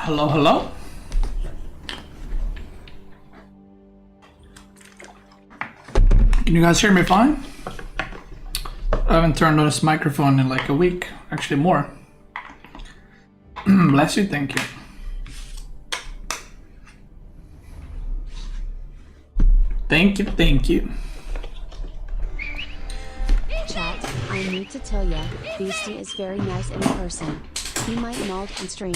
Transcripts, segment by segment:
Hello, hello. Can you guys hear me fine? I haven't turned on this microphone in like a week, actually more. Bless you, thank you. Thank you, thank you. Chat, I need to tell ya, Beastie is very nice in person. He might malt and stream.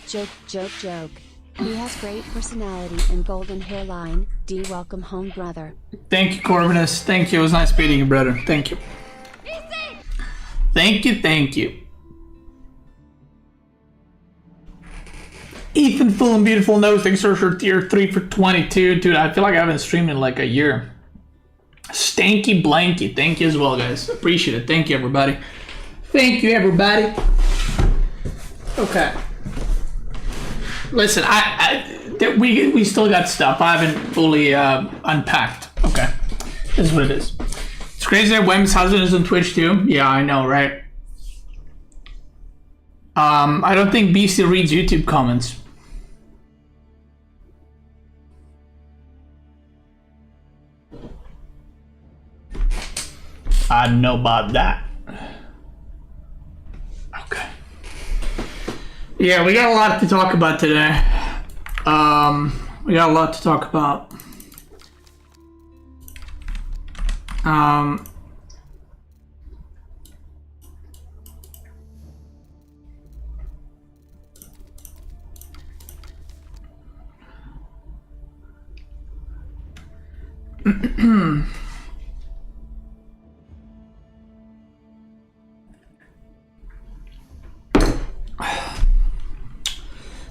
Joke, joke, joke. He has great personality and golden hairline. D, welcome home, brother. Thank you, Corvinus. Thank you. It was nice meeting you, brother. Thank you. Thank you, thank you. Ethan, full and beautiful nose. Thanks for tier 3 for 22. Dude, I feel like I haven't streamed in like a year. Stanky Blanky. Thank you as well, guys. Appreciate it. Thank you, everybody. Thank you, everybody. Okay. Listen, we still got stuff. I haven't fully unpacked. Okay. This is what it is. It's crazy that Wem's husband is on Twitch too. Yeah, I know, right? I don't think BC reads YouTube comments. I don't know about that. Okay. Yeah, we got a lot to talk about today. We got a lot to talk about.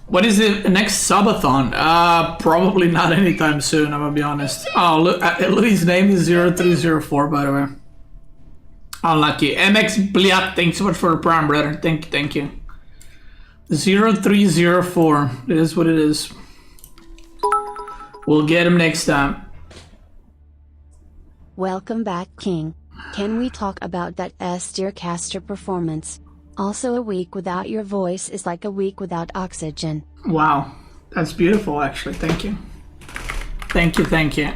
What is the next subathon? Probably not anytime soon, I'm gonna be honest. Oh, look, Louis' name is 0304, by the way. Unlucky. MX Bliat, thanks so much for the prime, brother. Thank you. 0304. It is what it is. We'll get him next time. Welcome back, King. Can we talk about that Steercaster performance? Also, a week without your voice is like a week without oxygen. Wow. That's beautiful, actually. Thank you. Thank you, thank you.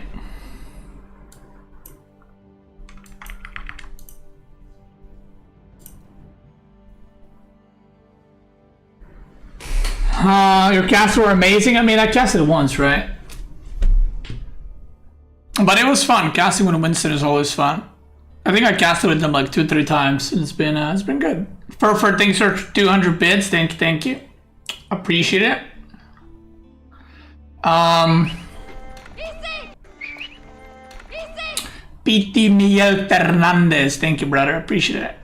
Your casts were amazing. I mean, I casted once, right? But it was fun. Casting with Winston is always fun. I think I casted with them like 2-3 times, and it's been good. For thanks for 200 bits. Thank you. Appreciate it. PT Miguel Fernandez. Thank you, brother. Appreciate it.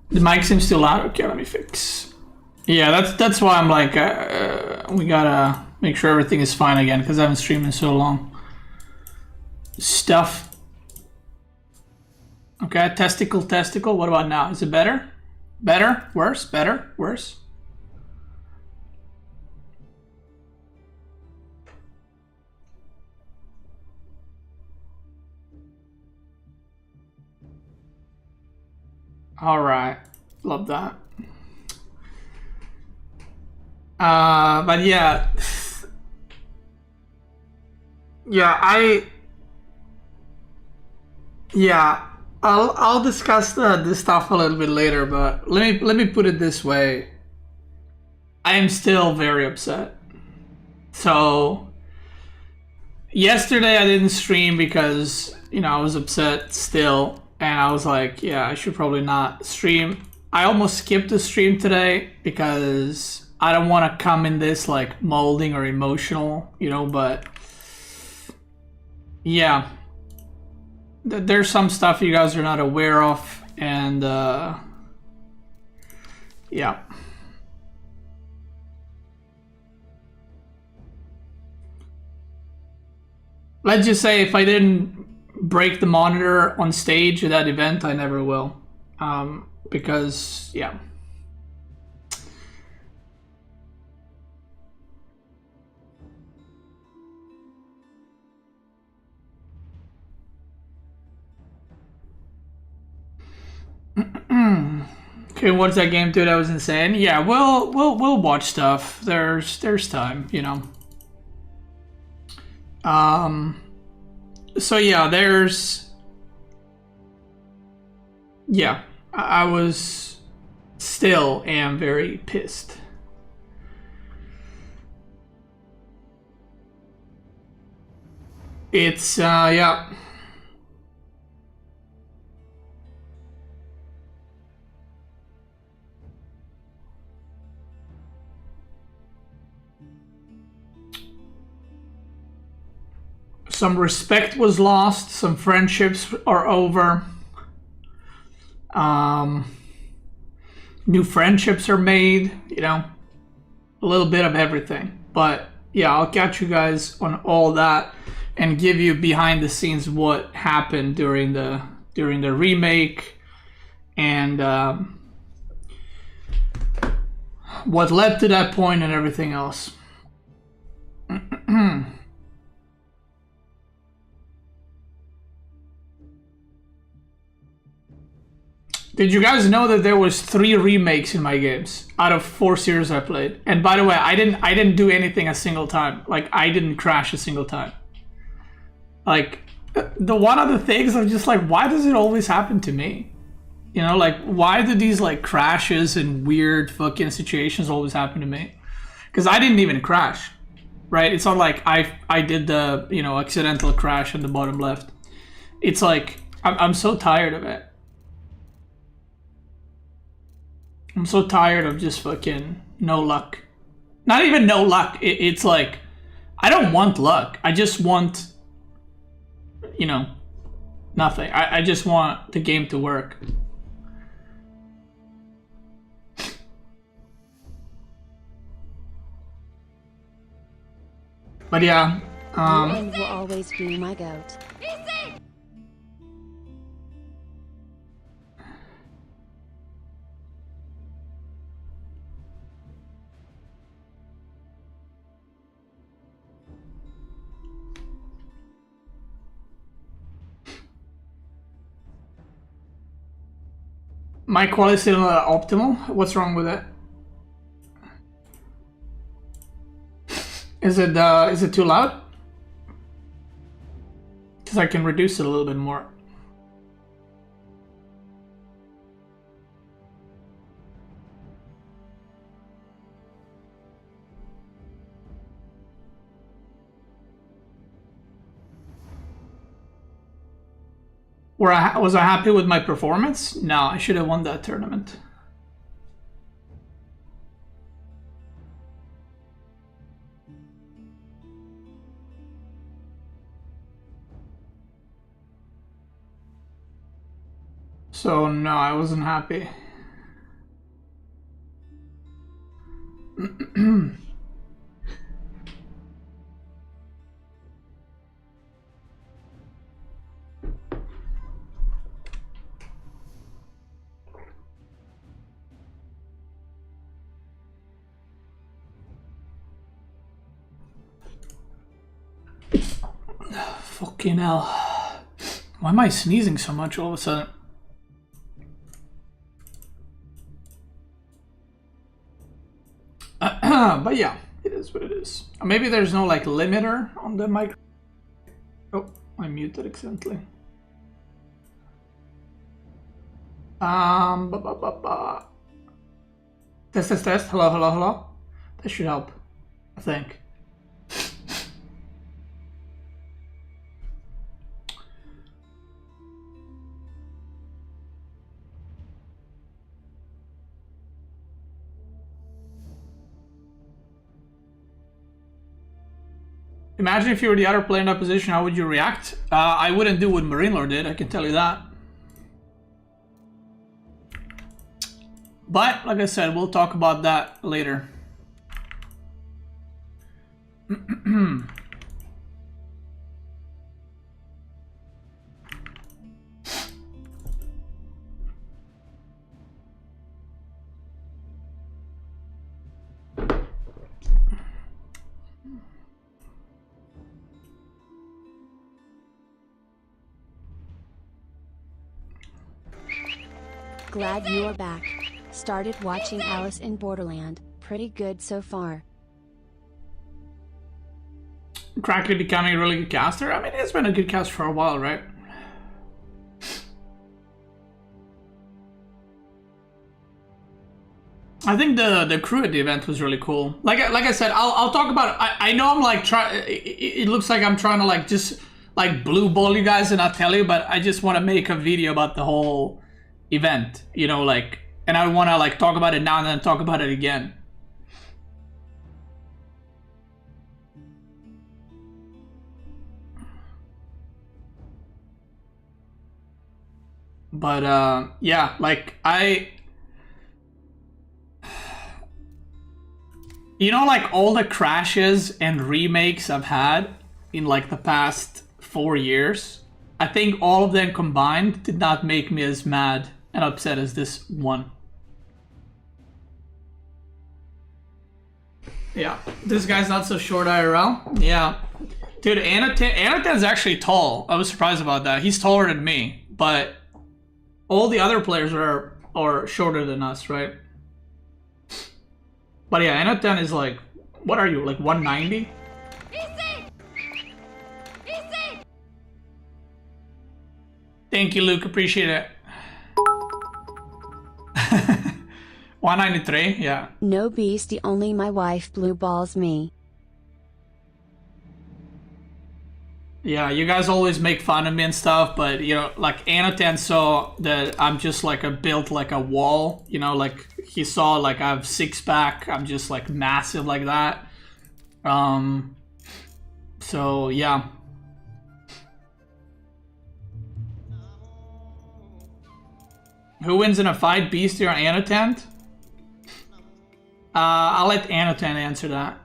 The mic seems too loud. Okay, let me fix. Yeah, that's why I'm like, we gotta make sure everything is fine again because I haven't streamed in so long. Stuff. Okay, testicle. What about now? Is it better? Better? Worse? Better? Worse? Alright. Love that. But yeah. I'll discuss this stuff a little bit later, but let me put it this way. I am still very upset. So yesterday I didn't stream because, I was upset still, and I was like, yeah, I should probably not stream. I almost skipped the stream today because I don't want to come in this like molding or emotional, but yeah. There's some stuff you guys are not aware of, and yeah. Let's just say if I didn't break the monitor on stage at that event, I never will. Because, yeah. Okay, what's that game, dude? That was insane. Yeah, we'll watch stuff. There's time, you know. So yeah, yeah, I was still am very pissed. It's yeah. Some respect was lost, some friendships are over. New friendships are made, you know, a little bit of everything. But yeah, I'll catch you guys on all that and give you behind the scenes what happened during the remake and what led to that point and everything else. Did you guys know that there was 3 remakes in my games out of 4 series I played? And by the way, I didn't do anything a single time. Like, I didn't crash a single time. Like, the one of the things I'm just like, why does it always happen to me? You know, like, why do these like crashes and weird fucking situations always happen to me? Because I didn't even crash, right? It's not like I did the, you know, accidental crash in the bottom left. It's like I'm so tired of it. I'm so tired of just fucking no luck. Not even no luck. It's like, I don't want luck. I just want, you know, nothing. I just want the game to work. But yeah. And will always be my goat. My quality is still not optimal. What's wrong with it? Is it too loud? Because I can reduce it a little bit more. Was I happy with my performance? No, I should have won that tournament. So no, I wasn't happy. Fucking hell. Why am I sneezing so much all of a sudden? But yeah, it is what it is. Maybe there's no like limiter on the mic. Oh, I muted accidentally. Test. Hello. That should help, I think. Imagine if you were the other player in that position, how would you react? I wouldn't do what Marinelord did, I can tell you that. But, like I said, we'll talk about that later. Glad you are back. Started watching Alice in Borderland. Pretty good so far. Crackly becoming a really good caster? I mean, it's been a good cast for a while, right? I think the crew at the event was really cool. Like I said, I'll talk about it. I know I'm like it looks like I'm trying to like just like blue ball you guys and not tell you, but I just want to make a video about the whole event, you know, like, and I want to like talk about it now and then talk about it again. But yeah, like you know, like all the crashes and remakes I've had in like the past 4 years, I think all of them combined did not make me as mad and upset as this one. Yeah, this guy's not so short IRL. Yeah, dude, Anatan's actually tall. I was surprised about that. He's taller than me, but all the other players are shorter than us, right? But yeah, Anatan is like, what are you, like 190? Easy. Thank you, Luke, appreciate it. 193, yeah. No beastie, only my wife blue balls me. Yeah, you guys always make fun of me and stuff, but you know, like Anatan saw that I'm just like built like a wall, you know, like he saw like I have 6-pack, I'm just like massive like that. So yeah. Who wins in a fight, Beastie or Anatan? I'll let Anatan answer that.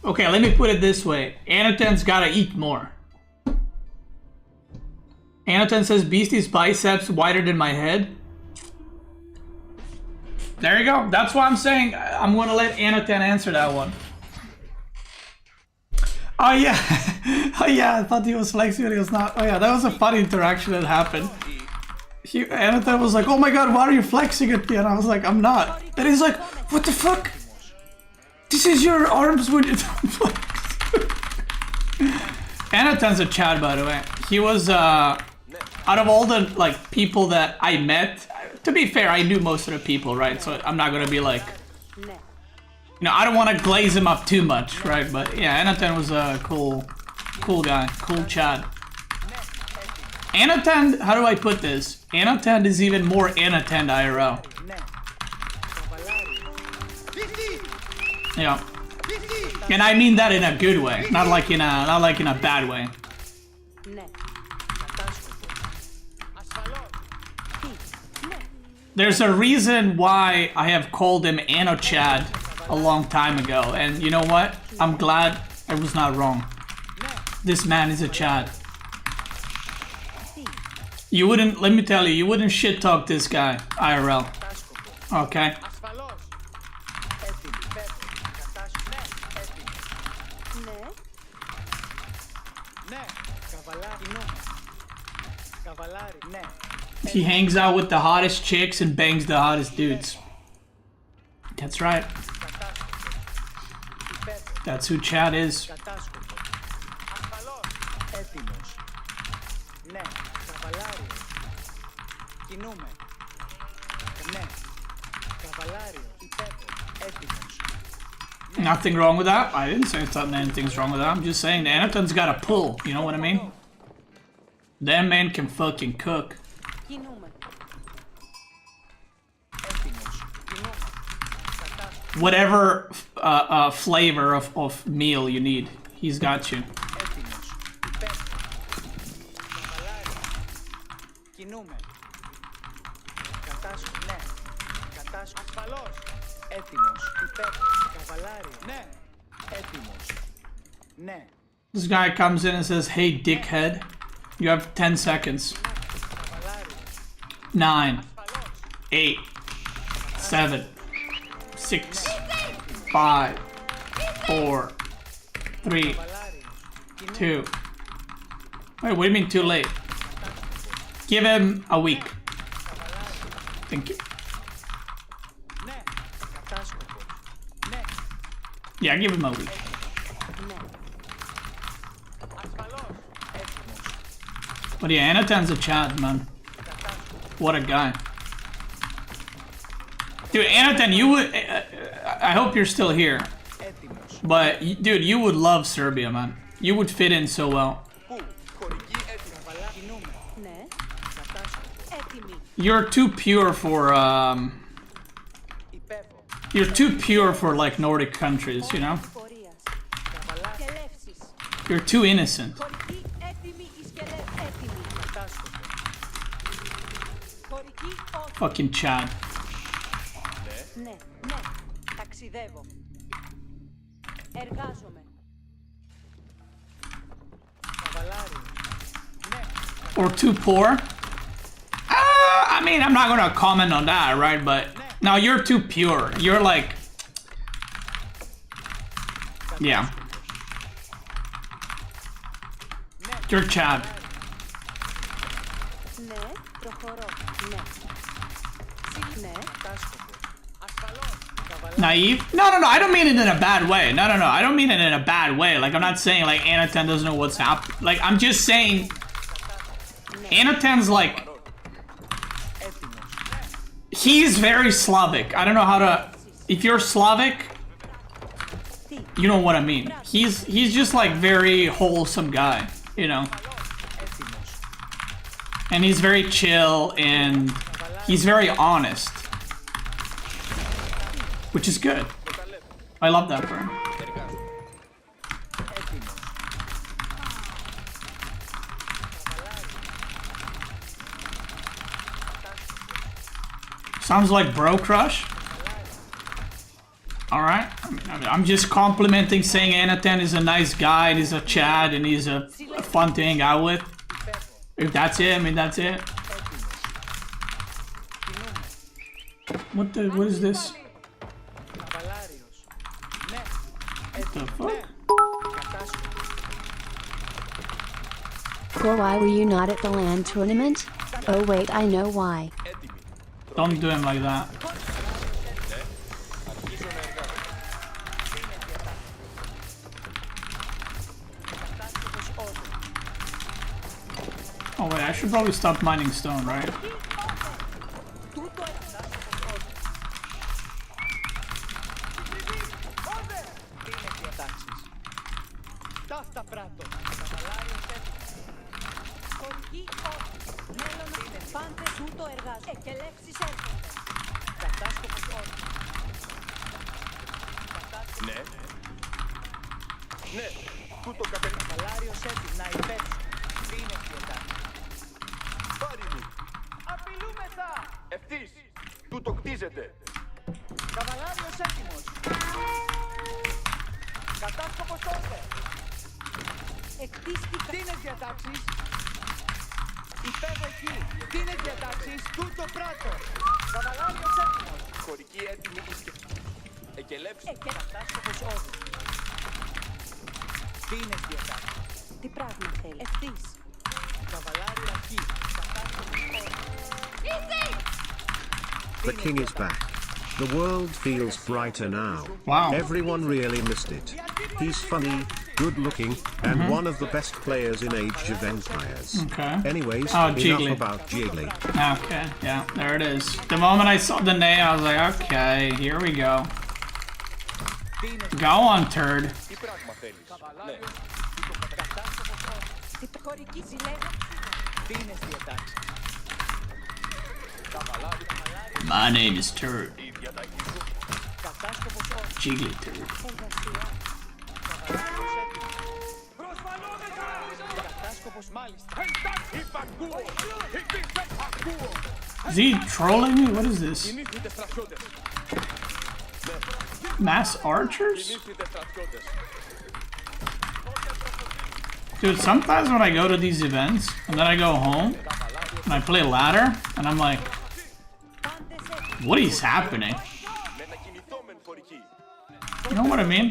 Okay, let me put it this way. Anatan's gotta eat more. Anatan says Beastie's biceps wider than my head. There you go. That's why I'm saying I'm gonna let Anatan answer that one. Oh yeah. Oh yeah, I thought he was flexing but he was not. Oh yeah, that was a funny interaction that happened. Anatan was like, oh my god, why are you flexing at me? And I was like, I'm not. And he's like, what the fuck? This is your arms when you don't flex. Anatan's a Chad, by the way. He was, out of all the, like, people that I met, to be fair, I knew most of the people, right? So I'm not gonna be like, you know, I don't want to glaze him up too much, right? But yeah, Anatan was a cool guy, cool Chad. Anatan, how do I put this? Anatan is even more Anatan IRL. Yeah. And I mean that in a good way, not like in a bad way. There's a reason why I have called him Ano-Chad a long time ago, and you know what? I'm glad I was not wrong. This man is a Chad. You wouldn't, let me tell you, you wouldn't shit talk this guy, IRL. Okay? He hangs out with the hottest chicks and bangs the hottest dudes. That's right. That's who Chad is. Nothing wrong with that. I didn't say anything's wrong with that. I'm just saying the Anatan's got a pull. You know what I mean? That man can fucking cook. Whatever flavor of meal you need, he's got you. This guy comes in and says, hey dickhead, you have 10 seconds. 9, 8, 7, 6, 5, 4, 3, 2. Wait, what do you mean too late? Give him a week. Thank you. Yeah, give him a week. But yeah, Anatan's a Chad, man. What a guy. Dude, Anatan, you would... I hope you're still here. But, dude, you would love Serbia, man. You would fit in so well. You're too pure for, You're too pure for, like, Nordic countries, you know? You're too innocent. Fucking Chad. Or too poor? I mean, I'm not gonna comment on that, right? But no, you're too pure. You're like, yeah. You're Chad. Naive? No, I don't mean it in a bad way. No, I don't mean it in a bad way. Like, I'm not saying, like, Anatan doesn't know what's happening. Like, I'm just saying... Anatan's, like... He's very Slavic. I don't know how to... If you're Slavic... You know what I mean. He's just, like, very wholesome guy. You know? And he's very chill, and... He's very honest. Which is good. I love that for him. Sounds like bro crush. Alright. I'm just complimenting, saying Anatan is a nice guy, and he's a Chad, and he's a fun to hang out with. If that's it, I mean, that's it. What is this? What the fuck? Or why were you not at the LAN tournament? Oh wait, I know why. Don't do him like that. Oh wait, I should probably stop mining stone, right? The king is back. The world feels brighter now. Wow. Everyone really missed it. He's funny, good looking, and one of the best players in Age of Empires. Okay. Anyways, Oh, enough Jiggly. about Jiggly. Okay, yeah, there it is. The moment I saw the name, I was like, okay, here we go. Go on, turd. My name is Turd. Jiggly Turd. Is he trolling me? What is this? Mass archers? Dude, sometimes when I go to these events, and then I go home, and I play ladder, and I'm like, what is happening? You know what I mean?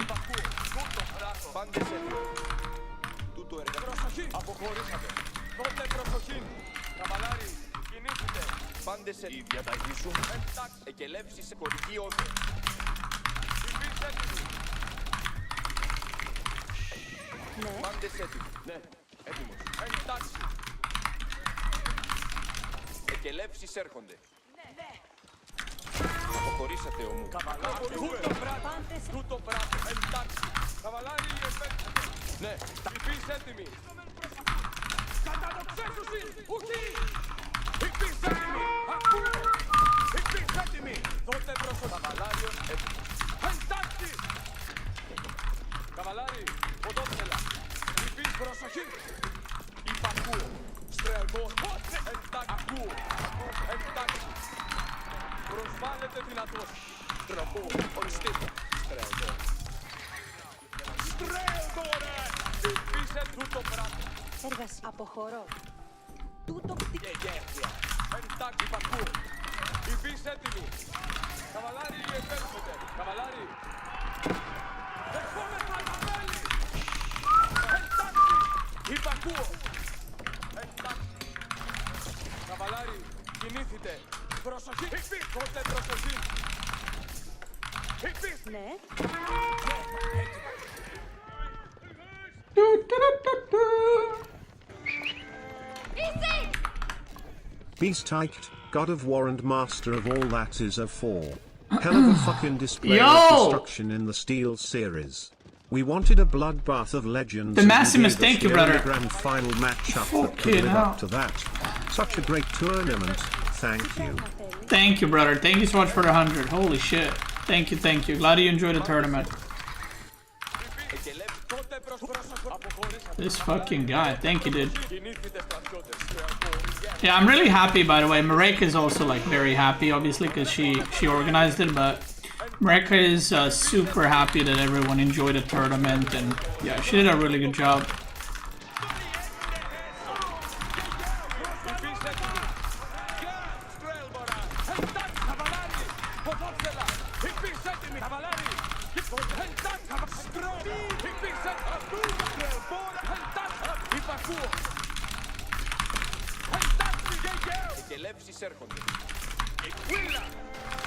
Πάντες η διαταγή σου. Εκελεύσεις σε χωρική όδο. Πάντες έτοιμοι. Ναι, έτοιμος. Εντάξει. Εκελεύσεις έρχονται. Αποχωρήσατε όμως. Τούτο πράγμα. Εντάξει. Καβαλάρι, επέκτατε. Ναι, υπείς έτοιμοι. Κατά το ξέσουσι. Ουχή. Υπείς έτοιμοι. Ακούω. Υπείς έτοιμοι. Τότε προς το καβαλάριο έτοιμο. Εντάξει. Καβαλάρι, ποδόφελα. Υπείς προσοχή. Υπακούω. Στρελβό. Εντάξει. Ακούω. Εντάξει. Προσβάλλεται δυνατός. Στρελβό. Οριστείτε. Στρελβό. Στρελβό ρε. Υπείς τούτο πράγμα. Έργαση. Αποχωρώ. Τούτο κτίριο. Γεγέρθια. Εντάξει. Υπακούω. Υπείς έτοιμοι. Καβαλάρι επέρχονται. Καβαλάρι. Δεχόμεθα τα μέλη. Εντάξει. Υπακούω. Εντάξει. Καβαλάρι. Κινήθητε. Προσοχή. Υπείς. Πότε προσοχή. Υπείς. Ναι. Beast typed, God of War and Master of all that is a 4. Hell of a fucking display of destruction in the SteelSeries. We wanted a bloodbath of legends. The Maximus, thank you, brother. Grand final matchup that could live up to that. Such a great tournament. Thank you. Thank you, brother. Thank you so much for the 100. Holy shit. Thank you, thank you. Glad you enjoyed the tournament. This fucking guy. Thank you, dude. Yeah, I'm really happy, by the way. Mareka is also, like, very happy, obviously, because she organized it, but Mareka is super happy that everyone enjoyed the tournament, and yeah, she did a really good job.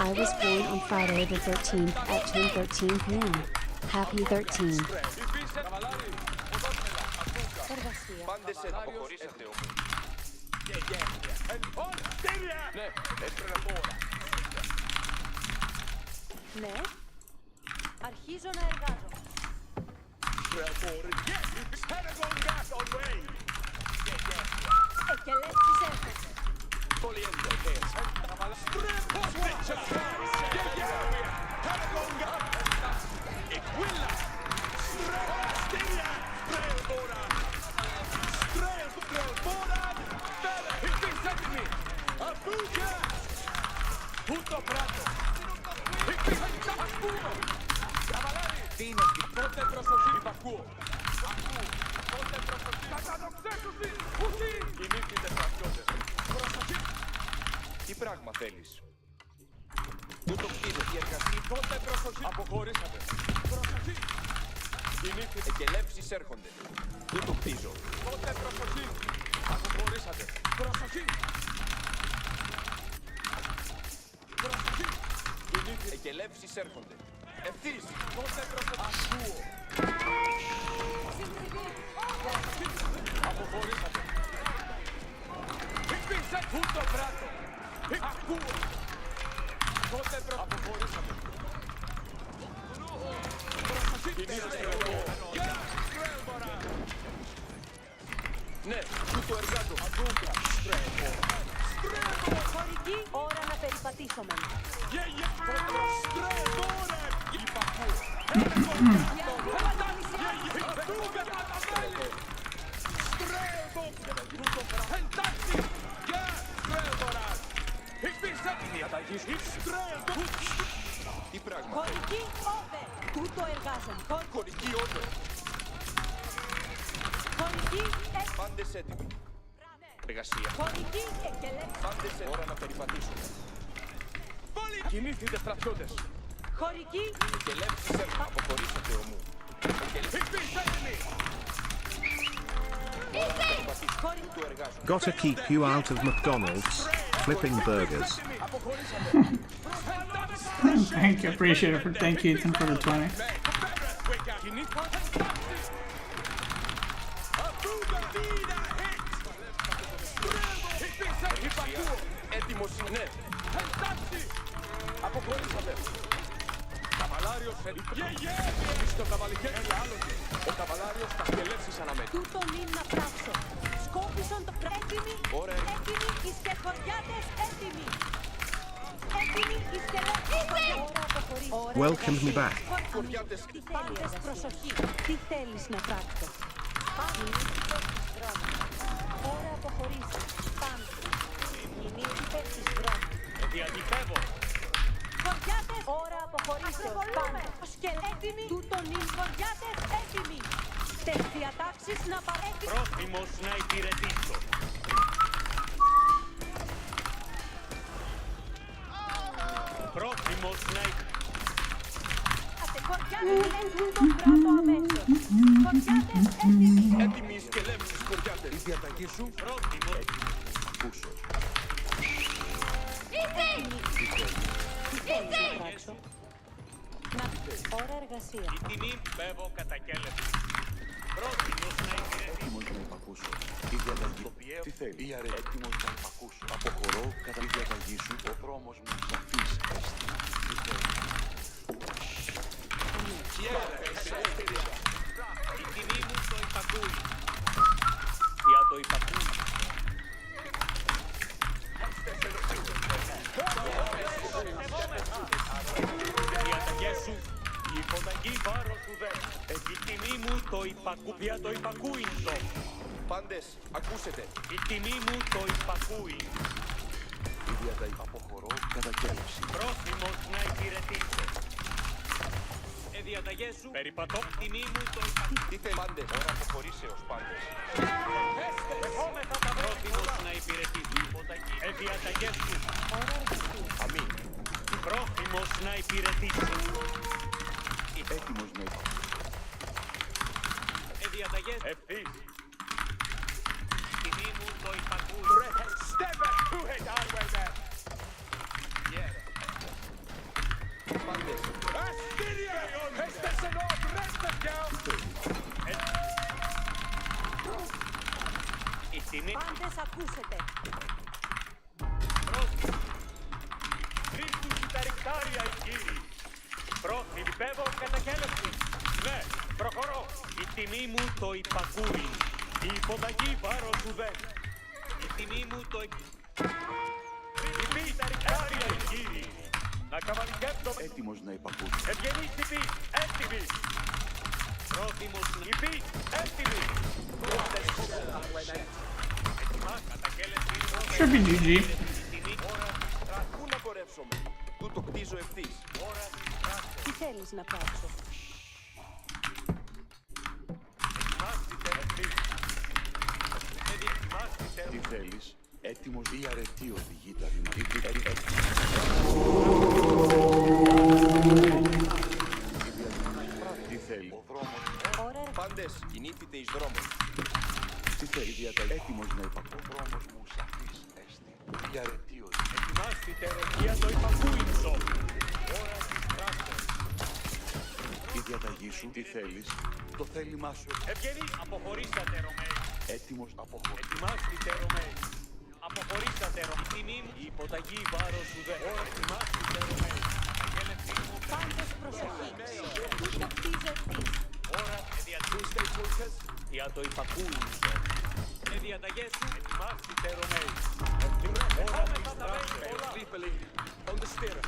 I was born on Friday the 13th at 10:13 p.m. Happy 13. Πάντες αποχωρήσατε όμως. Ναι, έφερα τώρα. Ναι. Αρχίζω να εργάζομαι. Εκελεύσεις έρχονται. Τι πράγμα θέλεις? Πού το κτίζε, η εργασία. Τότε προσοχή. Αποχωρήσατε. Προσοχή. Κινήθητε. Εκελεύσεις έρχονται. Πού το κτίζω. Τότε προσοχή. Αποχωρήσατε. Προσοχή. Προσοχή. Κινήθητε. Εκελεύσεις έρχονται. Ευθύς. Τότε προσοχή. Ακούω. Συντριβή. Προσοχή. Αποχωρήσατε. Υπήσε. Πού το πράτο. Ακούω. Τότε αποχωρήσατε. Προσοχή. Ναι, του το εργάτο. Αντούγκα. Χωρική ώρα να περιπατήσουμε. Τι πράγμα. Χωρική όδε. Τούτο εργάζομαι. Χωρική όδε. Χωρική Πάντες έτοιμοι. Εργασία. Χωρική εκελεύση. Πάντες ώρα να περιπατήσουμε. Κινήθητε στρατιώτες. Χωρική. Εκελεύσεις έρχομαι. Αποχωρήσατε ομού. Χωρική. Gotta keep you out of McDonald's. Flipping burgers. Thank you, appreciate it. Thank you, Ethan, for the 20. Έτοιμος είναι. Αποχωρήσατε. Καβαλάριος στο καβαλικέρι άλλοτε. Ο καβαλάριος θα σκελεύσεις αναμένει. Τούτον είναι να πράξω. Σκόπισον το έτοιμοι. Ωραία. Έτοιμοι οι σκεχωριάτες. Έτοιμοι. Έτοιμοι οι σκελέτες. Ώρα αποχωρήσει. Welcome me back. Σκοριάτες. Πάντες προσοχή. Τι θέλεις να πράξω. Ώρα αποχωρήσει. Πάμε. Κινήστε τις δρόμους. Διαγυφεύω. Χωριάτες. Ώρα αποχωρήσεως. Πάμε. Σκελέτιμοι. Τούτον είναι χωριάτες. Έτοιμοι. Τες διατάξεις να παρέχει. Πρόθυμος να υπηρετήσω. Πρόθυμος να Χωριάτες. Τούτον πρώτο αμέσως. Χωριάτες. Έτοιμοι. Έτοιμοι οι σκελεύσεις σκοριάτες. Η διαταγή σου. πρόθυμος. Ακούσω. Ώρα εργασία. Η τιμή πέβω κατακέλευση. Πρόθυμος να υπηρετήσω. Έτοιμος να υπακούσω. Η διαταγή. Τι θέλει. Ή αρέ. Έτοιμος να υπακούσω. Αποχωρώ κατά τη διαταγή σου. Ο δρόμος μου σαφής έστι. Τι θέλει. Η τιμή μου το υπακούει. Για το υπακούει. Διαταγές σου. Η υποταγή βάρος σου δε. Η τιμή μου το υπακούει. Για το υπακούει ζω. Πάντες, ακούσετε. Η τιμή μου το υπακούει. Η διαταγή. Αποχωρώ κατά κέλευση. Πρόθυμος να υπηρετήσω. Διαταγές σου. Περιπατώ. Η τιμή μου το υπακούει. Τι θέλει. Πάντες, ώρα αποχωρήσεως πάντες. Δεχόμεθα τα πρόθυμος να υπηρετήσω. Υποταγή. Διαταγές σου. Αμήν. Πρόθυμος να υπηρετήσω. Έτοιμος να υπακούσω. Διαταγές. Ευθύς. Η τιμή μου το υπακούει. Πάντες. Η τιμή Πάντες ακούσετε. Χρήστους τα ρικτάρια οι κύριοι. Πρόθυμη πέβω κατακέλευση. Ναι, προχωρώ. Η τιμή μου το υπακούει. Η υποταγή βάρος σου δε. Η τιμή μου το Χρήστους τα ρικτάρια οι κύριοι. Να καβαλικεύσω. Έτοιμος να υπακούσω. Ευγενής η πις, έτοιμη. Πρόθυμος η πις, έτοιμη. Έτοιμα, κατακέλευση. Should be GG. Πού να πορεύσουμε. Τούτο κτίζω ευθύς. Τι θέλεις να πράξω. Τι θέλεις. Έτοιμος ή αρετή οδηγεί τα βήματα. Τι θέλει. Ο δρόμος. Ώρα Πάντες, κινήθητε εις δρόμος. Τι θέλει. Διαταγή. Έτοιμος να υπακούσω. Ο δρόμος μου σαφής έστι. Η αρετή οδηγεί. Ετοιμάστητε ρεκία το υπακούινσο. Ώρα της πράξεως. Η διαταγή σου. Τι θέλεις. Το θέλημά σου. Ευγενείς, αποχωρήσατε Ρωμαίοι. Έτοιμος αποχωρώ. Ετοιμάστητε Ρωμαίοι. Αποχωρήσατε Ρωμαίοι. Η τιμή μου, η υποταγή βάρος σου δε. Ώρα ετοιμάστητε Ρωμαίοι. Αγέλευση μου. πάντες προσοχή. Τούτο κτίζω ευθύς. Ώρα διατούστε για το υπακούινσο. Διαταγές σου. Ετοιμάστητε Ρωμαίοι. Ώρα της πράξεως. Λίπελη. On the steer.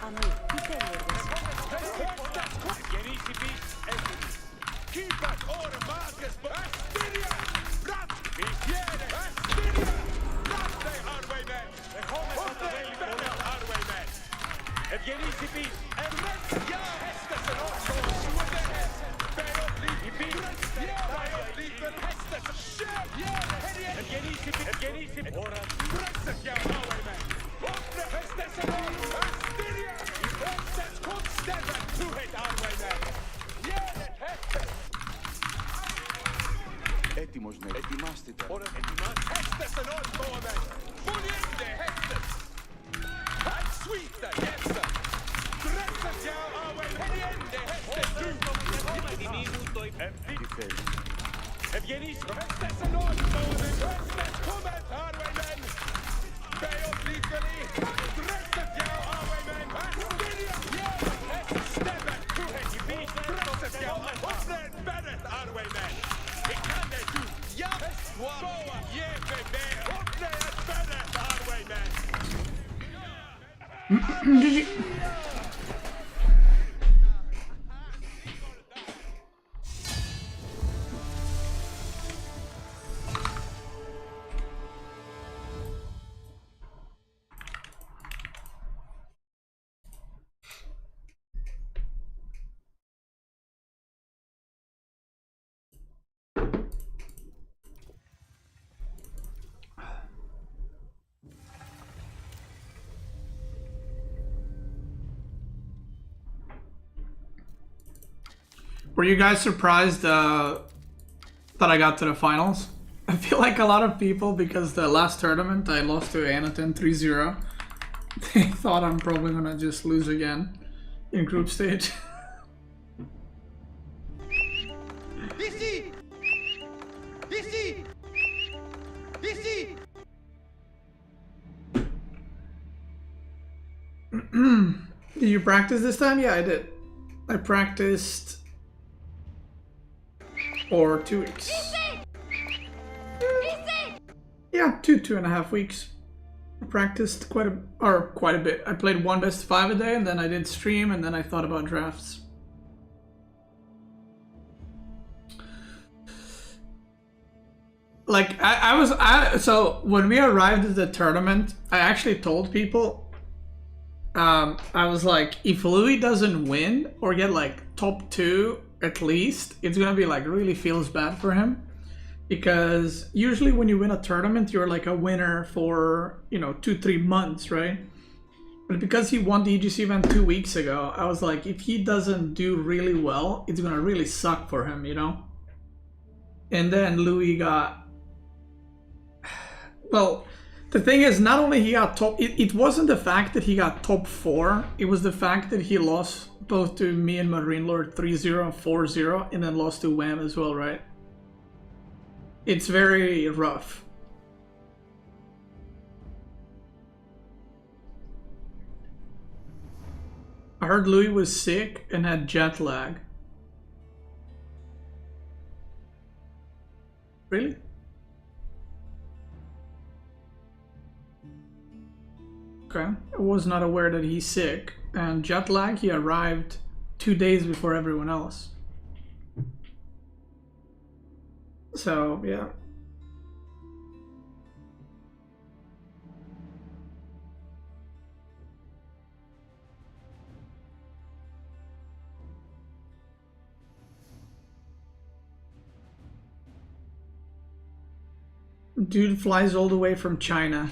Αμή, τι θέλει εργασία. Ευγενής η πίς. Ja, hästessen också! Η πίς. Ευγενής η πίς. Ευγενής η πίς. Ώρα. Έτοιμος, ναι. Ετοιμάστε τα. Ώρα. Ετοιμάς. Hästessen åtgående! Voljende hästes! Här svita gäster! Dresses ja av en voljende hästes du! Η τιμή μου το υπεύθυνο. Τι θέλει. Ευγενής. Hästessen åtgående! Hästes kommer arvenen! Beotliteli! Dresses ja av en Astilja! Häststämmen! Dresses ja av offret bäret arvenen! Det kan det du! Ja! Boa! Jeppe med! Offret bäret arvenen! Were you guys surprised that I got to the finals? I feel like a lot of people, because the last tournament I lost to Anaton 3-0, they thought I'm probably gonna just lose again in group stage. Ici! Ici! Ici! Did you practice this time? Yeah, I did. I practiced for 2 weeks. Yeah, 2.5 weeks. I practiced quite a bit. I played one best of 5 a day, and then I did stream, and then I thought about drafts. Like so when we arrived at the tournament, I actually told people, I was like, if Louis doesn't win or get like top 2 at least, it's gonna be like really feels bad for him, because usually when you win a tournament, you're like a winner for 2-3 months, right? But because he won the EGC event 2 weeks ago, I was like, if he doesn't do really well, it's gonna really suck for him, And then Louis got, well, the thing is, not only he got top, it wasn't the fact that he got top 4, it was the fact that he lost both to me and Marine Lord 3-0 and 4-0, and then lost to Wham as well, right? It's very rough. I heard Louis was sick and had jet lag. Really? Okay, I was not aware that he's sick. And jet lag, he arrived 2 days before everyone else. So, yeah. Dude flies all the way from China.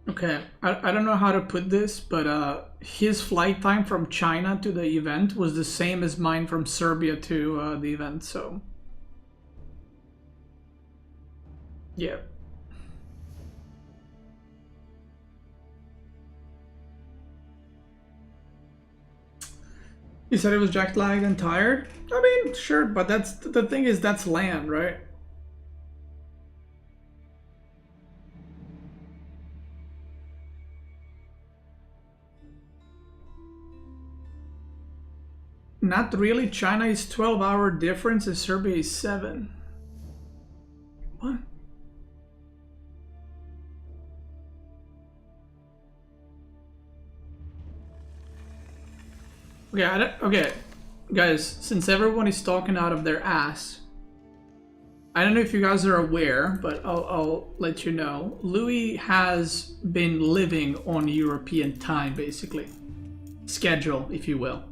Okay, I don't know how to put this, but his flight time from China to the event was the same as mine from Serbia to the event, so... yeah. You said it was jet lagged and tired? I mean, sure, but that's the thing is, that's LAN, right? Not really. China is 12-hour difference and Serbia is 7. What? Okay, okay, guys, since everyone is talking out of their ass, I don't know if you guys are aware, but I'll let you know. Louis has been living on European time, basically. Schedule, if you will.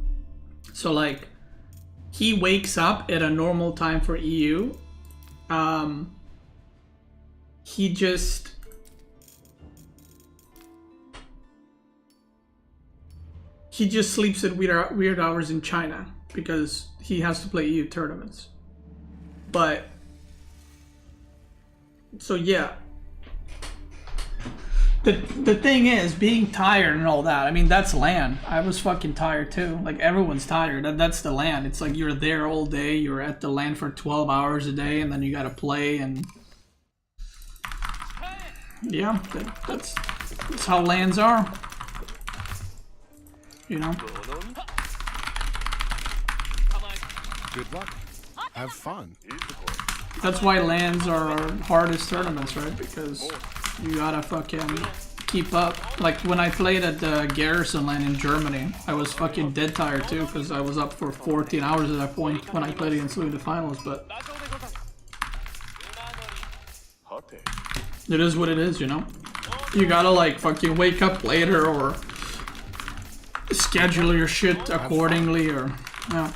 So, like, he wakes up at a normal time for EU. He just... He just sleeps at weird hours in China because he has to play EU tournaments. But... So yeah, the thing is, being tired and all that, I mean, that's LAN. I was fucking tired too. Like, everyone's tired. That's the LAN. It's like you're there all day, you're at the LAN for 12 hours a day, and then you gotta play, and yeah, that's how LANs are, you know? Good luck. Have fun. That's why LANs are our hardest tournaments, right? Because you gotta fucking keep up. Like, when I played at the Garrison LAN in Germany, I was fucking dead tired too, because I was up for 14 hours at that point when I played against Louis in the finals, but... It is what it is, you know? You gotta, like, fucking wake up later, or... schedule your shit accordingly, or... Yeah.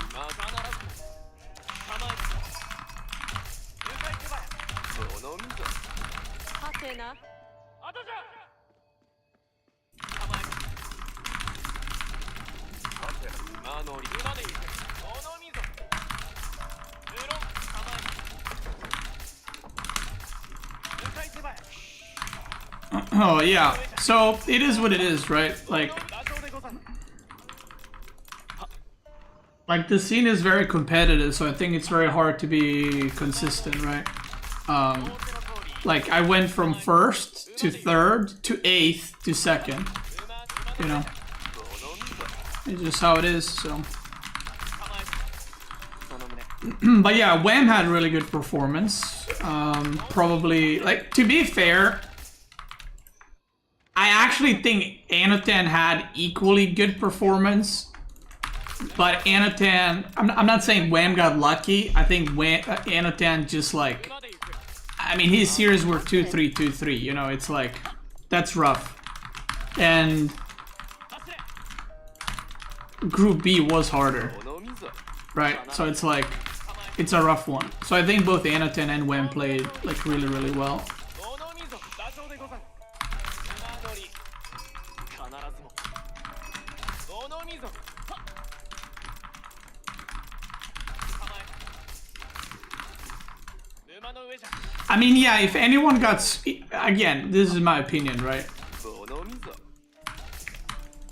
馬乗り馬で行くこの溝無論構え向かい手早 Oh yeah, so it is what it is, right? Like the scene is very competitive, so I think it's very hard to be consistent, right? Like I went from first to third to eighth to second, you know. It's just how it is, so. But yeah, Wham had a really good performance. Probably, like, to be fair, I actually think Anatan had equally good performance. But Anatan, I'm not saying Wham got lucky. I think Anatan just like, I mean, his series were 2-3, 2-3, you know, it's like, that's rough. And Group B was harder, right? So it's like, it's a rough one. So I think both Anatan and Wham played like really, really well. I mean, yeah, if anyone got... Again, this is my opinion, right?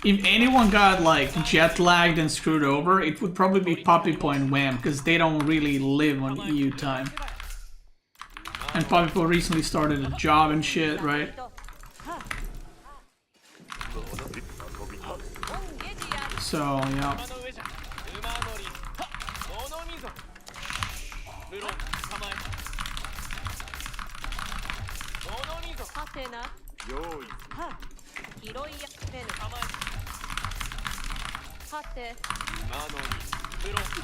If anyone got, like, jet-lagged and screwed over, it would probably be Papipo and Wham, because they don't really live on EU time. And Papipo recently started a job and shit, right? So, yeah.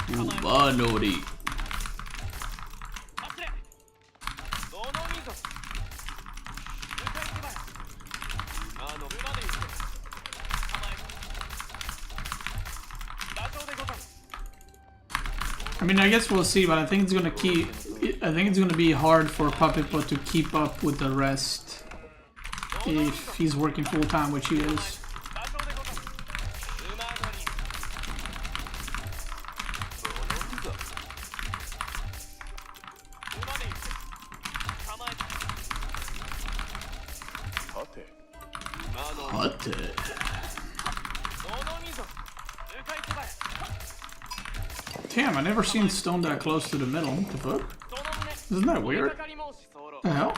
Umanori. I mean, I guess we'll see, but I think it's gonna be hard for Papipo to keep up with the rest if he's working full time, which he is. Damn, I never seen stone that close to the middle. What the fuck? Isn't that weird? The hell?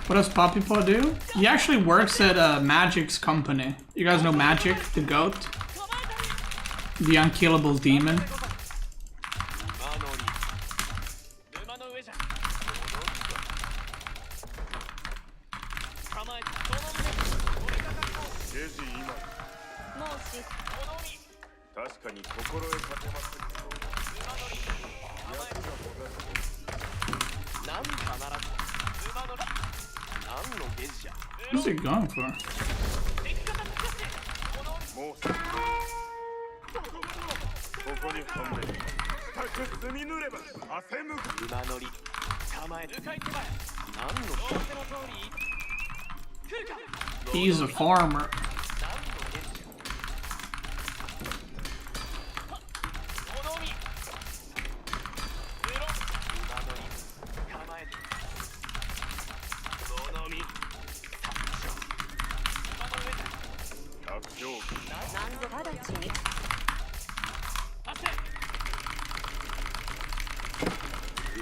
What does Papipo do? He actually works at Magic's company. You guys know Magic, the goat? The unkillable demon. What's he going for? ここに本命深く積み塗れば汗むく馬乗り構える何の仰せの通り来るか He's a farmer.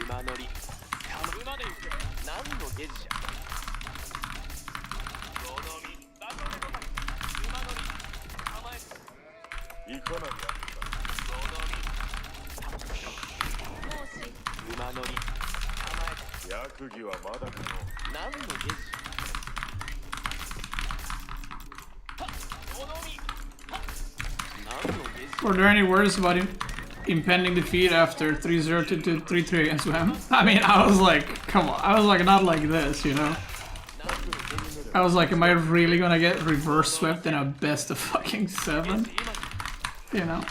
馬乗り馬で行く何のゲジじゃどのみ馬乗り構える行かないやどのみ馬乗り構える役儀はまだかの何のゲジどのみ何のゲジ Were there any words about him impending defeat after 3-0 to 3-3 against Wem? I mean, I was like, come on. I was like, not like this, you know? I was like, am I really gonna get reverse swept in a best of fucking 7? You know?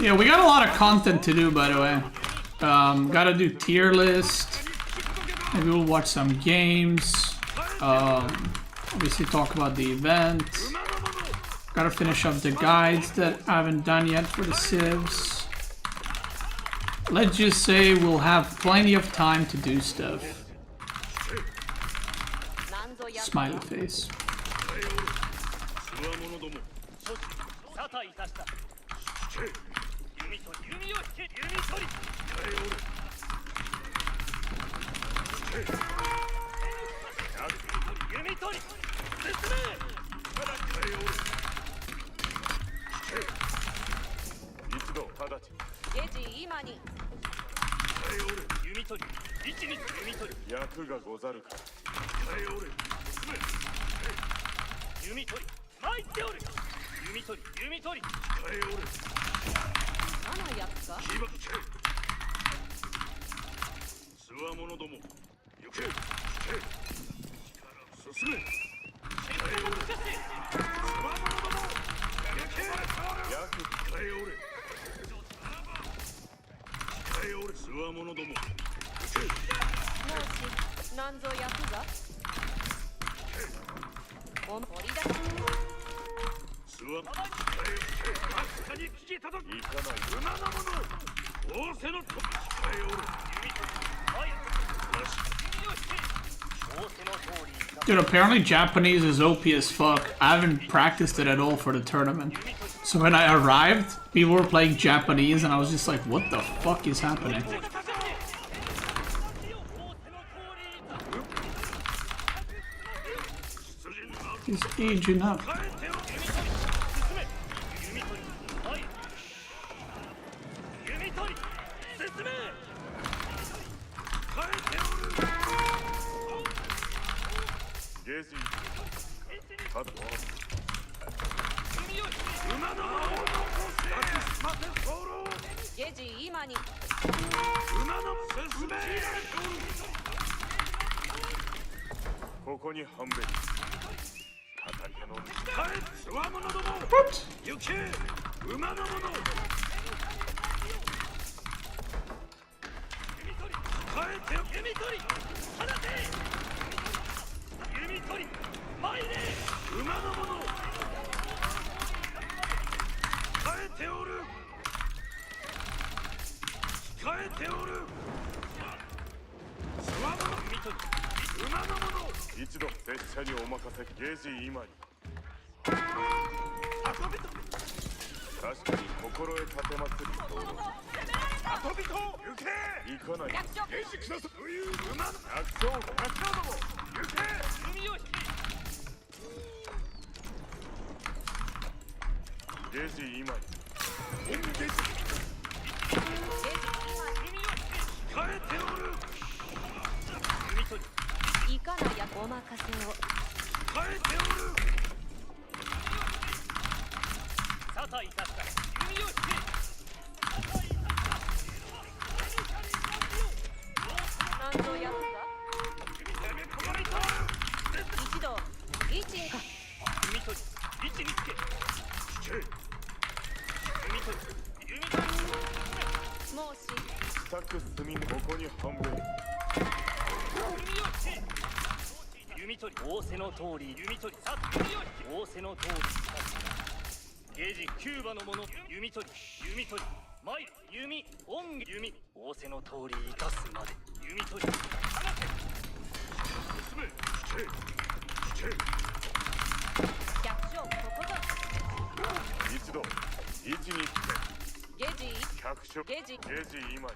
Yeah, we got a lot of content to do, by the way. Gotta do tier list. Maybe we'll watch some games. Obviously talk about the event. Gotta finish up the guides that I haven't done yet for the civs. Let's just say we'll have plenty of time to do stuff. Smiley face. Dude, apparently Japanese is OP as fuck. I haven't practiced it at all for the tournament. So when I arrived, people were playing Japanese and I was just like, what the fuck is happening? He's aging up. 一度拙者にお任せゲージ今に確かに心得立てまつりと遊びと行け行かないゲージください馬百姓ども行け海を引きゲージ今に本ゲージ控えておる海といかなやお任せを控えておる沙汰いたした弓を引け何ぞやった一度一弓取り位置につけ弓取り弓取りもうしスタック進みここに半分弓取り仰せの通り弓取りさっ弓を引き仰せの通りゲージキューバのもの弓取り弓取り参る弓オン弓仰せの通り生かすまで弓取り放て進め引け百姓ここぞ一度位置につゲージけ百姓ゲージゲージ今に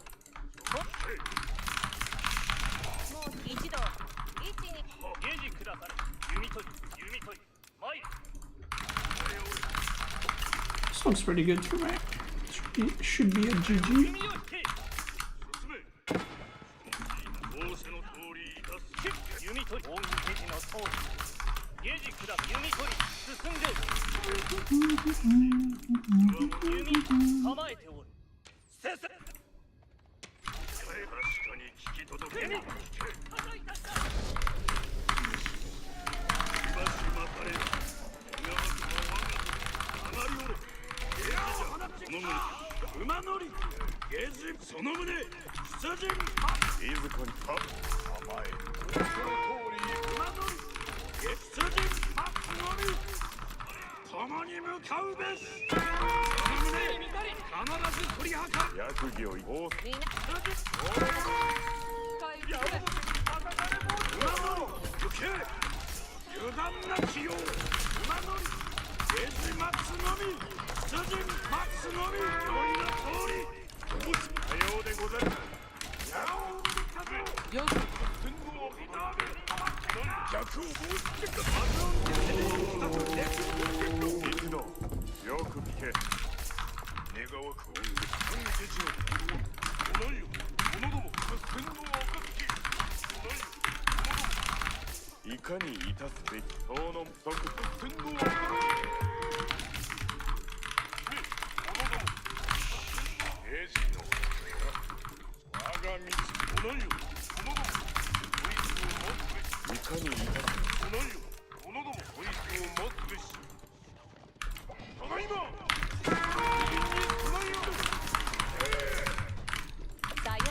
もう一度位置にゲージくだされ弓取り弓取り参る This looks pretty good for me. Should be a GG. 弓を引け進め仰せの通りいたす弓取りオンゲージの通りゲージくだ弓取り進んで弓構えておるせせ確かに聞き届け弓叩いたした今しまたれ上がりおれ馬乗りゲージその胸出陣いずこにか甘えるその通り馬乗り出陣パックのみ共に向かうべしその胸必ず取り計る役儀を仰せみんな馬乗り行け油断なきよう馬乗りゲージ待つのみ出陣待つのみよいの通りお持ちかようでござるよく天狗を見ため逆を申し付けた一度よく聞け願わく恩で本日のところはおないよ者ども天狗を暁おないよいかにいたすべき党の不足天狗を暁兵士の我が道おないよ者どもおいしを待つべしいかにいたすおないよ者どもおいしを待つべしただいま責任に備えよだよ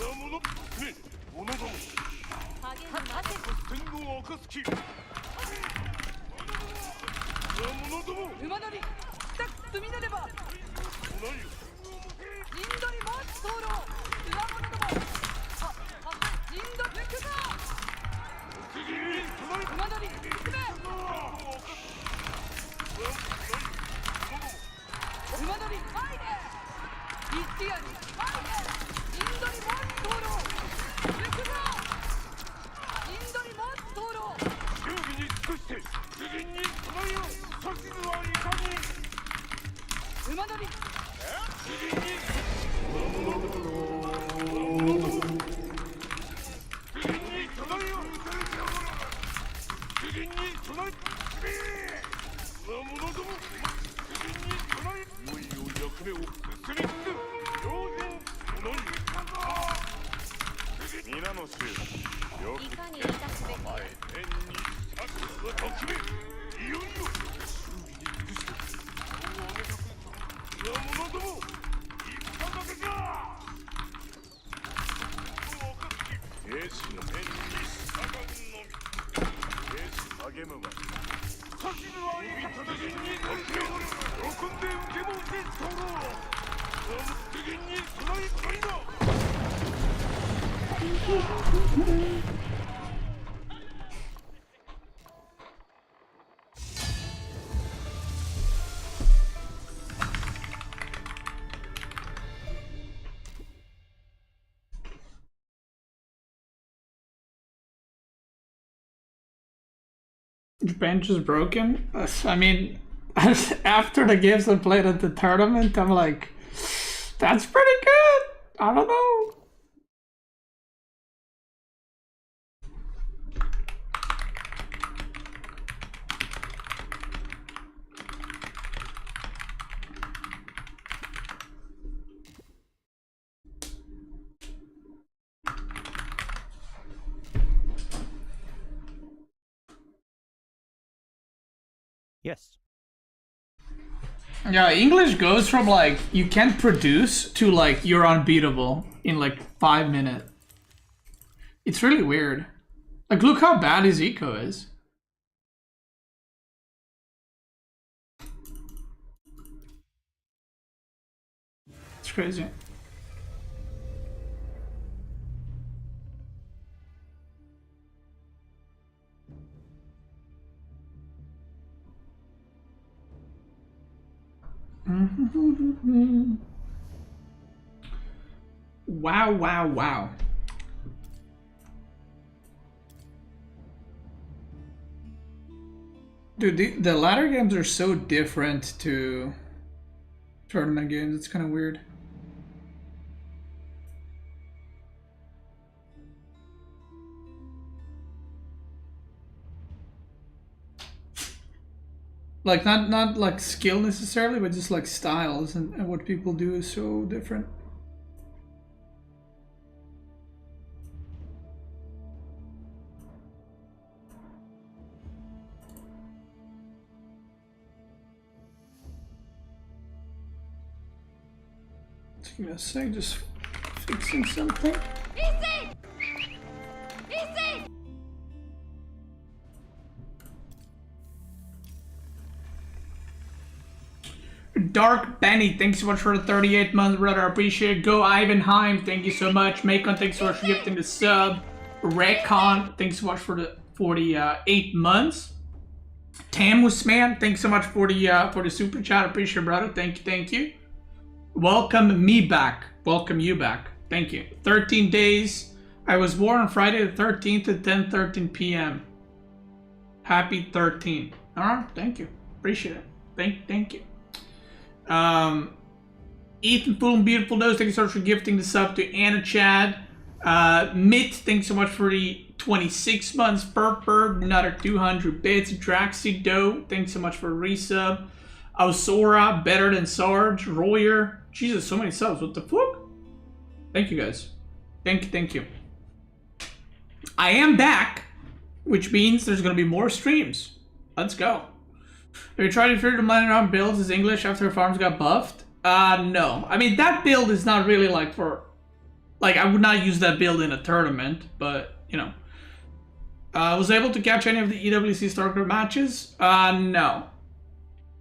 う者ね者ども励むまで天狗を暁者ども馬乗りスタック積みなればおないよ人取りもっとろ馬物ども人取りくぞ責任に備え馬乗り進め馬乗り前で一夜に前で人取りもっとろ行くぞ人取りもっとろ忠義に尽くして責任に備えよう指図はいかに馬乗り責任に備えよう責任に備え者ども責任に備えいよいよ役目を進みつつ用心おない皆の衆よくいかにいたすべき前天に策はときめいよいよ忠義に尽くして顔を上げたく者ども戦だけか兵士の天に従うのみ兵士励むまで指図はいいた責任にかけ喜んで受け持ってつかろう責任に備えたいな Bench is broken. I mean, after the games I played at the tournament, I'm like, that's pretty good. I don't know. Yes. Yeah, English goes from like you can't produce to like you're unbeatable in like 5 minutes. It's really weird. Like, look how bad his eco is. It's crazy. Wow, wow, wow. Dude, the ladder games are so different to tournament games. It's kind of weird. Like, not like skill necessarily, but just like styles and what people do is so different. Just give me a sec, just fixing something. Dark Benny, thanks so much for the 38 months, brother. I appreciate it. Go Ivanheim, thank you so much. Macon, thanks so much for gifting the sub. Recon, thanks so much for the 8 months. Tamus man, thanks so much for the super chat. I appreciate it, brother. Thank you. Welcome me back. Welcome you back. Thank you. 13 days. I was born on Friday the 13th at 10:13 p.m. Happy 13. Alright, thank you. Appreciate it. Thank you. Ethan Pool and Beautiful Nose, thank you so much for gifting the sub to Anna Chad. Mitt, thanks so much for the 26 months. Purper, another 200 bits. Draxi Doe, thanks so much for a resub. Ausora, Better Than Sarge. Royer, Jesus, so many subs. What the fuck? Thank you guys. Thank you. I am back, which means there's gonna be more streams. Let's go. Have you tried to figure to land around builds as English after farms got buffed? No. I mean, that build is not really like for... Like, I would not use that build in a tournament, but, you know. Was I able to catch any of the EWC StarCraft matches? No.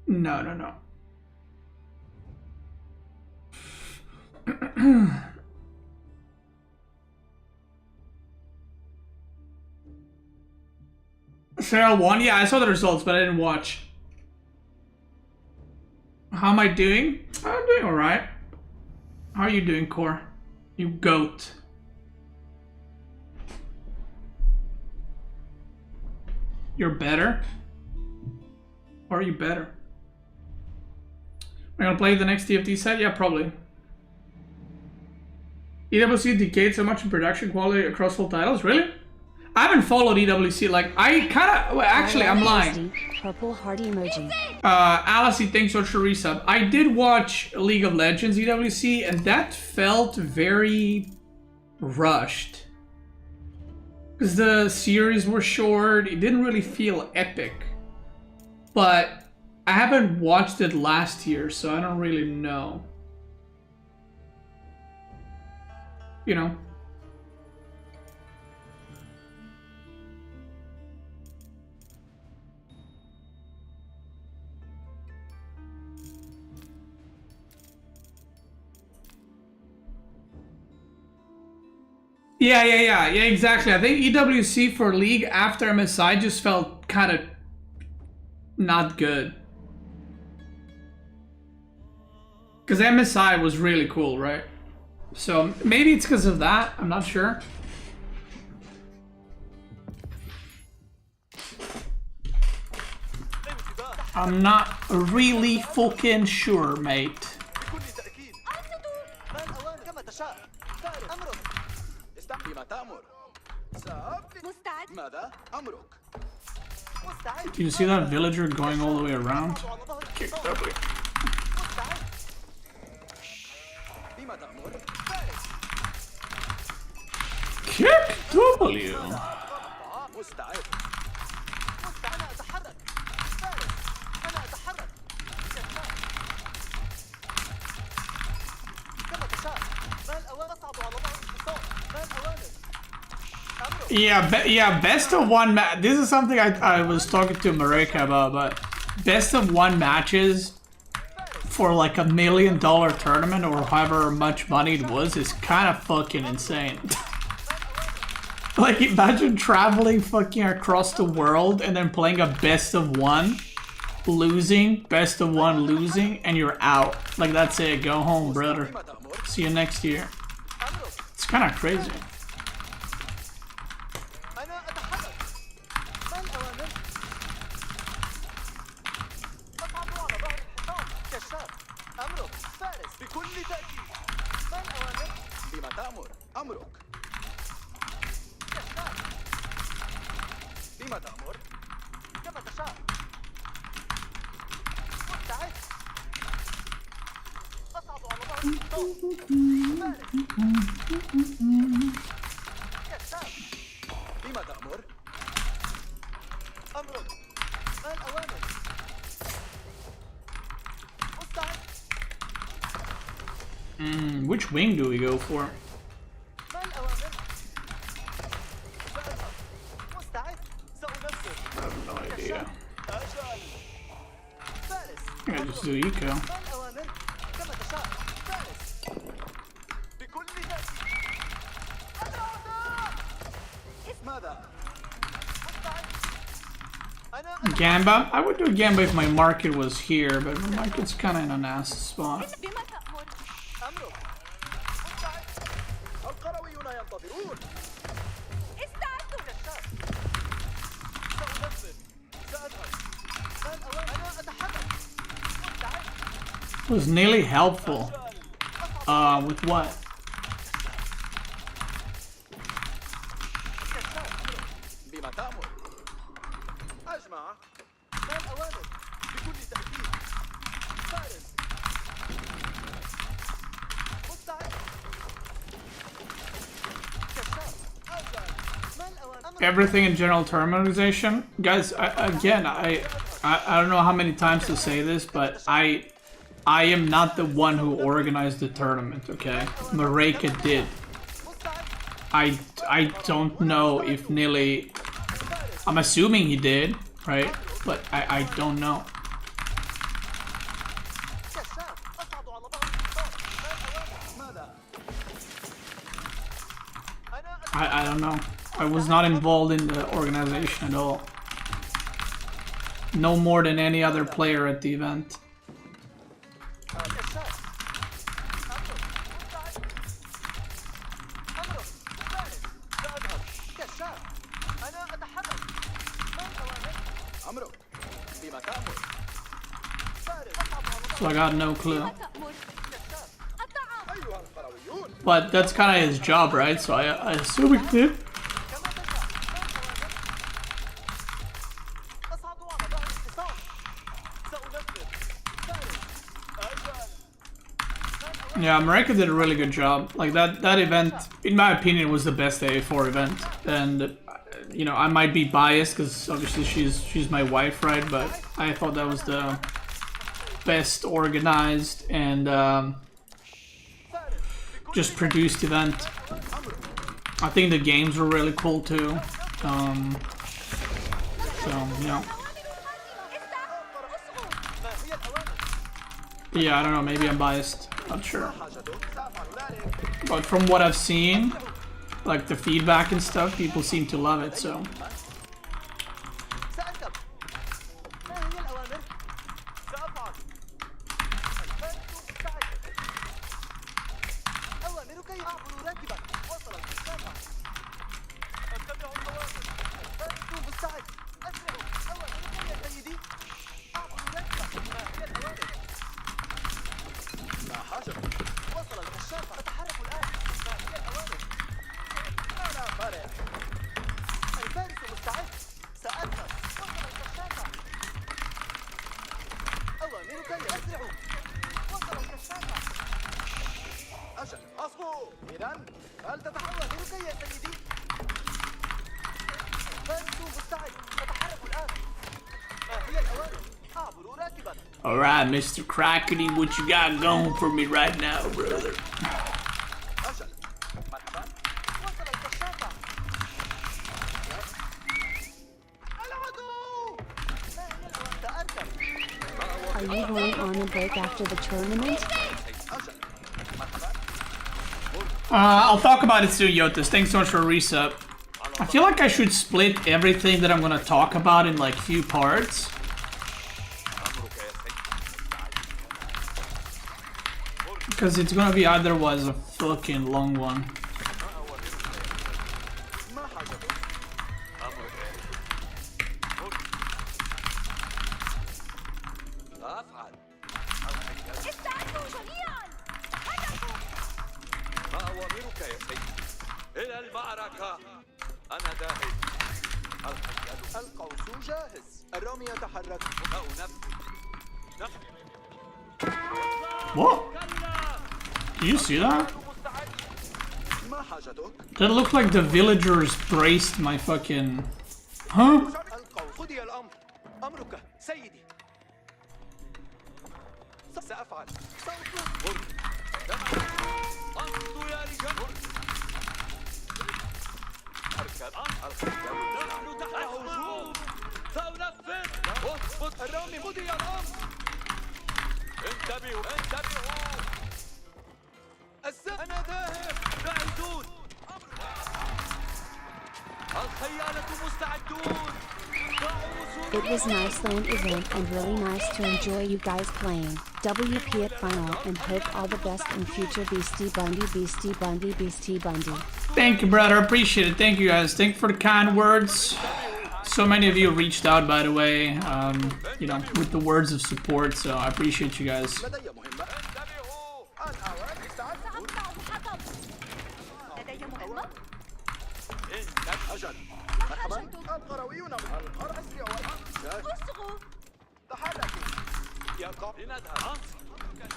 No. Sarah won? Yeah, I saw the results, but I didn't watch. How am I doing? I'm doing alright. How are you doing, Core? You goat. You're better? Or are you better? Am I gonna play the next TFT set? Yeah, probably. EWC decayed so much in production quality across all titles? Really? I haven't followed EWC, like, I kinda, well, actually, I'm lying. Purple heart emoji. Alice, thanks for the resub. I did watch League of Legends EWC, and that felt very rushed. Because the series were short, it didn't really feel epic. But I haven't watched it last year, so I don't really know. You know. Yeah, exactly. I think EWC for League after MSI just felt kind of not good. Because MSI was really cool, right? So maybe it's because of that. I'm not sure. I'm not really fucking sure, mate. Do you see that villager going all the way around? Kick W. Kick W. Yeah, best of one match. This is something I was talking to Marika about, but best of one matches for like $1 million tournament or however much money it was is kind of fucking insane. Like, imagine traveling fucking across the world and then playing a best of one, losing, best of one, losing, and you're out. Like, that's it. Go home, brother. See you next year. It's kind of crazy. Which wing do we go for? I have no idea. I just do eco. Gamba? I would do Gamba if my market was here, but my market's kind of in an ass spot. It was nearly helpful. With what? Everything in general tournament organization, guys. I don't know how many times to say this, but I am not the one who organized the tournament. Okay, Mareka did. I don't know if Nili. I'm assuming he did, right? But I don't know. I don't know. I was not involved in the organization at all. No more than any other player at the event. So I got no clue. But that's kind of his job, right? So I assume he did. Yeah, Mareka did a really good job. Like that event, in my opinion, was the best AA4 event. And you know, I might be biased because obviously she's my wife, right? But I thought that was the best organized and just produced event. I think the games were really cool too. So yeah. Yeah, I don't know. Maybe I'm biased. Not sure. But from what I've seen, like the feedback and stuff, people seem to love it, so. سأركب. ما هي الأوامر؟ سأفعل. الفارس مستعد. أوامرك يعبر راكبا. وصل الكشافة. أتبع الأوامر. الفارس مستعد. أسرعوا. أوامرك يا سيدي. أعبر راكبا. ما هي الأوامر؟ لا حاجة. وصل الكشافة. أتحرك الآن. ما هي الأوامر؟ أنا فرح. الفارس مستعد. سأركب. وصل الكشافة. أوامرك يا أسرعوا. وصل الكشافة. أجل أصبوا. إذن هل تتحول أوامرك يا سيدي؟ الفارس مستعد. أتحرك الآن. ما هي الأوامر؟ أعبر راكبا. Alright, Mr. Crackety, what you got going for me right now, brother? أجل مرحبا. وصل الكشافة. العدو. ما هي الأوامر؟ سأركب. Are you going on a break after the tournament? أجل مرحبا. I'll talk about it soon, Yotis. Thanks so much for a resub. I feel like I should split everything that I'm gonna talk about in like few parts. Because it's gonna be otherwise a fucking long one. ما حاجتك؟ أفعل. استعدوا جميعا. ما أوامرك يا سيدي؟ إلى المعركة. أنا ذاهب. القوس جاهز. الرمي يتحرك. وأنفذ. What? Do you see that? ما حاجتك؟ That looked like the villagers braced my fucking... Huh? القوس. قضي الأمر. أمرك سيدي. سأفعل. سأطلب. أنصتوا يا رجال. أركب. نحن تحت هجوم. سأنفذ. اضبط. الرمي قضي الأمر. انتبهوا انتبهوا. أنا ذاهب. جاهزون. الخيالة مستعدون. It was nice LAN event and really nice to enjoy you guys playing. WP at final and hope all the best in future. Beastie Bundy, Beastie Bundy, Beastie Bundy. Thank you, brother. Appreciate it. Thank you, guys. Thank you for the kind words. So many of you reached out, by the way, you know, with the words of support, so I appreciate you guys. لدي مهمة. الأوامر استعد. سأبدأ بحطب. لدي مهمة. أجل. مرحبا. القرويون والقرع أسرعوا. اصغوا. تحركوا. يا قوم. لنذهب.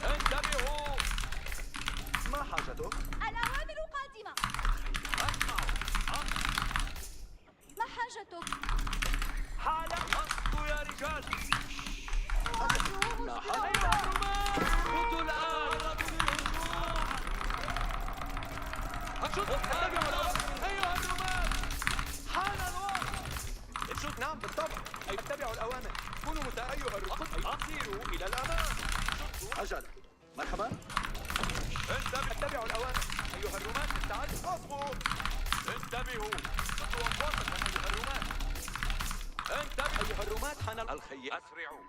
انتبهوا. ما حاجتك؟ الأوامر قادمة. ما حاجتك؟ حالا. أنصتوا يا رجال. ما حاجتك؟ خذوا الآن. اتبعوا الأمر. أيها الرماة. حان الوقت. نعم بالطبع. اتبعوا الأوامر. كونوا أيها الركض. سيروا إلى الأمام. أجل. مرحبا. اتبعوا الأوامر. أيها الرماة استعد. أصبوا. انتبهوا. خذوا أنفاسكم أيها الرماة. انتبهوا. أيها الرماة حان الخيل. أسرعوا.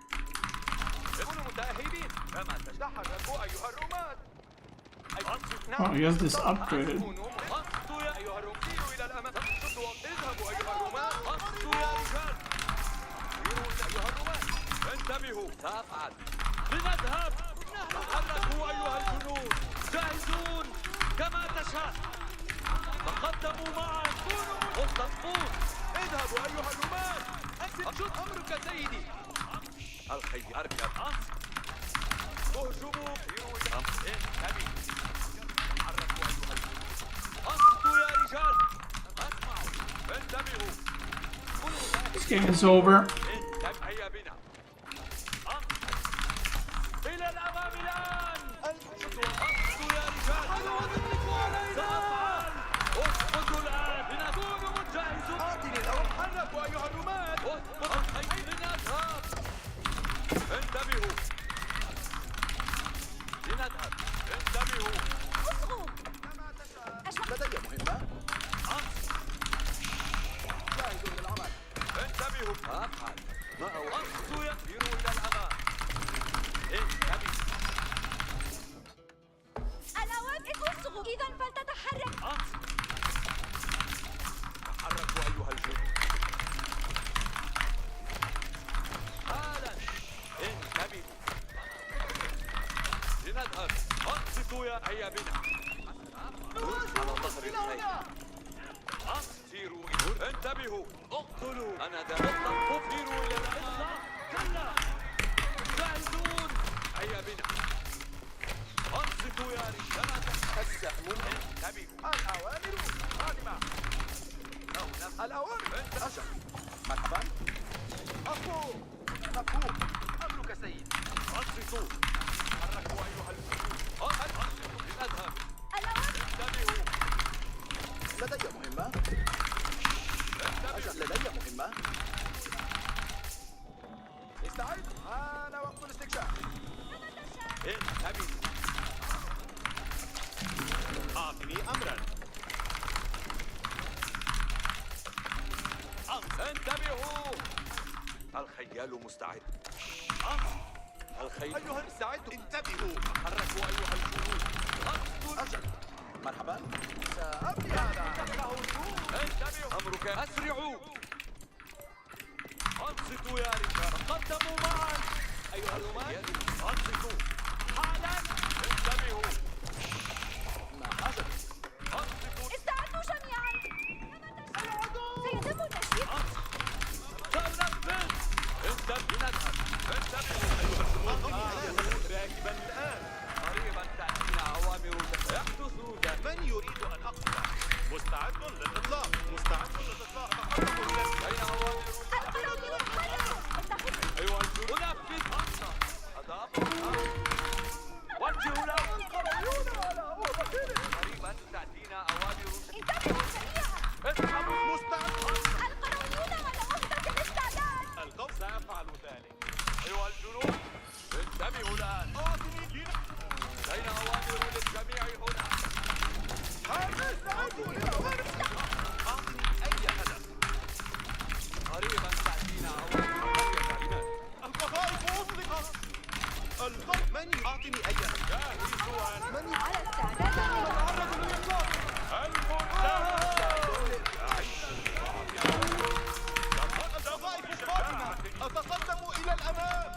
كونوا متأهبين. كما تشتهي. تحركوا أيها الرماة. Oh, he has this upgraded. أنصتوا يا أيها الرماة. سيروا إلى الأمام. اذهبوا أيها الرماة. أنصتوا يا رجال. سيروا أيها الرماة. انتبهوا. سأفعل. لنذهب. تحركوا أيها الجنود. جاهزون كما تشاء. تقدموا معا. كونوا مستقبون. اذهبوا أيها الرماة. أجد أمرك سيدي. الخيل. أركب. اهجموا. انتبهوا. تحركوا أيها الجنود. أنصتوا يا رجال. اسمعوا. انتبهوا. This game is over. هيا بنا. إلى الأمام الآن. أنصتوا يا رجال. سأفعل. اسقطوا الآن. لنكون مجهزون. أعطني الأمر. حركوا أيها الرماة. اسقط الخيل. لنذهب. انتبهوا. لنذهب. انتبهوا. اصغوا. لدي مهمة. انتبهوا اقتلوا انا ذهبت اطيروا الى الامام كلا جاهزون هيا بنا انصتوا يا رجال السهم انتبهوا الاوامر قادمه الاوامر اجل مرحبا مفهوم مفهوم امرك سيد انصتوا حركوا ايها الجنود انصتوا لنذهب انتبهوا لدي مهمة أجل لدي مهمة استعد أنا وقت الاستكشاف انتبهوا أعطني أمرا انتبهوا الخيال مستعد الخيل أيها مستعد انتبهوا حركوا أيها الجنود أجل مرحبا سأبني هذا انتبهوا أمرك أسرعوا أنصتوا يا رجال تقدموا معا أيها الأمان أنصتوا حالا انتبهوا ما حاجة أنصتوا استعدوا جميعا سيتم تشييد سننفذ انتبهوا نذهب انتبهوا راكبا الآن قريبا تأتينا أوامر يحدث من يريد أن أقتل مستعد للإطلاق مستعد للإطلاق أين أوامر أيها الجنود نفذ وجهوا له قريبا تأتينا أوامر انتبهوا جميعا اسحبوا مستعد القرويون على وحدة الاستعداد القوم سيفعل ذلك أيها الجنود انتبهوا الآن أين أوامر للجميع هنا أعطني أي هدف قريبا تأتينا أوامر القذائف أطلقت القوم من أعطني أي هدف جاهزوا من على استعداد يتعرض للإطلاق القذائف قادمة أتقدم إلى الأمام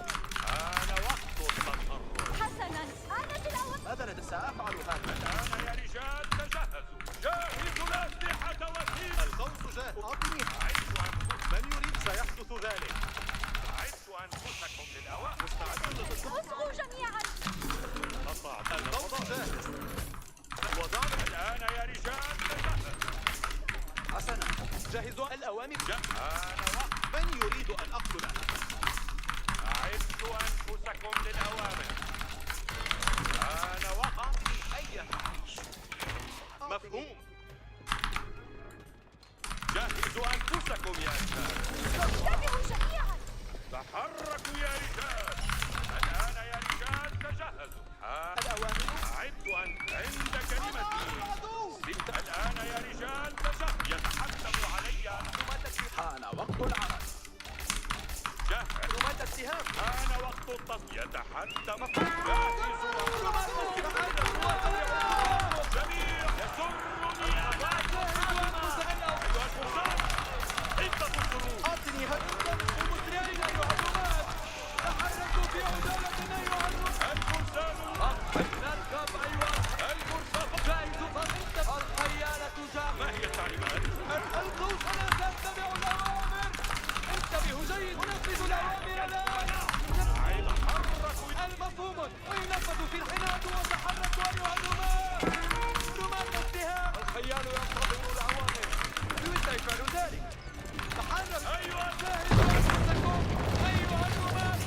أنا وقت التصرف حسنا أنا في الأول ماذا سأفعل هذا الآن يا رجال تجهزوا جهزوا الأسلحة وسيلة القوس جاهز أعطني من يريد سيحدث ذلك أعدوا أنفسكم للأوان مستعد اصغوا جميعا القوس جاهز وضعنا الآن يا رجال تجهزوا حسنا جهزوا الأوامر أنا وقت من يريد أن أقتله أعدوا أنفسكم للأوامر أنا وقت أي مفهوم جهزوا أنفسكم يا رجال انتبهوا جميعا تحركوا يا رجال الآن يا رجال تجهزوا الأوامر أعدوا أن عند كلمتي الآن يا رجال تجهزوا يتحتم علي حان وقت العمل جهز رماة السهام حان وقت التصفية يتحتم جاهزوا جميع يسرني أعطني هدفا مسرعين أيها الرماة تحركوا في عجالة أيها الرماة الفرسان نركب أيها الفرسان جاهز فانت الخيالة جاهز ما هي التعليمات؟ القوس أنا سأتبع الأوامر انتبهوا جيد نفذوا الأوامر الآن المفهوم وينفذوا في الحناء وتحركوا أيها الرماة رماة السهام الخيال ينتظر الأوامر يريد إفعال ذلك تحرك أيها جاهزوا أنفسكم أيها الرماة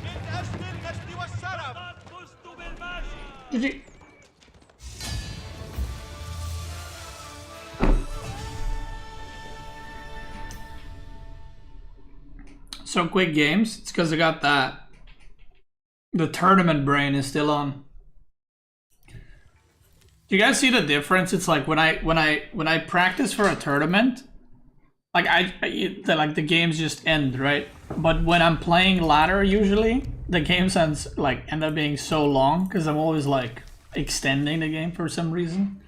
من أجل المجد والشرف لقد فزت بالمجد So quick games. It's because I got that. The tournament brain is still on. Do you guys see the difference? It's like when I practice for a tournament, like the games just end, right? But when I'm playing ladder, usually the games end up being so long because I'm always like extending the game for some reason.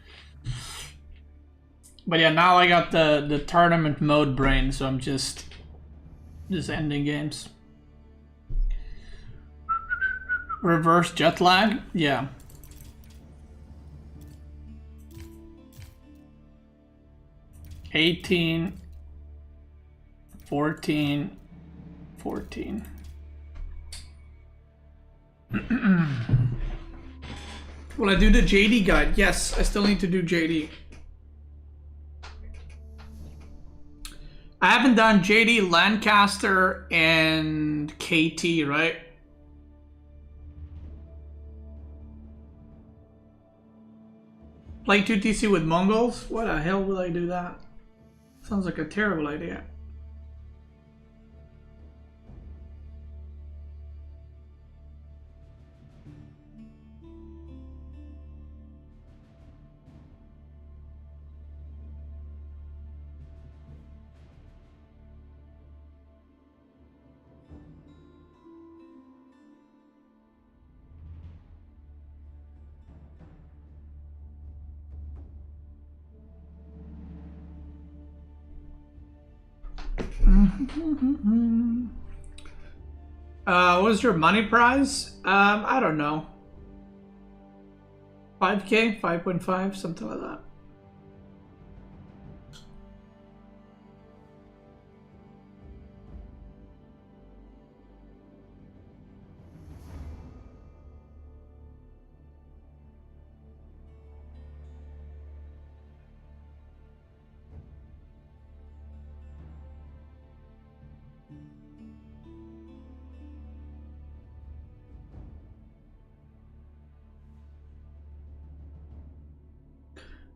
But yeah, now I got the tournament mode brain, so I'm just ending games. Reverse jet lag? Yeah. 14. 14. Will I do the JD guide? Yes, I still need to do JD. I haven't done JD, Lancaster, and KT, right? Play 2TC with Mongols? What the hell will I do that? Sounds like a terrible idea. What is your money prize? I don't know. 5K, 5.5, something like that.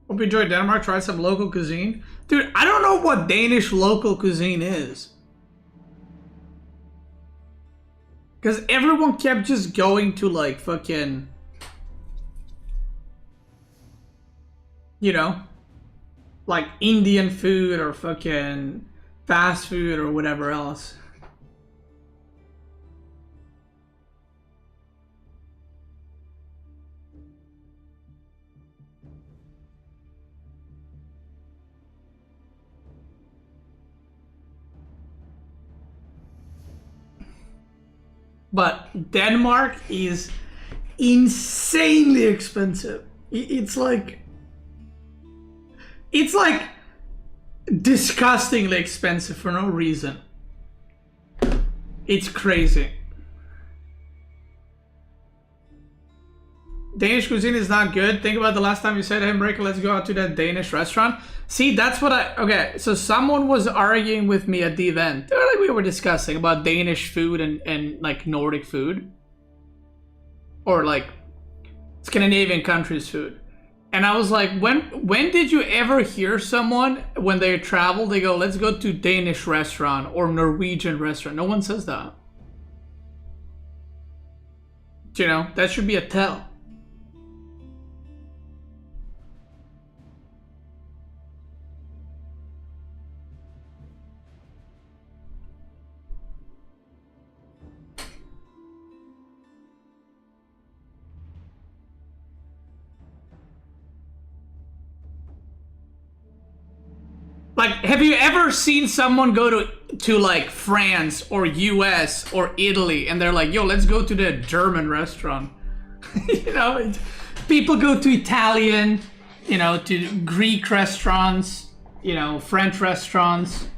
Hope you enjoyed Denmark. Tried some local cuisine. Dude, I don't know what Danish local cuisine is. Because everyone kept just going to like fucking... You know? Like Indian food or fucking fast food or whatever else. But Denmark is insanely expensive. It's like disgustingly expensive for no reason. It's crazy. Danish cuisine is not good. Think about the last time you said, hey, Breaker, let's go out to that Danish restaurant. See, that's what okay, so someone was arguing with me at the event. Like we were discussing about Danish food and like Nordic food. Or like Scandinavian countries' food. And I was like, when did you ever hear someone, when they travel, they go, let's go to Danish restaurant or Norwegian restaurant? No one says that. You know, that should be a tell. Like, have you ever seen someone go to like France or US or Italy and they're like, yo, let's go to the German restaurant? You know, people go to Italian, you know, to Greek restaurants, you know, French restaurants.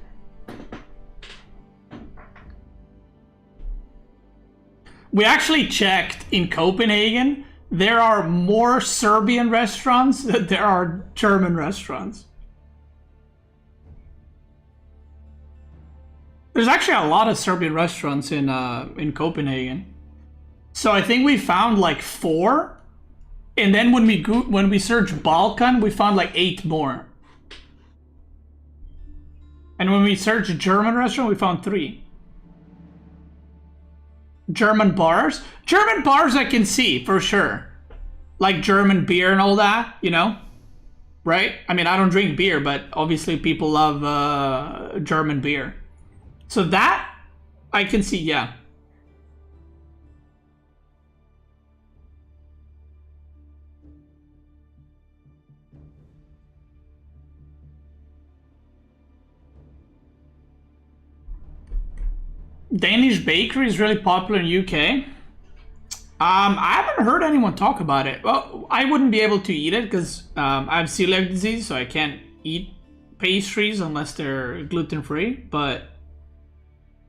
We actually checked in Copenhagen. There are more Serbian restaurants than there are German restaurants. There's actually a lot of Serbian restaurants in Copenhagen. So I think we found like 4, and then when we searched Balkan, we found like 8 more. And when we searched German restaurant, we found 3. German bars I can see for sure, like German beer and all that, you know, right? I mean, I don't drink beer, but obviously people love German beer. So that, I can see, yeah. Danish bakery is really popular in UK. I haven't heard anyone talk about it. Well, I wouldn't be able to eat it because I have celiac disease, so I can't eat pastries unless they're gluten-free, but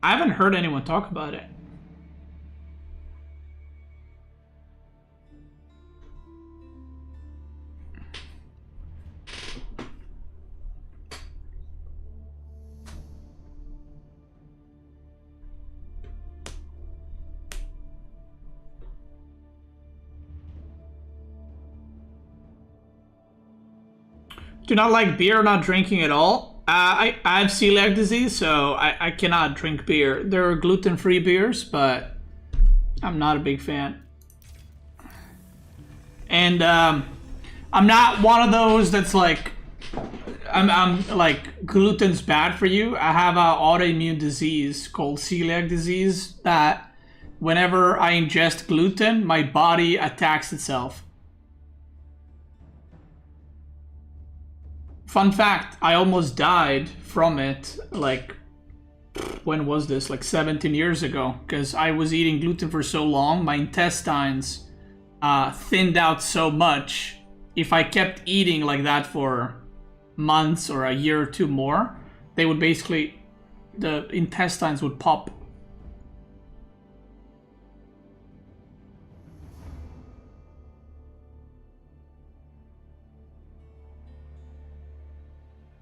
I haven't heard anyone talk about it. Do not like beer, not drinking at all. I have celiac disease, so I cannot drink beer. There are gluten-free beers, but I'm not a big fan. And I'm not one of those that's like, I'm like, gluten's bad for you. I have an autoimmune disease called celiac disease that whenever I ingest gluten, my body attacks itself. Fun fact, I almost died from it, like, when was this? Like 17 years ago, because I was eating gluten for so long, my intestines thinned out so much. If I kept eating like that for months or a year or two more, they would basically, the intestines would pop.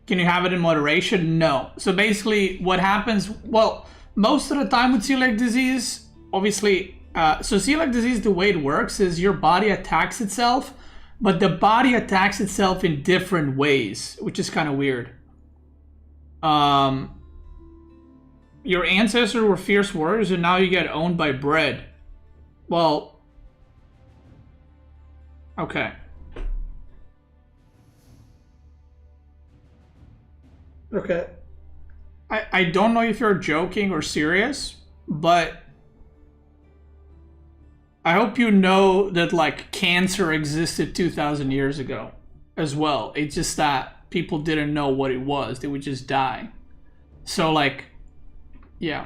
Can you have it in moderation? No. So basically what happens, well, most of the time with celiac disease, obviously, so celiac disease, the way it works is your body attacks itself, but the body attacks itself in different ways, which is kind of weird. Your ancestors were fierce warriors and now you get owned by bread. Well, okay. Okay. I don't know if you're joking or serious, but I hope you know that like cancer existed 2,000 years ago as well. It's just that people didn't know what it was. They would just die. So like, yeah.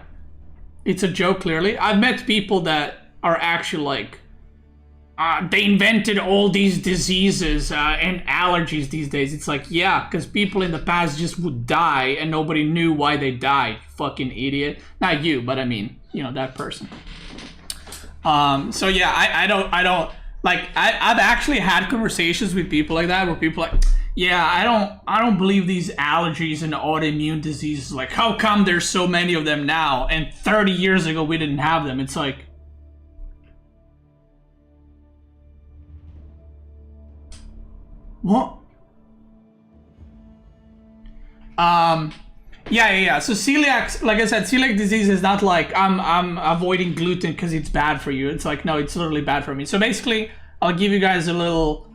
It's a joke clearly. I've met people that are actually like, they invented all these diseases and allergies these days. It's like, yeah, because people in the past just would die and nobody knew why they died. Fucking idiot. Not you, but I mean, you know, that person. So yeah, I don't like, I've actually had conversations with people like that where people are like, yeah, I don't believe these allergies and autoimmune diseases. Like, how come there's so many of them now? And 30 years ago we didn't have them. It's like, what? Yeah. So celiac, like I said, celiac disease is not like I'm avoiding gluten because it's bad for you. It's like, no, it's literally bad for me. So basically, I'll give you guys a little.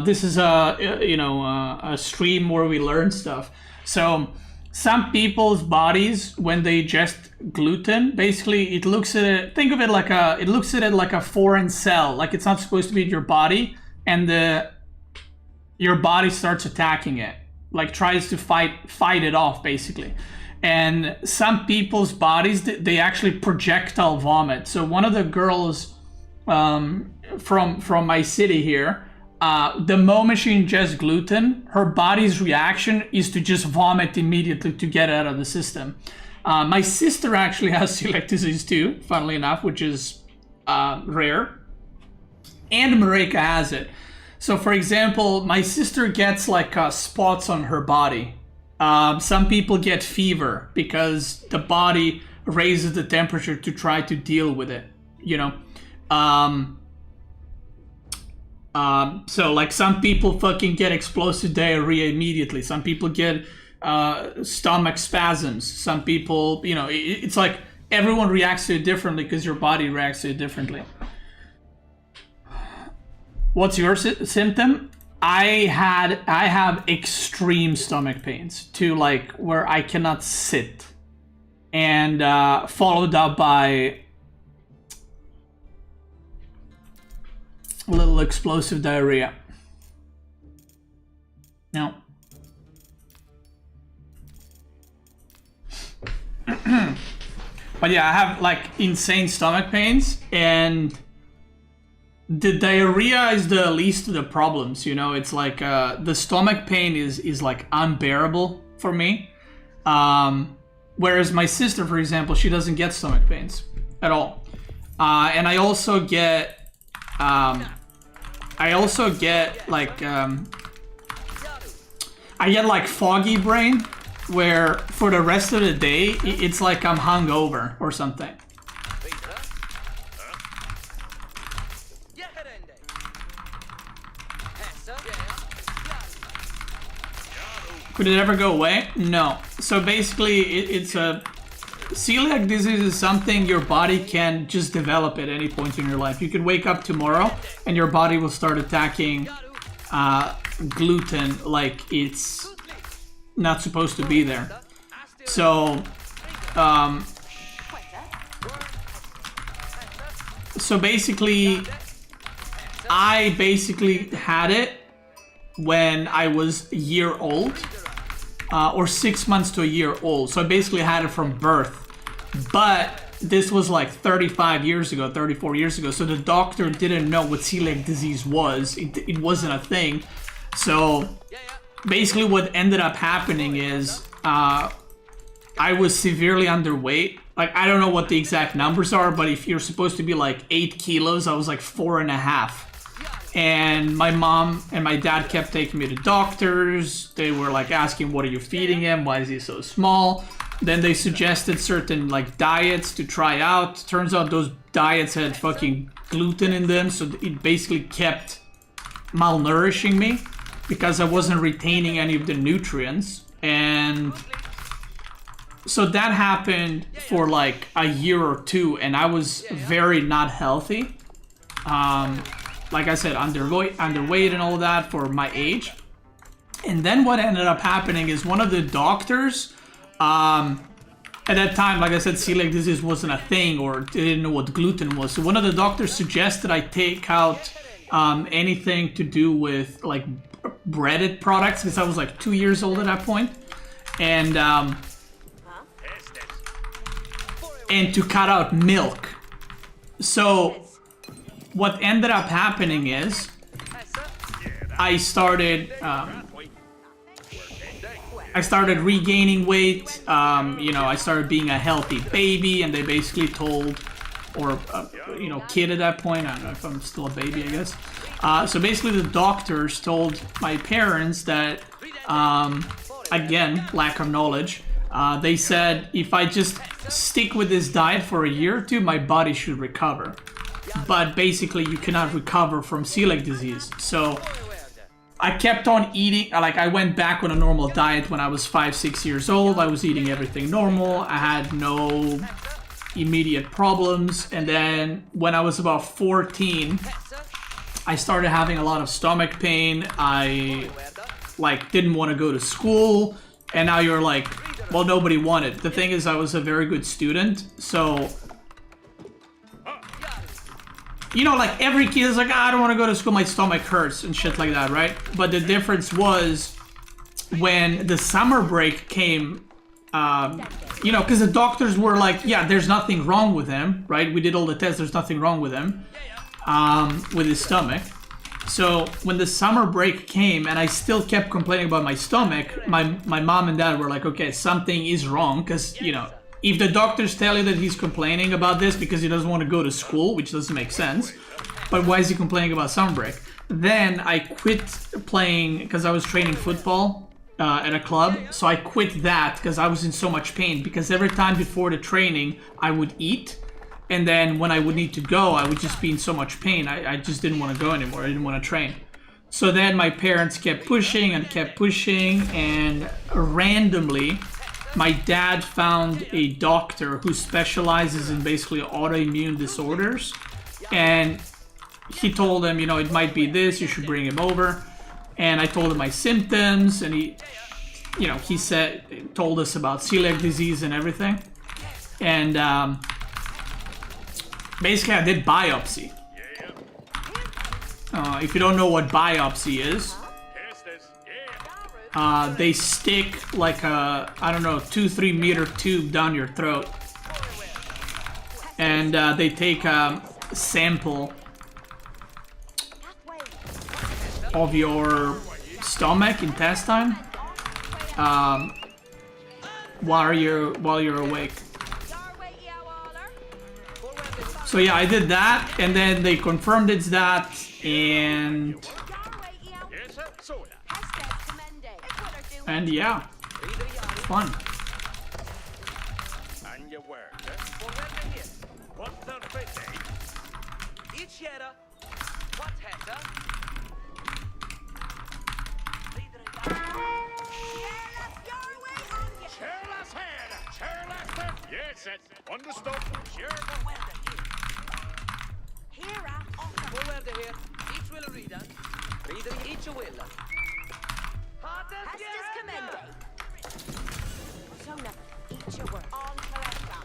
This is a stream where we learn stuff. So some people's bodies, when they ingest gluten, basically it looks at it. Think of it like it looks at it like a foreign cell, like it's not supposed to be in your body, and your body starts attacking it, like tries to fight it off basically. And some people's bodies, they actually projectile vomit. So one of the girls from my city here, the moment she ingests gluten, her body's reaction is to just vomit immediately to get it out of the system. My sister actually has celiac disease too, funnily enough, which is rare. And Marika has it. So for example, my sister gets like spots on her body. Some people get fever because the body raises the temperature to try to deal with it, you know. So like some people fucking get explosive diarrhea immediately. Some people get stomach spasms. Some people, you know, it's like everyone reacts to it differently because your body reacts to it differently. What's your symptom? I have extreme stomach pains to like where I cannot sit, and followed up by a little explosive diarrhea. No. But yeah, I have like insane stomach pains, and the diarrhea is the least of the problems, you know. It's like the stomach pain is like unbearable for me. Whereas my sister, for example, she doesn't get stomach pains at all. And I also get like I get like foggy brain, where for the rest of the day it's like I'm hungover or something. Could it ever go away? No. So basically, it's a celiac disease is something your body can just develop at any point in your life. You could wake up tomorrow and your body will start attacking gluten like it's not supposed to be there. So, basically, I basically had it when I was a year old, or 6 months to a year old. So I basically had it from birth. But this was like 35 years ago, 34 years ago. So the doctor didn't know what celiac disease was. It wasn't a thing. So basically what ended up happening is I was severely underweight. Like, I don't know what the exact numbers are, but if you're supposed to be like 8 kilos, I was like 4.5. And my mom and my dad kept taking me to doctors. They were like asking, what are you feeding him? Why is he so small? Then they suggested certain like diets to try out. Turns out those diets had fucking gluten in them. So it basically kept malnourishing me because I wasn't retaining any of the nutrients. And so that happened for like a year or two. And I was very not healthy. Like I said, underweight and all that for my age. And then what ended up happening is one of the doctors, at that time, like I said, celiac disease wasn't a thing, or they didn't know what gluten was. So one of the doctors suggested I take out anything to do with like breaded products, because I was like 2 years old at that point. And to cut out milk. So what ended up happening is I started regaining weight. I started being a healthy baby, and they basically told, or kid at that point. I don't know if I'm still a baby, I guess. So basically, the doctors told my parents that, again, lack of knowledge. They said if I just stick with this diet for a year or two, my body should recover. But basically, you cannot recover from celiac disease. So I kept on eating. Like, I went back on a normal diet when I was 5-6 years old. I was eating everything normal. I had no immediate problems. And then when I was about 14, I started having a lot of stomach pain. I didn't want to go to school. And now you're like, well, nobody wanted. The thing is, I was a very good student. So like every kid is like, I don't want to go to school, my stomach hurts and shit like that, right? But the difference was when the summer break came, because the doctors were like, yeah, there's nothing wrong with him, right? We did all the tests, there's nothing wrong with him, with his stomach. So when the summer break came and I still kept complaining about my stomach, my mom and dad were like, okay, something is wrong, because, if the doctors tell you that he's complaining about this because he doesn't want to go to school, which doesn't make sense, but why is he complaining about summer break? Then I quit playing because I was training football at a club. So I quit that because I was in so much pain, because every time before the training I would eat, and then when I would need to go, I would just be in so much pain. I just didn't want to go anymore. I didn't want to train. So then my parents kept pushing, and randomly my dad found a doctor who specializes in basically autoimmune disorders, and he told him, it might be this, you should bring him over. And I told him my symptoms, and he told us about celiac disease and everything. And basically I did biopsy. If you don't know what biopsy is, they stick like a, 2-3 meter tube down your throat. And they take a sample of your stomach, intestine. while you're awake. So yeah, I did that, and then they confirmed it's that, and yeah, fun. And your word. What's the face? Each year, what has Careless hand. Careless hand. Yes, it's understood. Sure. Forward here. Each will read it. Reader each will. Hastis commende. Zona, each your work. On collector.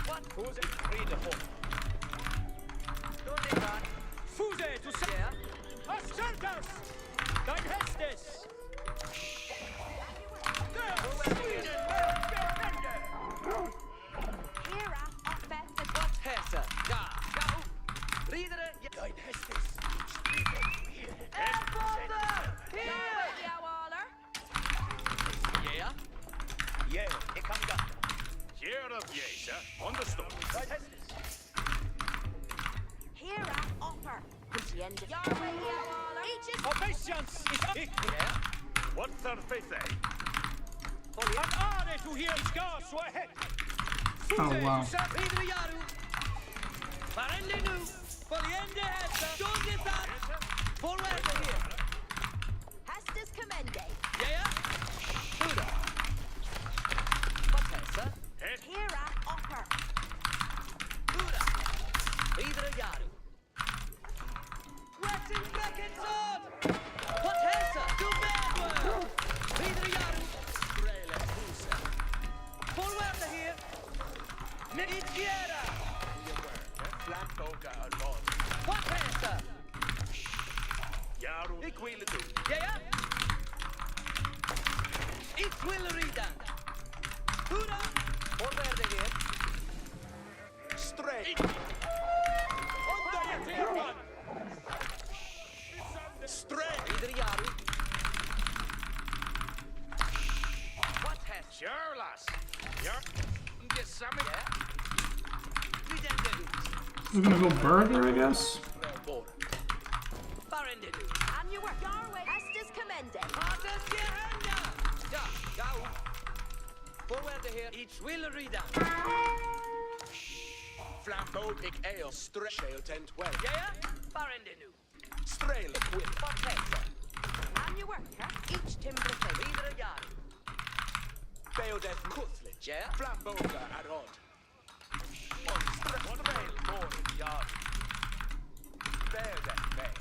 What? Who's it? Read the whole. Don't let that. Fuse to say. Ascertus. Dein Hestes. Hera, offense, What has Ga. Reader. Dein Hestes. Yeah. Yeah, it comes up. Here of yes, sir. Understood. Dein Hestes. Hera, offer. The end of Yahweh, Yahweh. Each is Obeisance is up. Yeah. What's the face? An honor to hear Scar so ahead. Oh wow. Reader Yaru. Parende nu. Poliende has. Don't get that. Forward here. Hastis commende. Yeah. Buddha. What has Hera, offer. Buddha. Reader Yaru. Wetting bracket sword. What has do bad work. Reader Yaru. Trailer Busa. Forward here. Nigiera. Flat boga alone. What has Yaru. Ik will do. Yeah. It will read that. Buddha. Forward here. Straight. Under your clear one. Straight. Reader Yaru. What has Sure, lass. You're. Get some. Yeah. We then do. We're gonna go burger, I guess. Parende do. And your work. Yahweh, Hastis commende. Hardas Gerenda. Ja, go. Forward here. Each will read that. Flambotic ale. Straight. Ale 10-12. Yeah. Parende nu. Strail. Will. What has And your work. Each timber thing. Reader Yaru. Beodeth Kuthlet. Yeah. Flamboga Arod. On Strail. More in yard. Beodeth Bay.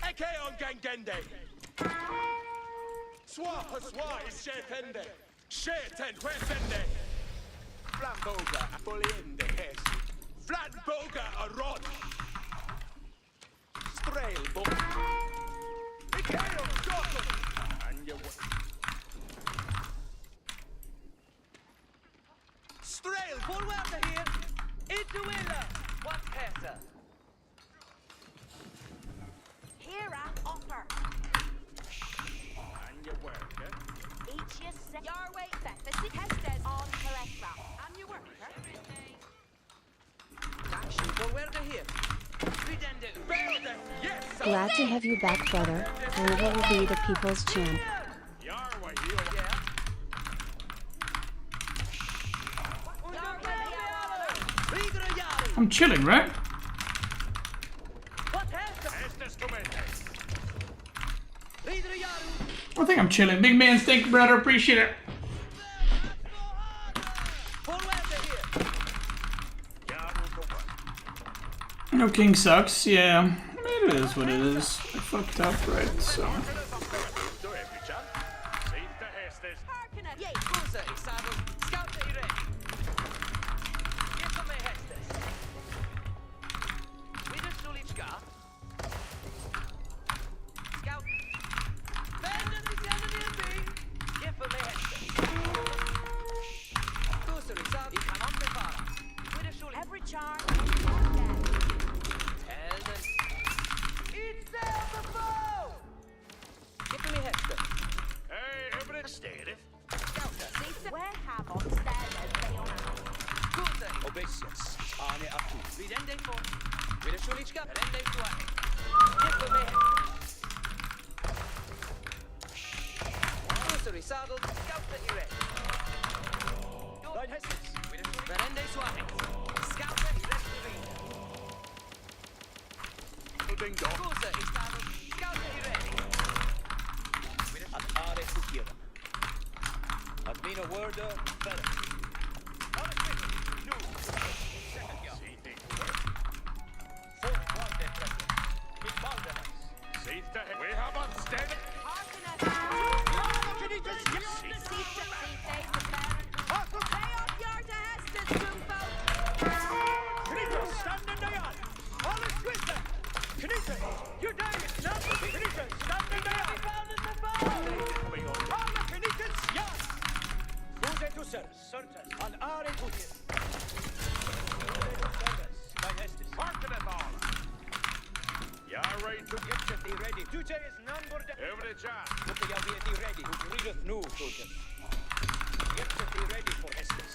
Eke on Gangende. Swapa Swa is Shetende. Sheten Westende. Flamboga Apoliende Hes. Flamboga Arod. Strail Book. Eke on Gotham. And your Strail. Forward here. Into Willa. What has Hera, offer. and your work, eh? Each is set. Yahweh, Bethesda, Hestes, on collector. And your work. Action. Forward here. We then do. Yes, Glad to have you back, brother. Forever will be the people's champ. Yarwa heel. Yeah. Reader Yaru. I'm chilling, right? What has Estes Comende. Reader Yaru. I think I'm chilling. Big man, thank you, brother. Appreciate it. Forward here. Yaru to work. No king sucks. Yeah, I mean, it is what it is. I fucked up, right? So. Do every chance. See the Estes. Yay. Cruiser is saddled. Scout is ready. Get some Hestes. We just Sulichka. Scout. Bender is enemy. Get for Hestes. Cruiser is up. He can on the bar. We just Every charge. Tell them. It's there the foe. Sulichka, Rende Suarez. Get me. Cruiser saddled, scout ready ready. Line Hesses, Rende Suarez. Scout ready, rest to read. Cruiser is saddled, scout ready ready. An Are Sukira. Admina Worder, better. Second yard. Fourth round, they're present. Big Baldenas. We have unstable. You're dying! Stop! Stop the down! Fuse to service. An Are Putin. Ready to Get the ready. Tuche is number every job. Look at you be ready. Readeth new Putin. Get the ready for Estes.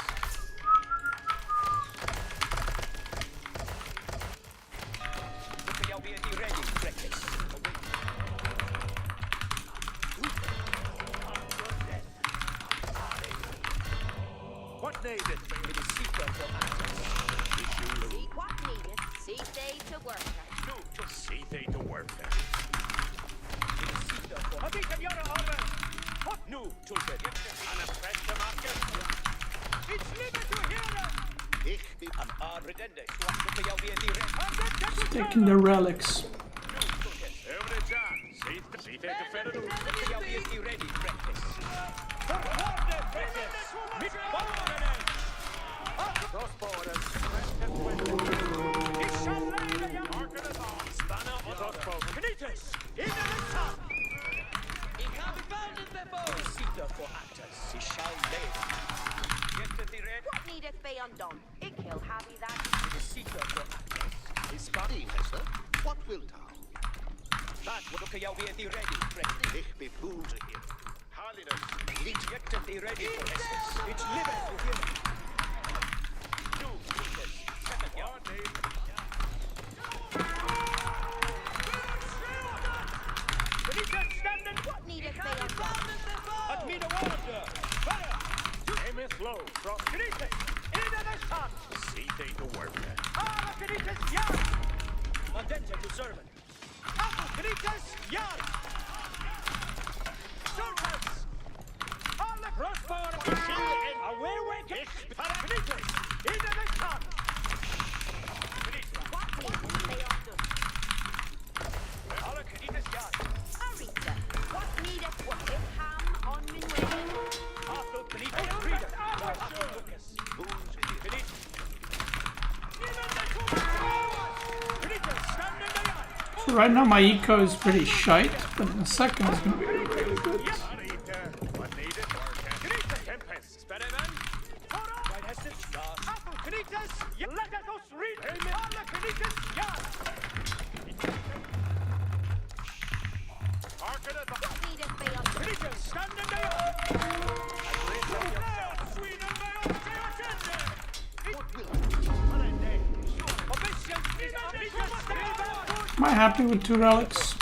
Look at you be ready. Practice. What needed? It is secret for access. See what needed, see they to work. No, just see they to work. It is secret for What new Tuche? And a fresh market. It's living to hear us. Ich bin an Redende. Look at you be ready. Taking the relics. Every job. See they to fed it. Look at you be ready. Practice. Crossborders. Spanner on crossbow. Knitters! In the top! He can be found in the bow! Receiver for actors, he shall live. Get to the red. What needeth be undone? It kill happy that. Receiver for actors. His body, sir. What wilt thou? That would look at you be ready, friend. Ich be fool to him. Holiness. Get to the ready for Estes. It's living to him. Two Knitters. Second yard. What needeth be undone? Admina Worder. Better. Aim is low. Cross. Knitters. Into the shot. See they to work. Knitters, yard. Mandente to servant. Knitters, yard. Servants. Crossbow. Away, Knitters. Into the shot. What needeth be undone? Knitters, yard. Arita, what needeth what it ham on min way? Arthur, Knitters, reader. Arthur, Lucas. Knitters. Knitters, stand in the yard. So right now my eco is pretty shite, but in a second it's gonna be really good. What needed? Tempest. Experiment. Right, Heston. Apple, Knitters. Let us read. Amen. Knitters, yard. What needeth be undone? Knitters, stand in the yard. Sweden, What wilt Am I happy with 2 relics?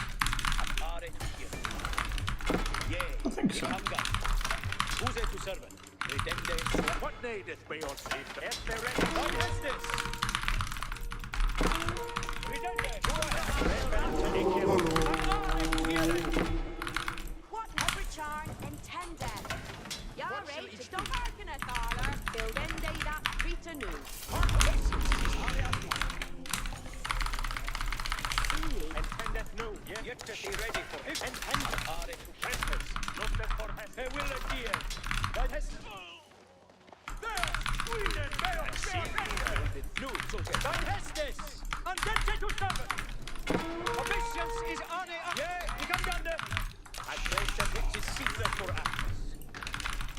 I think so. What needeth be on safe? What every charm intended? You're right, just don't hearken at caller. Build in day that street anew. Intendeth new. Yet to be ready for him. Intendeth are it to Hestes. Looked for Hestes. They will adhere. That Hestes. There! Sweden! New soldier. That Hestes! Andente to servant! Omniscience is on it. Yeah, we come down there. I pray that it is secret for us.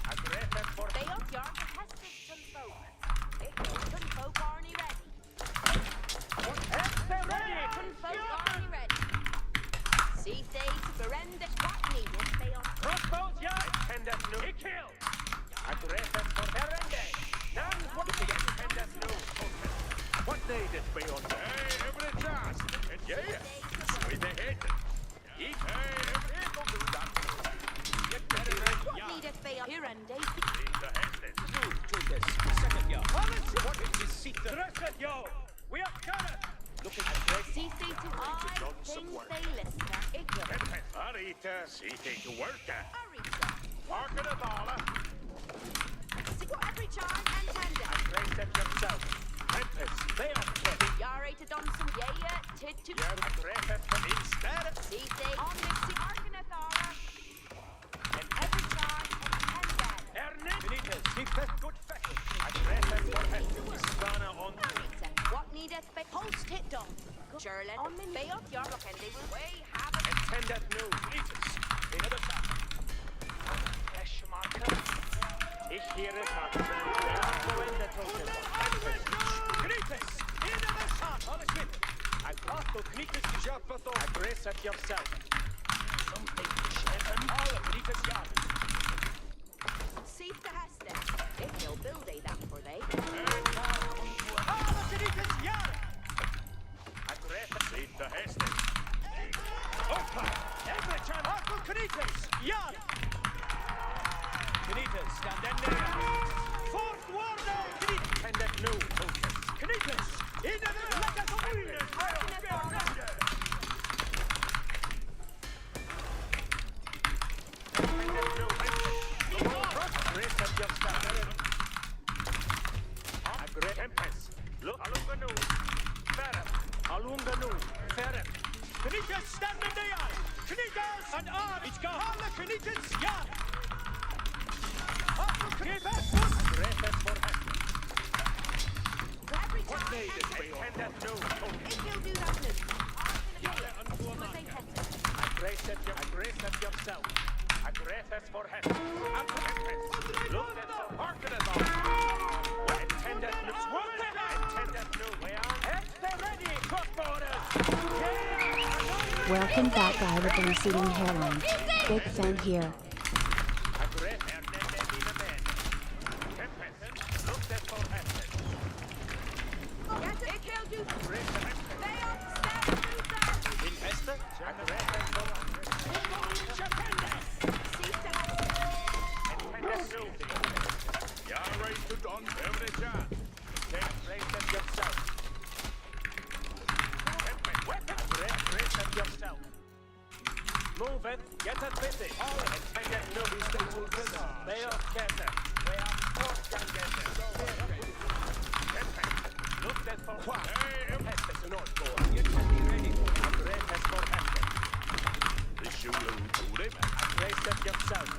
I pray that for They up yard to Hestes some folk. They some folk aren't ready. Hestes ready! Some folk aren't ready. See they to berend what needeth they on friend, eh? Second yard. What is this seat? Dress yo! We are cannon! Looking at CC to I think they listen. Ignorant. Arita, CT to work. Arita. Market a dollar. See what every charm and tender. Race at yourself. Tempest, they are ready. Yare to Donson, yeah, tit to Instead, CC on Mixie Arcanethara. And every charm and tender. Ernest, Benitez, seek that good fashion. Address at your head. Spana on. Arita. What needeth but post it done. Sherlin on me. Bay off your look and they will way have it. Attend that new. Benitez, another shot. Fresh marker. Ich hear it. Benitez, another shot. All is with. I thought to Benitez job, but address at yourself. Something to share them. All of Benitez yard. See if the Hester. If they'll build a that for they. All of Benitez yard. Address seat the Heston. Opa! Every time Uncle Benitez! Yard! Benitez, stand in there! Fourth warning! Benitez! And that new focus. Benitez! In the let us win! Race at your start. Agre Tempest. Look, Alunganu. Ferret. Alunganu. Ferret. Benitez, stand in the yard! Benitez! And on! It's gone! Alle Benitez, yard! Give us one! Aggressive for Heston. Every What charm made it? And that new if you'll do that new. Aggressive yourself. Aggressive for Heston. Look at the market at all. Intended new. Intended new. We are ready. Cross borders. Welcome back, guy with the receding hairline. Big fan here. Move it, get it busy. All of it, and get no mistake. They are together. We are forced together. Look that for what? Heston's not for. You can be ready. Aggress has for Heston. This you will do them. Aggress that yourself.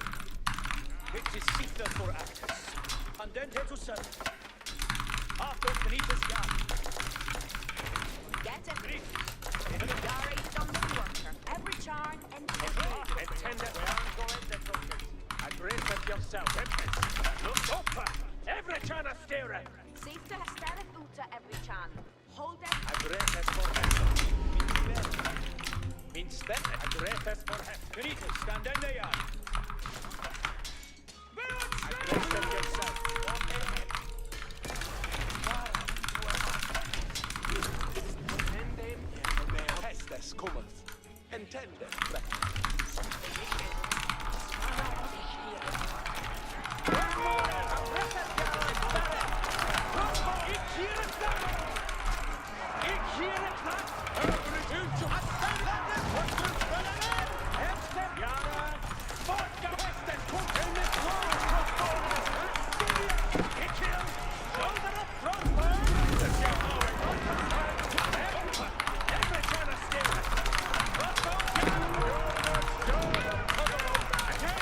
Which is seated for actors. And then head to serve. After Benitez yard. Get it. Yare done the worker. Every charm and Intended. We aren't going to focus. Aggress at yourself. Look up. Every China stare at. see to stand uta every charm. Hold it. Aggress for Heston. Instead, aggress for Heston. Benitez, stand in the yard. Aggress yourself. Hestes cometh. Intended.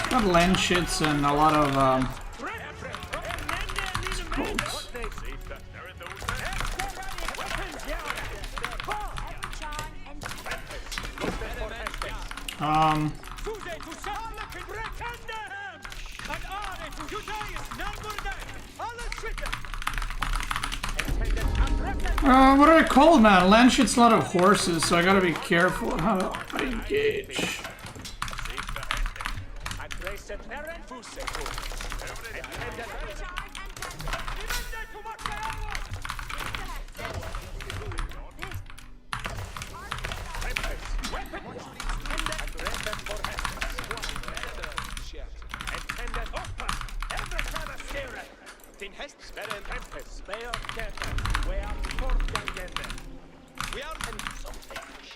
A lot of LAN shits and a lot of scopes. What are they called, man? LAN shit's a lot of horses, so I gotta be careful how I engage.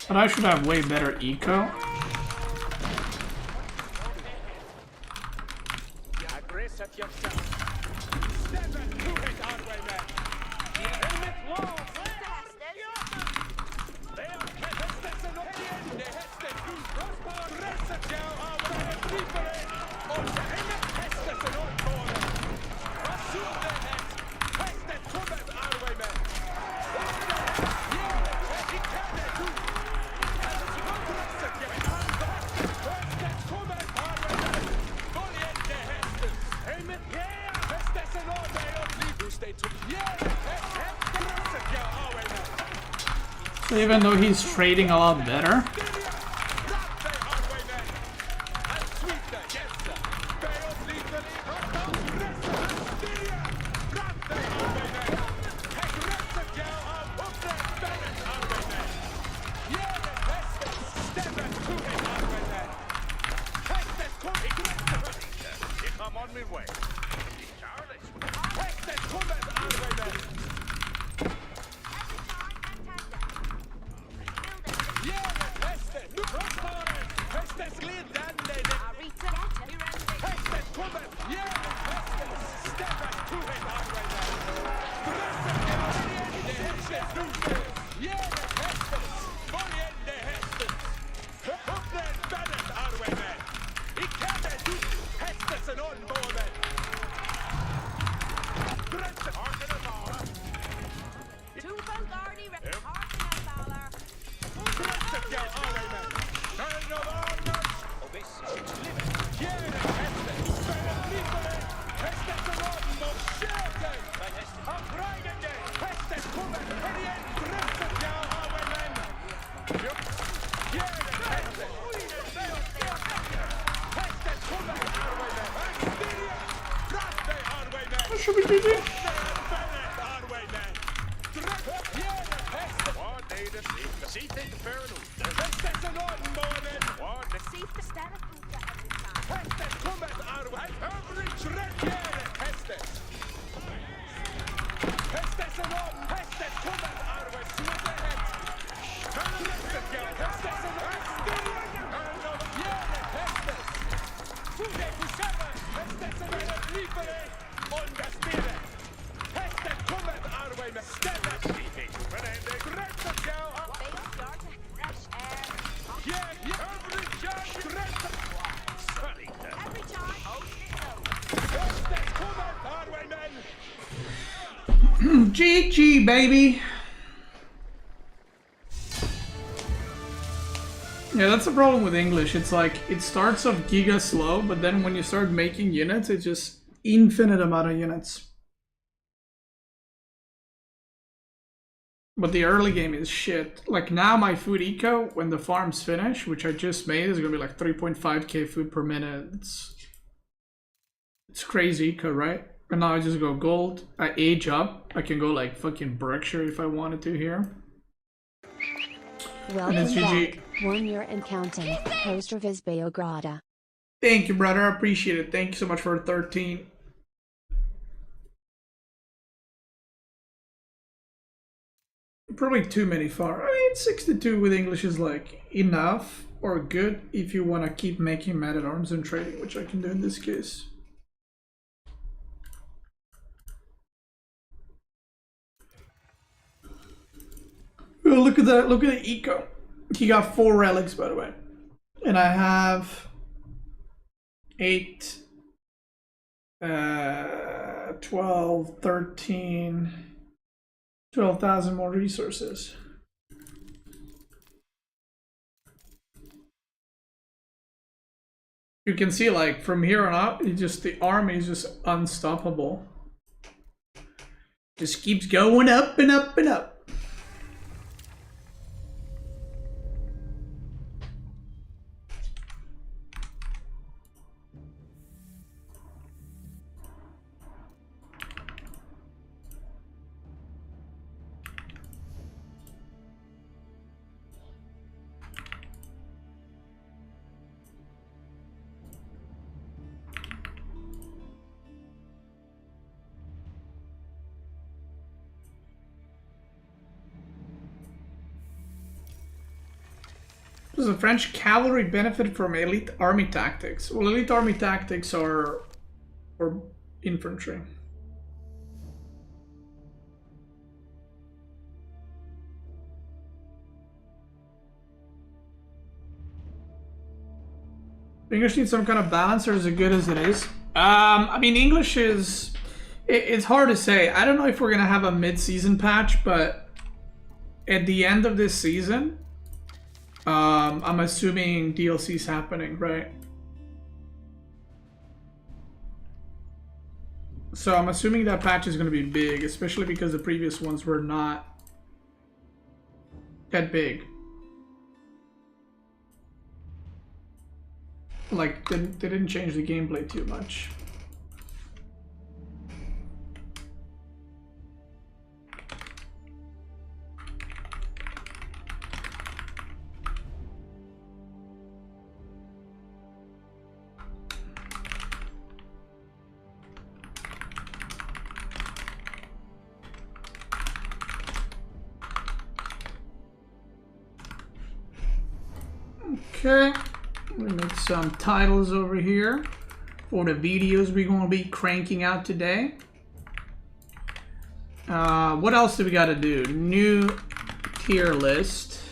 But I should have way better eco. So even though he's trading a lot better, should we do this? GG, baby. Yeah, that's the problem with English. It's like, it starts off giga slow, but then when you start making units, it's just infinite amount of units. But the early game is shit. Like now my food eco, when the farms finish, which I just made, is gonna be like 3.5k food per minute. It's crazy eco, right? And now I just go gold, I age up, I can go like fucking Berkshire if I wanted to here. Welcome back, 1 year and counting, Postrevis Beograda. Thank you, brother, I appreciate it. Thank you so much for 13. Probably too many far. I mean, 62 with English is like enough or good if you want to keep making man-at-arms and trading, which I can do in this case. Oh, look at that, look at the eco. He got 4 relics, by the way. And I have 8, 12, 13, 12,000 more resources. You can see, like, from here on out, the army is just unstoppable. Just keeps going up and up and up. Does the French cavalry benefit from elite army tactics? Well, elite army tactics are for infantry. English needs some kind of balance, or is it good as it is? I mean, English is... It's hard to say. I don't know if we're going to have a mid-season patch, but at the end of this season, I'm assuming DLC's happening, right? So I'm assuming that patch is going to be big, especially because the previous ones were not that big. Like, they didn't change the gameplay too much. Okay. We make some titles over here for the videos we're going to be cranking out today. What else do we got to do? New tier list.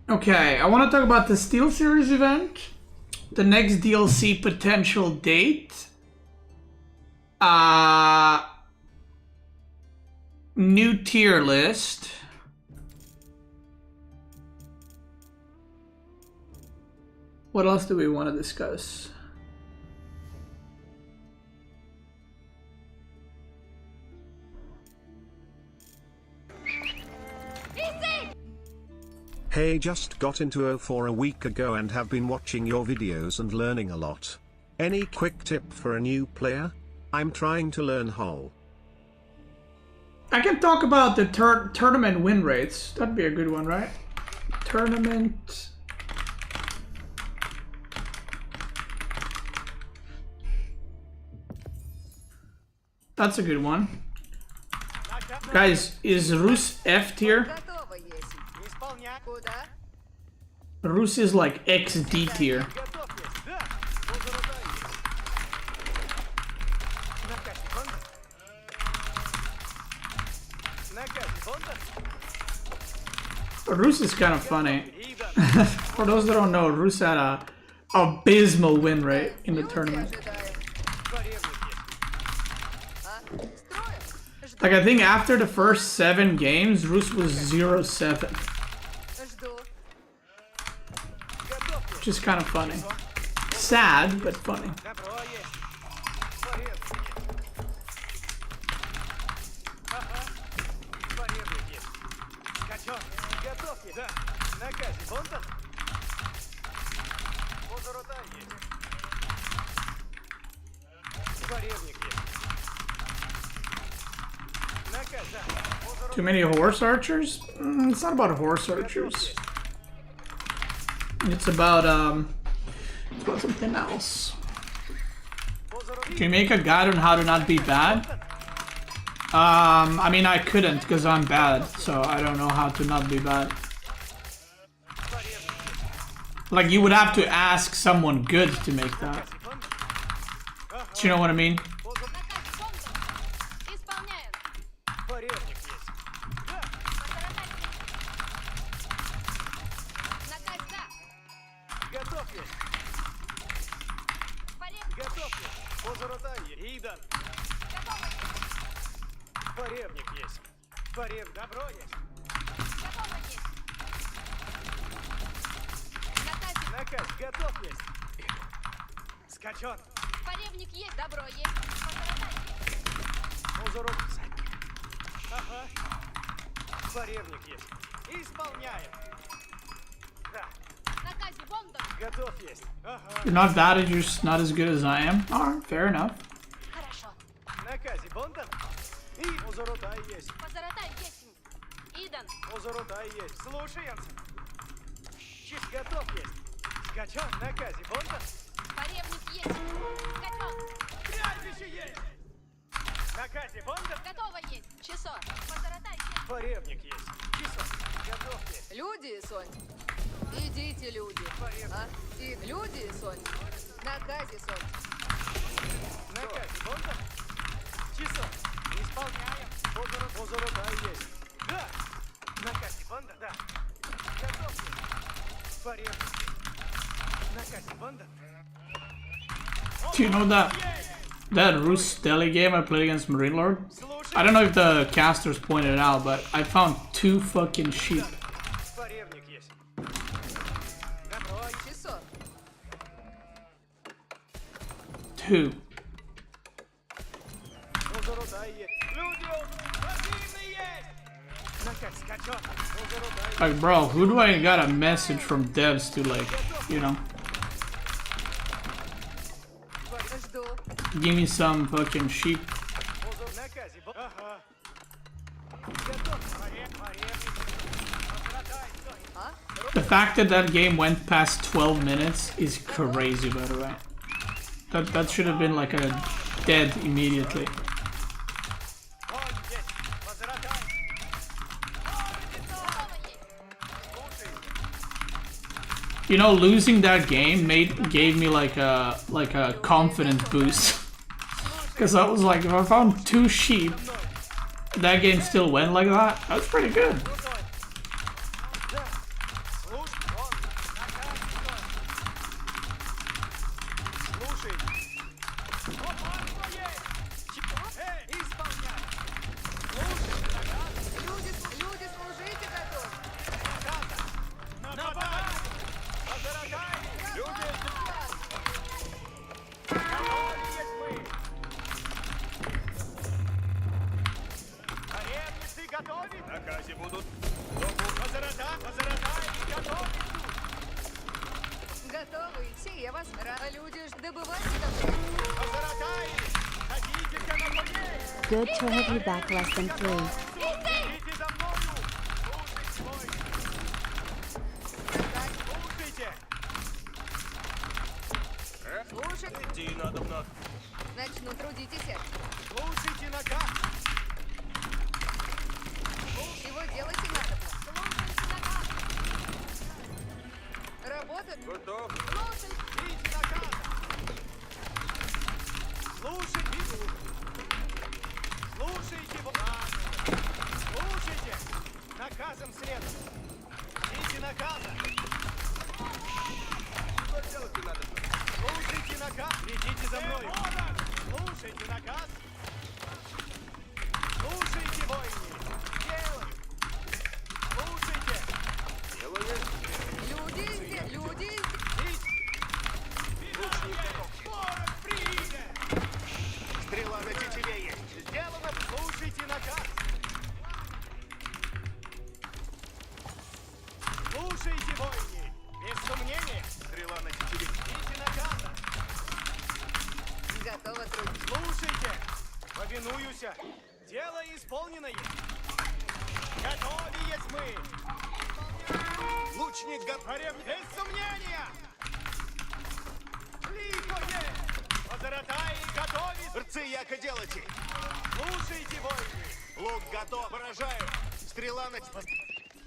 Okay, I want to talk about the SteelSeries event, the next DLC potential date, new tier list, what else do we want to discuss? Hey, just got into O4 a week ago and have been watching your videos and learning a lot. Any quick tip for a new player? I'm trying to learn Hull. I can talk about the tournament win rates. That'd be a good one, right? Tournament. That's a good one. Guys, is Rus F tier? Rus is like XD tier. Rus is kind of funny. For those that don't know, Rus had a abysmal win rate in the tournament. Like, I think after the first 7 games, Rus was 0-7. Which is kind of funny. Sad, but funny. Too many horse archers? It's not about horse archers. It's about something else. Can you make a guide on how to not be bad? I mean, I couldn't because I'm bad, so I don't know how to not be bad. Like, you would have to ask someone good to make that. Do you know what I mean? You're not bad, you're just not as good as I am. Alright, fair enough. Бондан. И Озоротай есть. Позоротай есть. Идан. Озоротай есть. Слушай, Янсен. Чип готов есть. Скачан на казе Бондан. Поребник есть. Скачок. Стрельбище есть. На казе Бондан. Готово есть. Часо. Позоротай есть. Поребник есть. Часов. Готов есть. Люди, Сонь. Идите, люди. А? И люди, Сонь. На казе, Сонь. На казе Бондан. Часов. Исполняем. Озоротай есть. Да. На казе Бондан, да. Готов есть. Поребник есть. На казе Бондан. Do you know that Rus Deli game I played against Marine Lord? I don't know if the casters pointed it out, but I found 2 fucking sheep. Поребник есть. Готов. Часо. 2. Озоротай есть. Люди, противный есть. На казе скачан. Озоротай. Like, bro, who do I got a message from devs to, like, you know, Жду. give me some fucking sheep? На казе Бондан. Ага. Готов. Поребник. Озоротай. А? The fact that that game went past 12 minutes is crazy, by the way. That should have been like a dead immediately. Он есть. Озоротай. Готово есть. Слушай. You know, losing that game gave me like a confidence boost. Cause I was like, if I found 2 sheep, that game still went like that. That's pretty good. Да. Слушай. Он. На казе. Слушай. Эй, исполняй. Слушай. Люди, служите готовы. Нападай. Озоротай. Люди. Готовы есть мы. Поребницы готовы? На казе будут. Озоротай. Готовы. Готовы идти, я вас рада. Люди, добывайте добро. Озоротай. Ходите-ка на коней. Good to have you back, less than 3. Идите за мною. Слушайте. Слушайте. Идти надо в нас. Начну трудитесь. Слушайте наказ. Его делайте надо. Работа. Готов. Идите наказ. Слушайте. Слушайте. Слушайте. Наказом следует. Идите наказа. Что делать надо? Слушайте наказ. Идите за мной. Слушайте наказ. Слушайте, воины. Делай. Слушайте. Люди здесь. Люди здесь. Город приедет. Стрела на тетиве есть. Сделано. Слушайте наказ. Слушайте, воины. Без сомнения. Стрела на тетиве. Идите наказа. Готово трудиться. Слушайте. Повинуюся. Дело исполненное. Готовы есть мы. Лучник готов. Без сомнения. Лихое. Озоротай и готовить. Рцы яко делайте. Слушайте, воины. Лук готов. Поражаю. Стрела на...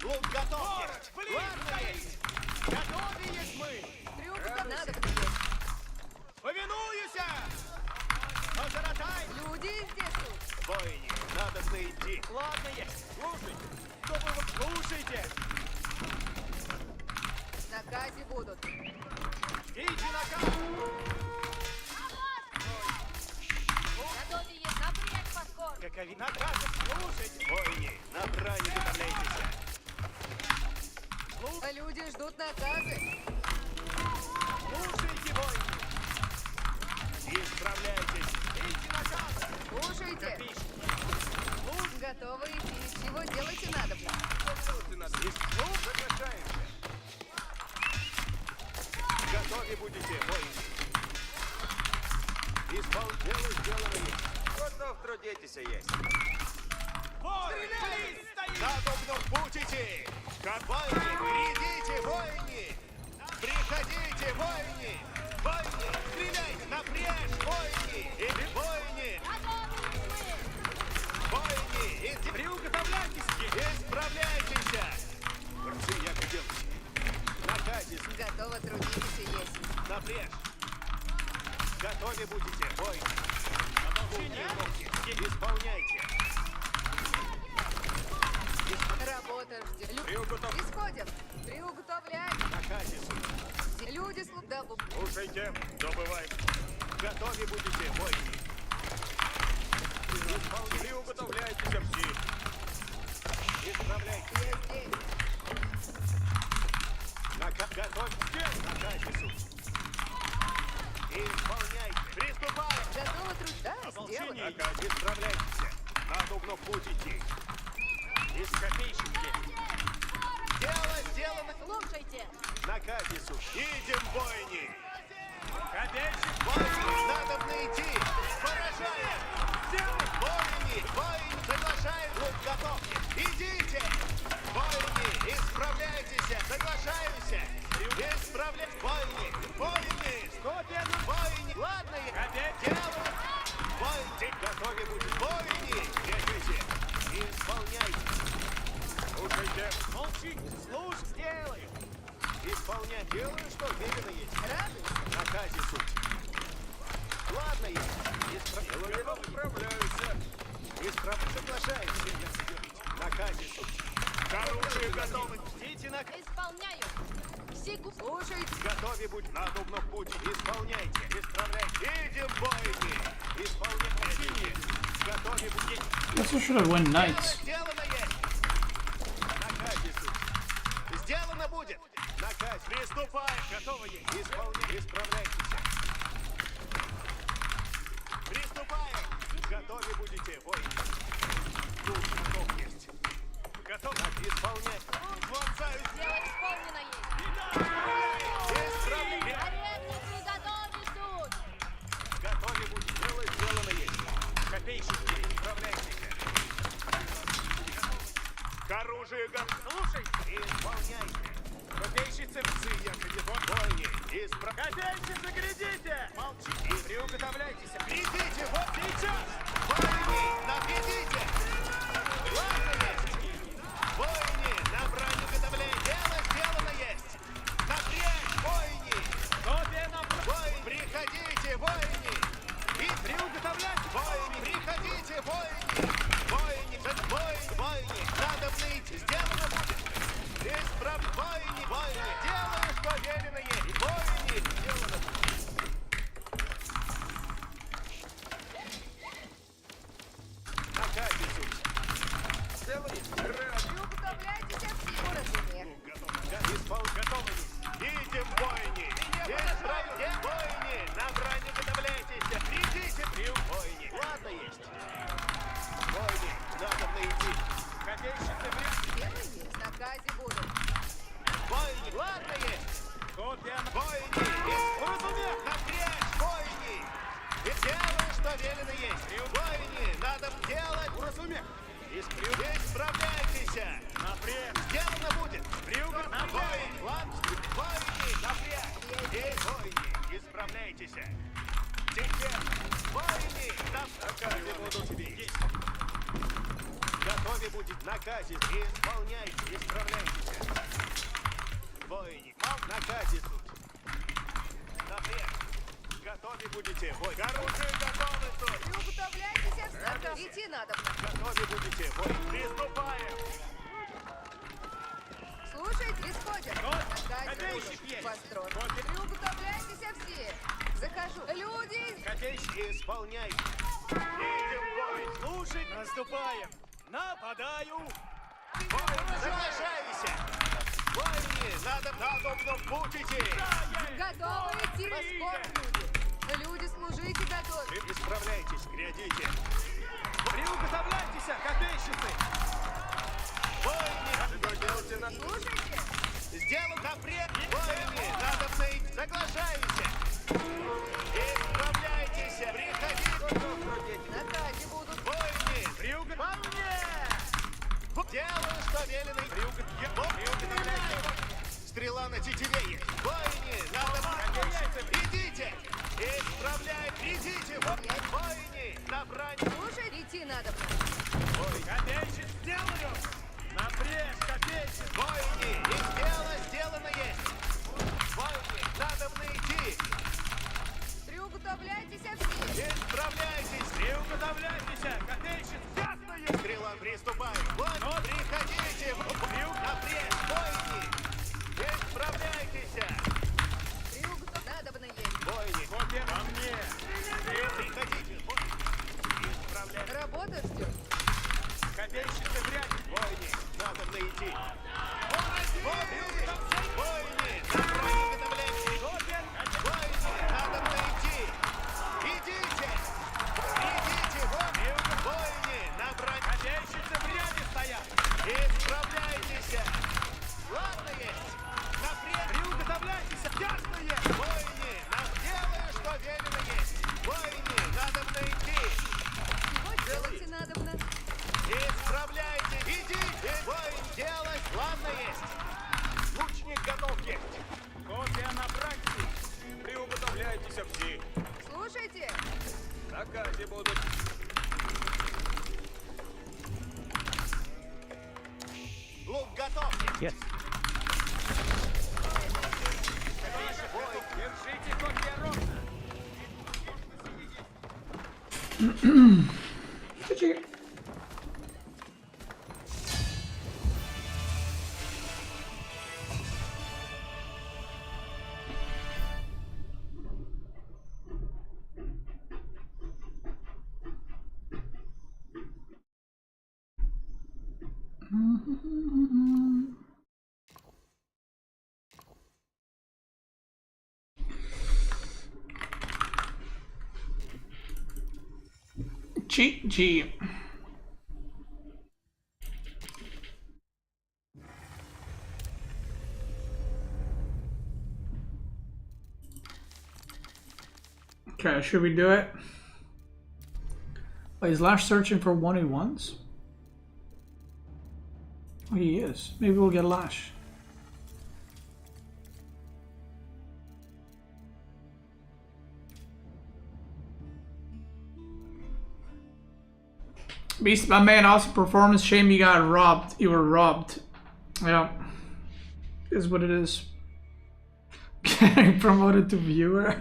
Лук готов. Город близко есть. Готовы есть мы. Трюк надо приехать. Повинуюся. Озоротай. Люди здесь тут. Воине, надо идти. Ладно есть. Слушайте. Чтобы вы слушайте. На казе будут. Идите наказ. Готове есть. Напрячь поскорее. Какови наказы. Слушайте. Воине, на брани выставляйтесь. А люди ждут наказы. Слушайте, воины. Исправляйтесь. Идите наказ. Слушайте. Готовы идти. Чего делайте надо? Соглашаемся. Готовы будете, воины. Дело сделано есть. Готов трудитися есть. Надобно путите! Войни, грядите, войни! Приходите, войни! Войни, стреляйте, напрячь, войни! Или войни! Войни! Приуготовляйтесь! Исправляйтесь! Цeliac, идемте! Накатис! Готово трудитесь и есть. Напрячь! Готове будете, войни! Исполняйте! Работа ждет. Исходим. Приуготовляй. Накатис! Люди слугу. Слушайте, добываем. Готове будете, войни! Приуготовляйтесь все. Исправляйте! Я здесь. Готовьте! Накатису! Исполняйте! Приступаем! Готово труд. Да, сделано. Исправляйтесь! Надобно в путь идти! Из копейщики! Дело сделано! Слушайте. Накатису! Идем, бойни! Копейщик! Бойни! Надобно идти! Поражаем! Бойни! Бойни! Соглашаем! Лук готовьте! Идите! Бойни! Исправляйтесь! Соглашаюсь! Исправляйтесь! Бойни! Бойни! Бойни! Ладно, дело! Бойни! Готове будет! Бойни! Держите! Исполняйте! Слушайте! Молчите! Слушай! Сделаю! Исполнять! Делаю, что велено есть! Радуйся. Наказе суть! Ладно, есть! Исправляются! Соглашаюсь! Наказе суть! Оружие готовы! Ждите на... Исполняю. Сигу. Слушайте. Готове будь, надобно в путь. Исполняйте, исправляйте. Идем, бойни. Исполняйте. Готове будь. Guess I should have won knights. Сделано есть. Наказе суть. Сделано будет. Наказ. Приступаем. Готово есть. Исполняйте. Исправляйтесь. Приступаем. Готове будете, бойни. Тут готов есть. Готов. Так, исполнять. Вонзаюсь. Дело исполнено есть. Исправляйте. Арендники готовы суд. Готове будет. Дело сделано есть. Копейщики, исправляйтесь. К оружию готов. Слушайте. Исполняйте. Копейщицы псы, якобы бойни. Копейщицы, глядите. Молчите. И приуготовляйтесь. Глядите, вот сейчас. Бойни, наведите. Ладно есть. Бойни, на броню готовляй. Дело сделано есть. Напрячь, бойни. Бойни, приходите, бойни. И приуготовлять, бойни. Приходите, бойни. Бойни, бойни. Надо плыть, сделано будет. Исправ, бойни, бойни. Делаю, что велено есть. Бойни, сделано будет. Накатись. Приуготовляйтесь все. Уровень. Готовы. Идем, бойни. Исправьте, бойни. На броню готовляйтесь. Придите, бойни. Ладно есть. Бойни, надо найти. Копейщицы вряд. Дело есть. На казе будут. Бойни, ладно есть. Бойни, уразумев, напрячь, бойни. И делай, что велено есть. Бойни, надо делать. Уразумев. Исправляйтесь. Напрячь. Сделано будет. Бойни, ладно. Бойни, напрячь. Есть бойни. Исправляйтесь. Теперь. Бойни, наказе буду тебе. Есть. Готове будет наказе. Исполняйте. Исправляйтесь. Бойни, наказе тут. Напрячь. Готове будете. Бой. Оружие готовы тут. Приуготовляйтесь все. Идти надо. Готове будете. Бой. Приступаем. Слушайте, исходим. Копейщик есть. Построен. Приуготовляйтесь все. Захожу. Люди. Копейщик, исполняй. Идем в бой. Слушай. Наступаем. Нападаю. Соглашайся. Бойни, надобно в путь идти. Готовы идти. Восход, люди. Люди, служите готовы. Исправляйтесь, грядите. Приуготовляйтесь, копейщицы. Бойни, что делаете на... Слушайте. Сделан напред. Бойни, надобно идти. Соглашайся. Исправляйтесь. Приходите. На казе. Делаю, что велено. Стрела на тетиве. Воине, надо идите. Исправляй, идите. Воине, на брань. Слушай, идти надо. Копейщик сделаю. Напрежь, копейщик. Воине, и дело сделано есть. Воине, надо идти. Приуготовляйтесь все. Исправляйтесь. Приуготовляйтесь. Копейщик, ясно есть. Стрела, приступай. Вот, приходите. Напрежь, воине. Исправляйтесь. Надо есть. Воине, во мне. Приходите. Исправляйтесь. Работа ждет. Копейщик, грязь. Воине, надо идти. Воине, на приготовление. Воине, надо идти. Идите. Идите, воине, на бронь. Копейщицы в ряде стоят. Исправляйтесь. Ладно есть. Напред. Приуготовляйтесь. Ясно есть. Воине, нам делаю, что велено есть. Воине, надо идти. Чего делать надо? Исправляйте! Идите! Воин делать! Ладно есть! Лучник готов есть! Копия на практике! Приуготовляйтесь все! Слушайте. Наказе будут! Лук готов! Yes. Держите копья ровно! GG. Okay, should we do it? Wait, is Lash searching for 1v1s? Oh, he is. Maybe we'll get Lash. Beast, my man, awesome performance. Shame you got robbed. You were robbed. Yeah. Is what it is. Getting promoted to viewer.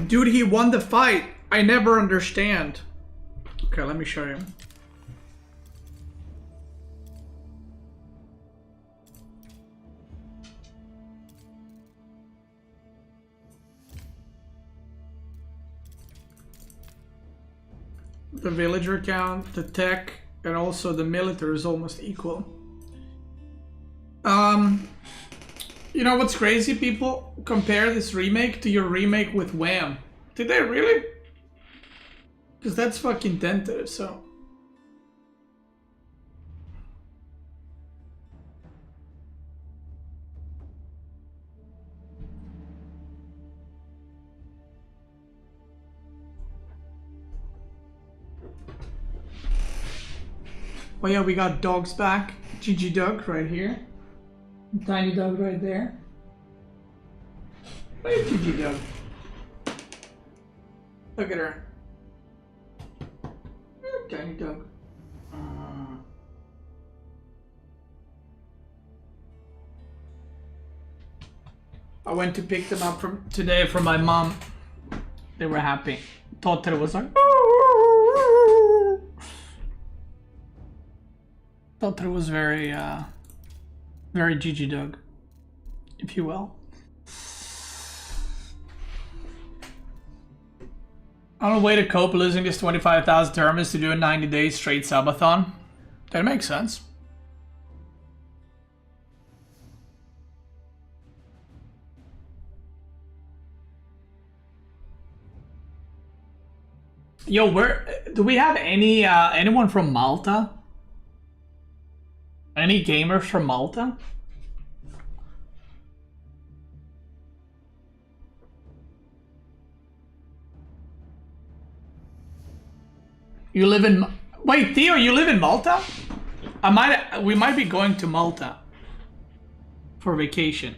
Dude, he won the fight. I never understand. Okay, let me show you. The villager count, the tech, and also the military is almost equal. You know what's crazy? People compare this remake to your remake with Wham. Did they really? Because that's fucking tentative, so. Oh yeah, we got dogs back. GG Doug right here. Tiny Doug right there. Look at GG Doug. Look at her. Tiny Doug. I went to pick them up from today from my mom. They were happy. Thought that it was like. Thought that it was very, very GG Doug, if you will. I don't know, way to cope losing this 25,000 term is to do a 90-day straight subathon. That makes sense. Yo, where do we have any anyone from Malta? Any gamers from Malta? You live in... Wait, Theo, you live in Malta? We might be going to Malta for vacation.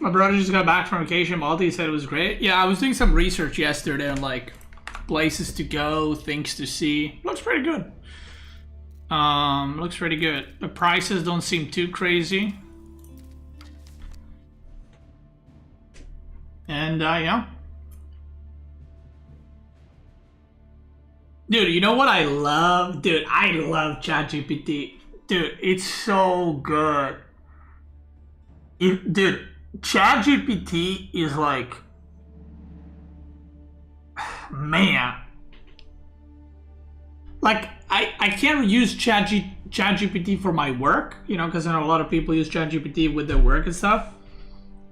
My brother just got back from vacation. Malta, he said it was great. Yeah, I was doing some research yesterday on like places to go, things to see. Looks pretty good. Looks pretty good. The prices don't seem too crazy. And yeah. Dude, you know what I love? Dude, I love ChatGPT. Dude, it's so good. Dude, ChatGPT is like, man. Like, I can't use ChatGPT for my work, you know, because I know a lot of people use ChatGPT with their work and stuff.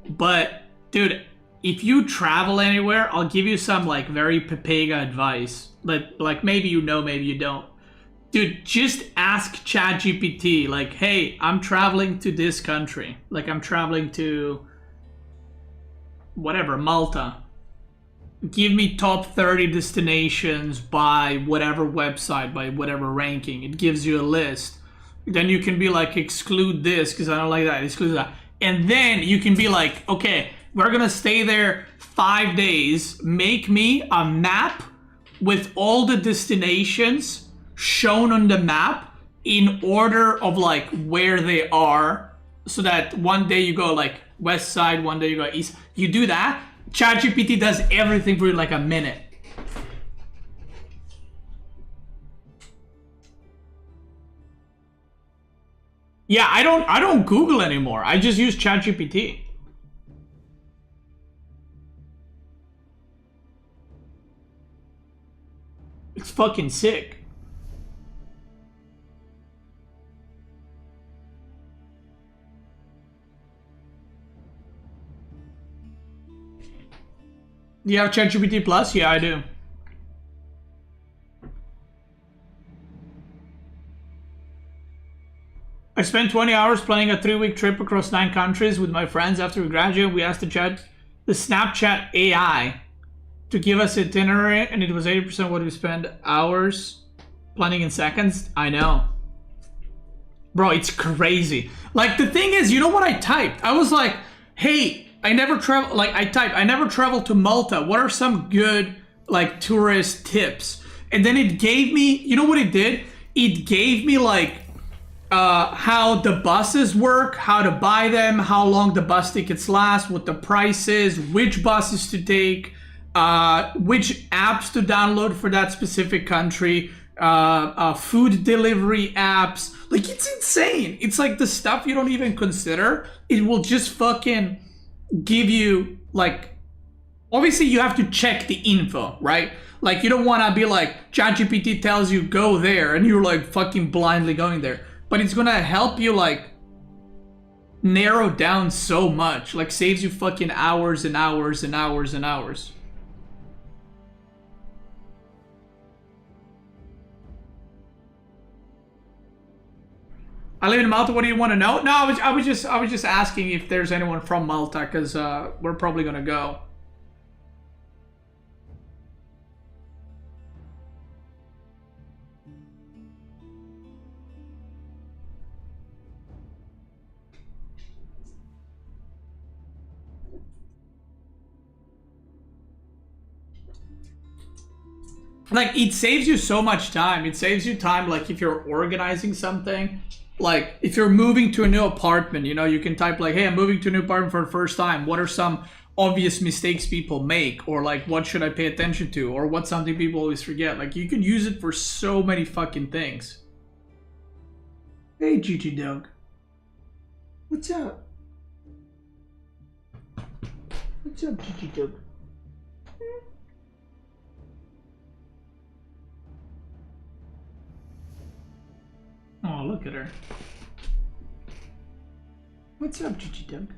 But, dude, if you travel anywhere, I'll give you some, like, very Pepega advice. Like, maybe you know, maybe you don't. Dude, just ask ChatGPT, like, hey, I'm traveling to this country. Like, I'm traveling to, whatever, Malta. Give me top 30 destinations by whatever website, by whatever ranking. It gives you a list. Then you can be like, exclude this because I don't like that, exclude that. And then you can be like, okay, we're going to stay there 5 days. Make me a map with all the destinations shown on the map in order of like where they are, so that one day you go like west side, one day you go east. You do that, ChatGPT does everything for you in like a minute. Yeah, I don't Google anymore. I just use ChatGPT. It's fucking sick. Do you have ChatGPT Plus? Yeah, I do. I spent 20 hours planning a 3-week trip across 9 countries with my friends. After we graduated, we asked the Snapchat AI to give us itinerary, and it was 80% what we spend hours planning in seconds. I know. Bro, it's crazy. Like, the thing is, you know what I typed? I was like, hey, I never travel, like I typed, I never traveled to Malta. What are some good like tourist tips? And then it gave me, you know what it did? It gave me like how the buses work, how to buy them, how long the bus tickets last, what the price is, which buses to take, which apps to download for that specific country, food delivery apps. Like, it's insane. It's like the stuff you don't even consider. It will just fucking give you, like, obviously you have to check the info, right? Like, you don't want to be like, ChatGPT tells you go there and you're like fucking blindly going there. But it's gonna help you like narrow down so much, like saves you fucking hours and hours and hours and hours. I live in Malta. What do you want to know? No, I was just asking if there's anyone from Malta, because we're probably gonna go. Like, it saves you so much time. It saves you time, like, if you're organizing something. Like, if you're moving to a new apartment, you know, you can type like, hey, I'm moving to a new apartment for the first time. What are some obvious mistakes people make? Or like, what should I pay attention to? Or what's something people always forget? Like, you can use it for so many fucking things. Hey, Gigi Dog. What's up? What's up, Gigi Dog? Oh, look at her. What's up, Gigi Doug?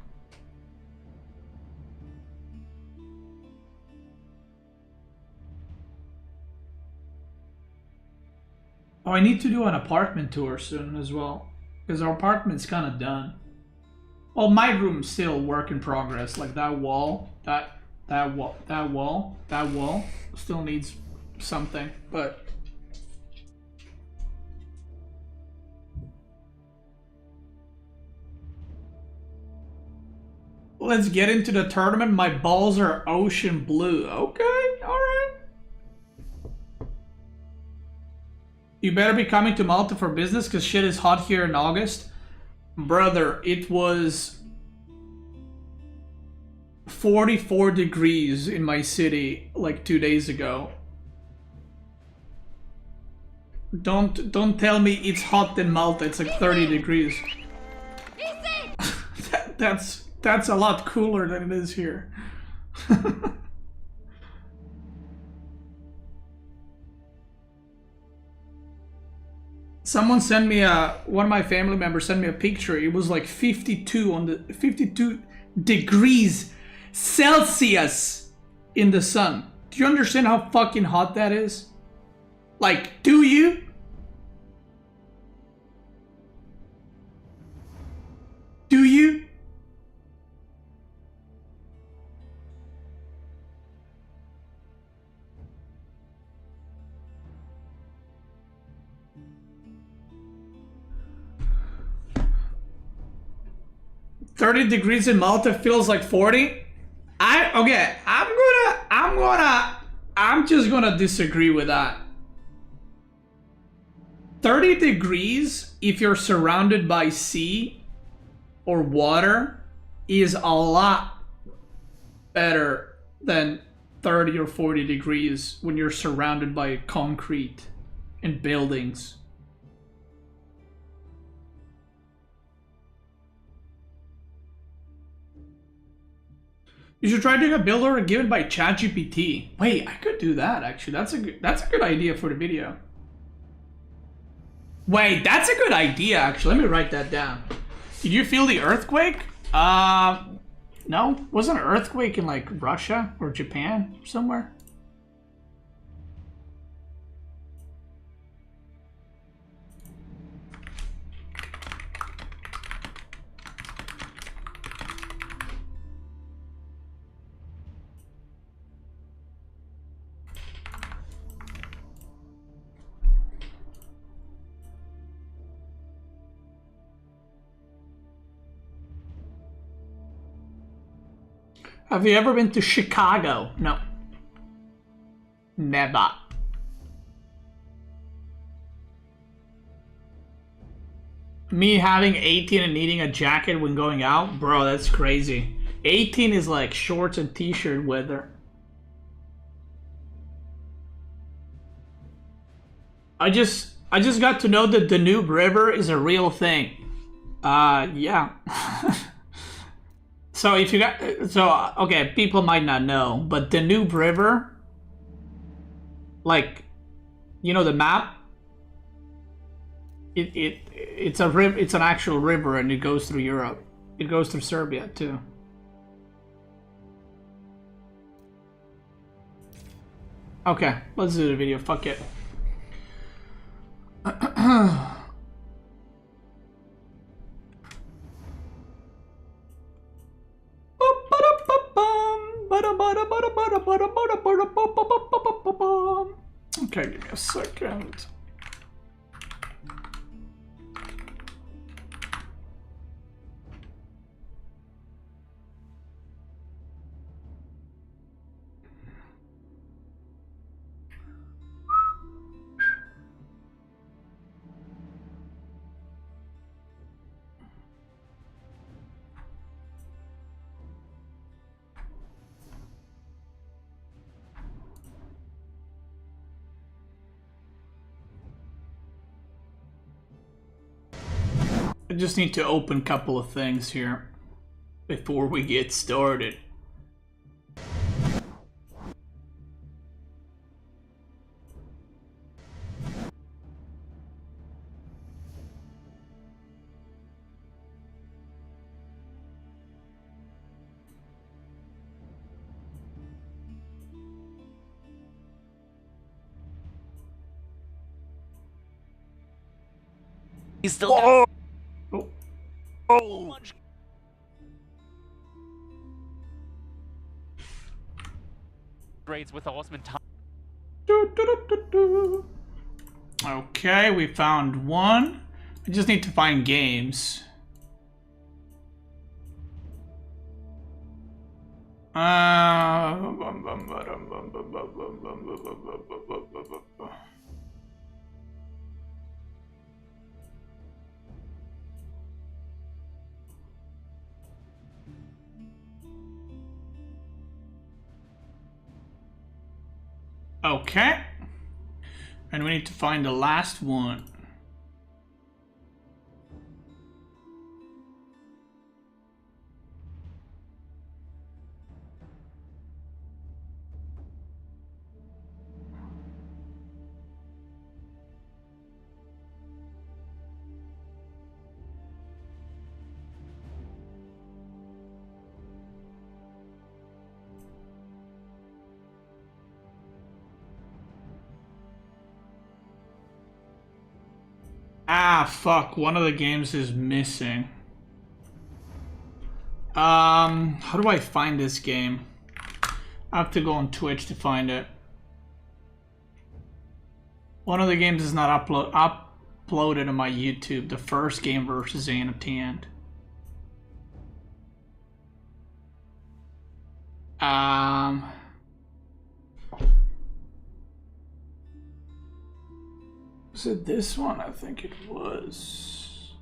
Oh, I need to do an apartment tour soon as well, because our apartment's kind of done. Well, my room's still work in progress. Like that wall still needs something, but. Let's get into the tournament. My balls are ocean blue. Okay, alright. You better be coming to Malta for business because shit is hot here in August. Brother, it was 44 degrees in my city like 2 days ago. Don't tell me it's hot in Malta. It's like 30 degrees. That's a lot cooler than it is here. Someone sent me one of my family members sent me a picture. It was like 52 degrees Celsius in the sun. Do you understand how fucking hot that is? Like, do you? Do you? $30 degrees in Malta feels like 40. I'm just gonna disagree with that. 30 degrees if you're surrounded by sea or water is a lot better than 30 or 40 degrees when you're surrounded by concrete and buildings. You should try doing a build order given by ChatGPT. Wait, I could do that actually. That's a good idea for the video. Wait, that's a good idea actually. Let me write that down. Did you feel the earthquake? No. Wasn't an earthquake in like Russia or Japan or somewhere? Have you ever been to Chicago? No. Never. Me having 18 and needing a jacket when going out? Bro, that's crazy. 18 is like shorts and t-shirt weather. I just got to know that the Danube River is a real thing. Yeah. So if you got, okay, people might not know, but the Danube River, like, you know the map? It's a river. It's an actual river, and it goes through Europe. It goes through Serbia too. Okay, let's do the video. Fuck it. Okay, give me a second. I just need to open a couple of things here before we get started. He's still got Oh. grades with awesome time. Okay, we found one. I just need to find games. Okay. And we need to find the last one. Ah, fuck. One of the games is missing. How do I find this game? I have to go on Twitch to find it. One of the games is not uploaded on my YouTube. The first game versus Annotant. Was it this one? I think it was.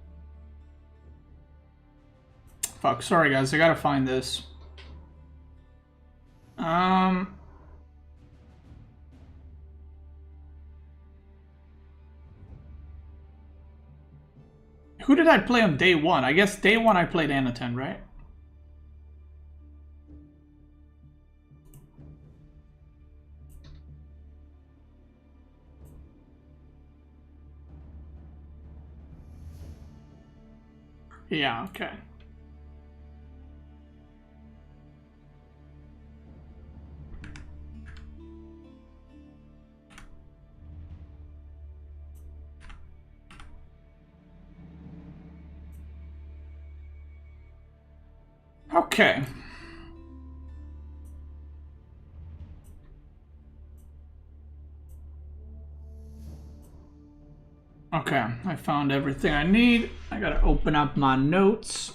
Fuck, sorry guys, I gotta find this. Who did I play on day one? I guess day one I played Annotant, right? Yeah, okay. Okay. Okay, I found everything I need. I gotta open up my notes.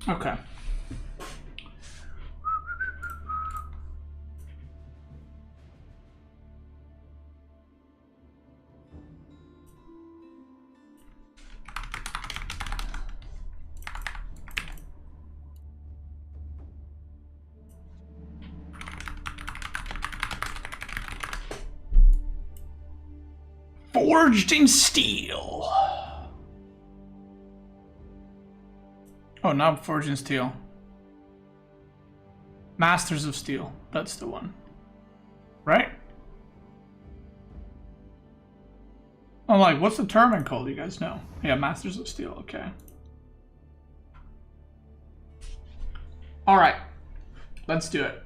Okay. Forged in steel. Oh, not Forged in Steel. Masters of Steel. That's the one. Right? Oh, like, what's the tournament called? You guys know? Yeah, Masters of Steel. Okay. Alright. Let's do it.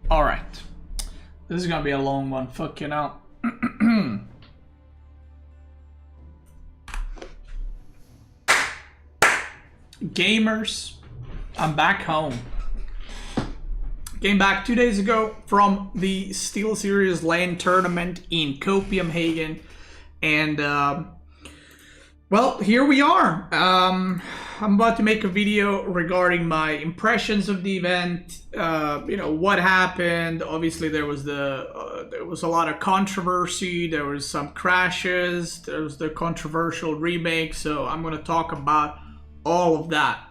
Alright. This is gonna be a long one, fucking hell. Gamers, I'm back home. Came back 2 days ago from the SteelSeries LAN tournament in Copenhagen, and well, here we are. I'm about to make a video regarding my impressions of the event. You know, what happened. Obviously, there was a lot of controversy. There was some crashes. There was the controversial remake. So I'm going to talk about all of that.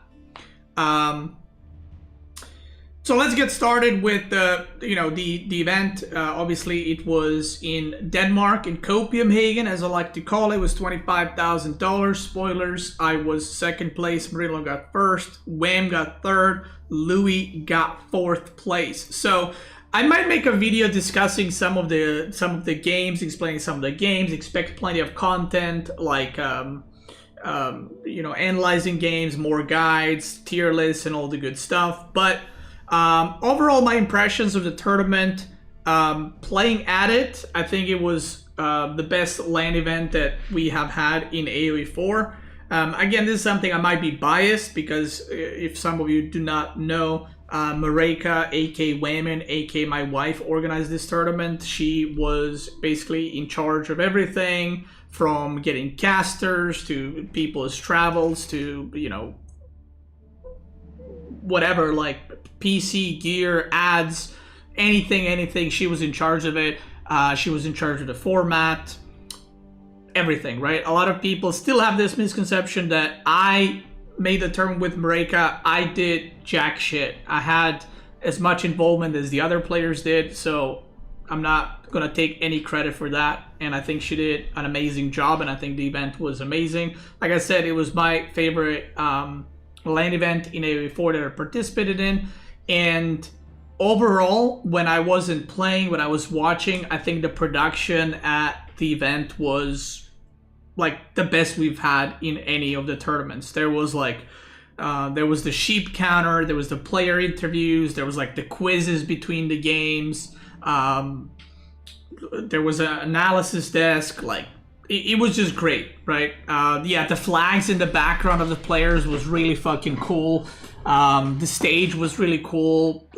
So let's get started with the event. Obviously, it was in Denmark, in Copenhagen, as I like to call it. It was $25,000. Spoilers: I was second place. Marino got first. Wham got third. Louis got fourth place. So I might make a video discussing some of the games, explaining some of the games. Expect plenty of content like analyzing games, more guides, tier lists, and all the good stuff. But overall, my impressions of the tournament, playing at it, I think it was the best LAN event that we have had in AoE 4. Again, this is something I might be biased because if some of you do not know, Mareka, aka Wayman, aka my wife, organized this tournament. She was basically in charge of everything from getting casters to people's travels to, whatever, like PC gear, ads, anything. She was in charge of it. She was in charge of the format, everything, right? A lot of people still have this misconception that I made the tournament with Mareka. I did jack shit. I had as much involvement as the other players did, so I'm not gonna take any credit for that. And I think she did an amazing job, and I think the event was amazing. Like I said, it was my favorite LAN event in AoE 4 that I participated in. And overall, when I wasn't playing, when I was watching, I think the production at the event was like the best we've had in any of the tournaments. There was there was the sheep counter, there was the player interviews, there was like the quizzes between the games, there was an analysis desk. Like it was just great, right? Yeah, the flags in the background of the players was really fucking cool. The stage was really cool.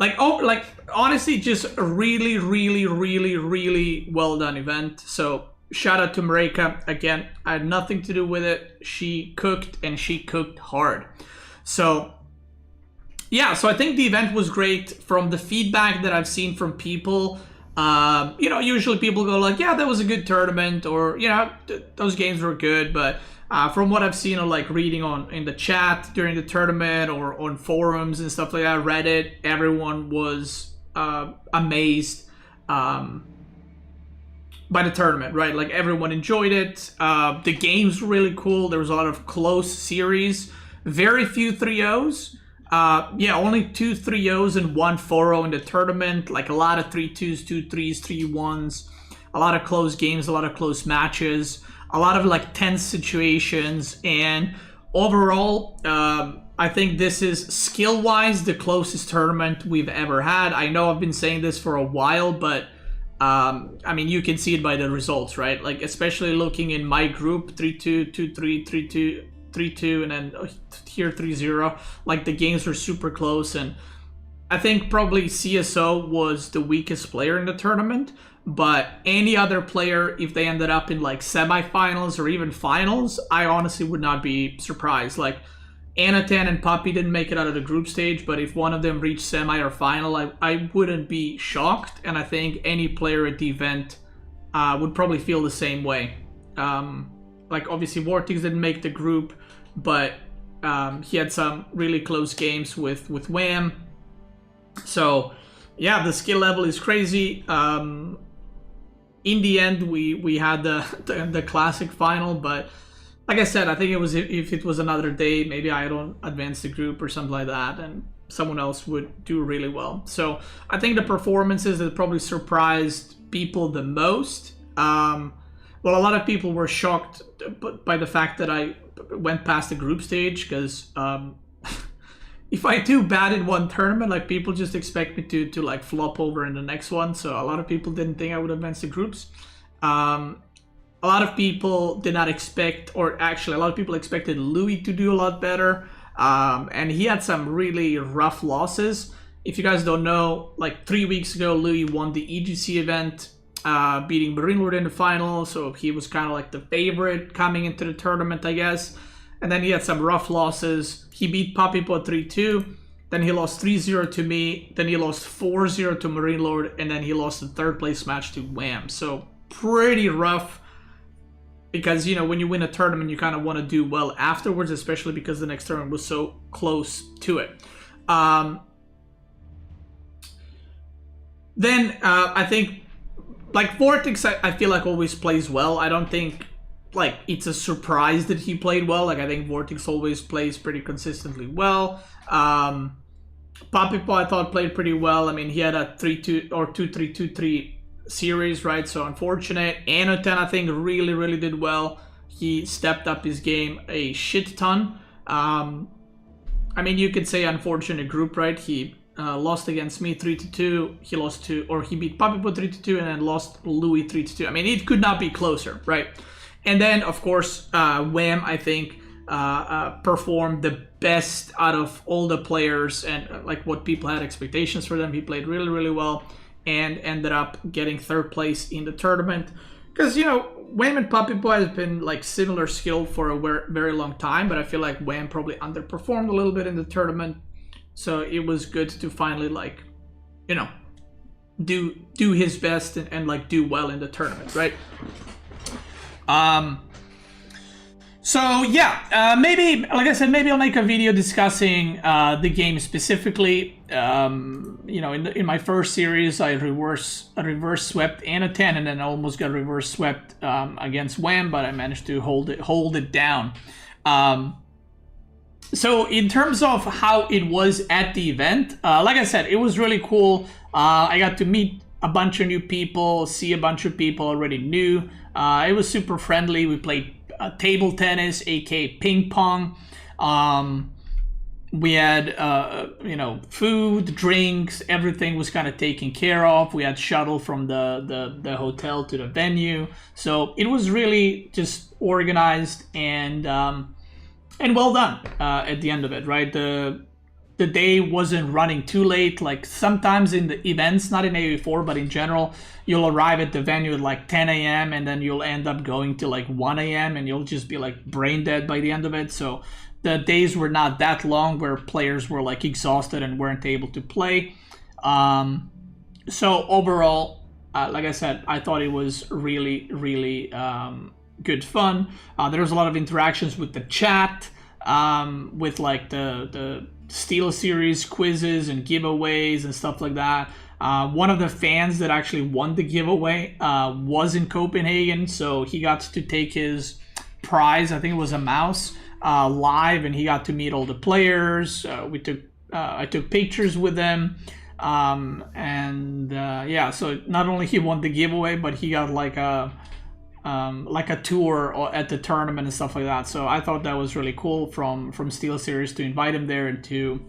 Honestly, just a really well done event. So shout out to Mareka. Again, I had nothing to do with it. She cooked, and she cooked hard. So yeah, so I think the event was great. From the feedback that I've seen from people, usually people go like, yeah, that was a good tournament, or those games were good. But from what I've seen, or like reading in the chat during the tournament, or on forums and stuff like that, Reddit, everyone was amazed by the tournament, right? Like everyone enjoyed it. The games were really cool. There was a lot of close series, very few 3-0s. Only 2 3-0s and 1 4-0 in the tournament. Like a lot of 3-2s, 2-3s, 3-1s. A lot of close games, a lot of close matches. A lot of like tense situations. And overall, I think this is skill-wise the closest tournament we've ever had. I know I've been saying this for a while, but I mean, you can see it by the results, right? Like, especially looking in my group, 3-2, 2-3, 3-2, 3-2, and then here 3-0. Like, the games were super close, and I think probably CSO was the weakest player in the tournament. But any other player, if they ended up in like semifinals or even finals, I honestly would not be surprised. Like, Anatan and Puppy didn't make it out of the group stage, but if one of them reached semi or final, I wouldn't be shocked. And I think any player at the event would probably feel the same way. Like, obviously Vortex didn't make the group, but he had some really close games with Wham. So yeah, the skill level is crazy. In the end, we had the classic final, but like I said, I think it was, if it was another day, maybe I don't advance the group or something like that, and someone else would do really well. So I think the performances that probably surprised people the most. Well, a lot of people were shocked by the fact that I went past the group stage, because if I do bad in one tournament, like, people just expect me to like flop over in the next one. So a lot of people didn't think I would advance the groups. A lot of people did not expect, or actually a lot of people expected Louis to do a lot better. And he had some really rough losses. If you guys don't know, like 3 weeks ago, Louis won the EGC event, beating Marine Lord in the final. So he was kind of like the favorite coming into the tournament, I guess. And then he had some rough losses. He beat Papipo 3-2. Then he lost 3-0 to me. Then he lost 4-0 to Marine Lord. And then he lost the third place match to Wham. So pretty rough. Because, when you win a tournament, you kind of want to do well afterwards, especially because the next tournament was so close to it. Then I think like Vortex, I feel like always plays well. I don't think like it's a surprise that he played well. Like I think Vortex always plays pretty consistently well. Papipo I thought played pretty well. I mean, he had a 3-2 or 2-3-2-3 series, right? So unfortunate. Anoten I think really did well. He stepped up his game a shit ton. I mean, you could say unfortunate group, right? He lost against me 3-2. He lost to, or he beat Papipo 3-2 and then lost Louis 3-2. I mean, it could not be closer, right? And then, of course, Wham, I think, performed the best out of all the players and like what people had expectations for them. He played really well and ended up getting 3rd place in the tournament. Because, you know, Wham and Papipo has been like similar skill for a very long time, but I feel like Wham probably underperformed a little bit in the tournament. So it was good to finally like, you know, do his best and like do well in the tournament, right? So yeah, maybe, like I said, maybe I'll make a video discussing the game specifically. You know, in my first series, I reverse swept Anoten and then almost got reverse swept against Wham, but I managed to hold it down. So in terms of how it was at the event, like I said, it was really cool. I got to meet a bunch of new people, see a bunch of people already knew. It was super friendly. We played table tennis, aka ping pong. We had you know, food, drinks, everything was kind of taken care of. We had shuttle from the hotel to the venue, so it was really just organized and well done at the end of it, right? The day wasn't running too late. Like sometimes in the events, not in AV4, but in general, you'll arrive at the venue at like 10 a.m. and then you'll end up going to like 1 a.m. and you'll just be like brain dead by the end of it. So the days were not that long where players were like exhausted and weren't able to play. So overall, like I said, I thought it was really good fun. There was a lot of interactions with the chat, with like the SteelSeries quizzes and giveaways and stuff like that. One of the fans that actually won the giveaway was in Copenhagen, so he got to take his prize, I think it was a mouse, live, and he got to meet all the players. I took pictures with them, and yeah, so not only he won the giveaway, but he got like a tour at the tournament and stuff like that. So I thought that was really cool from SteelSeries to invite him there and to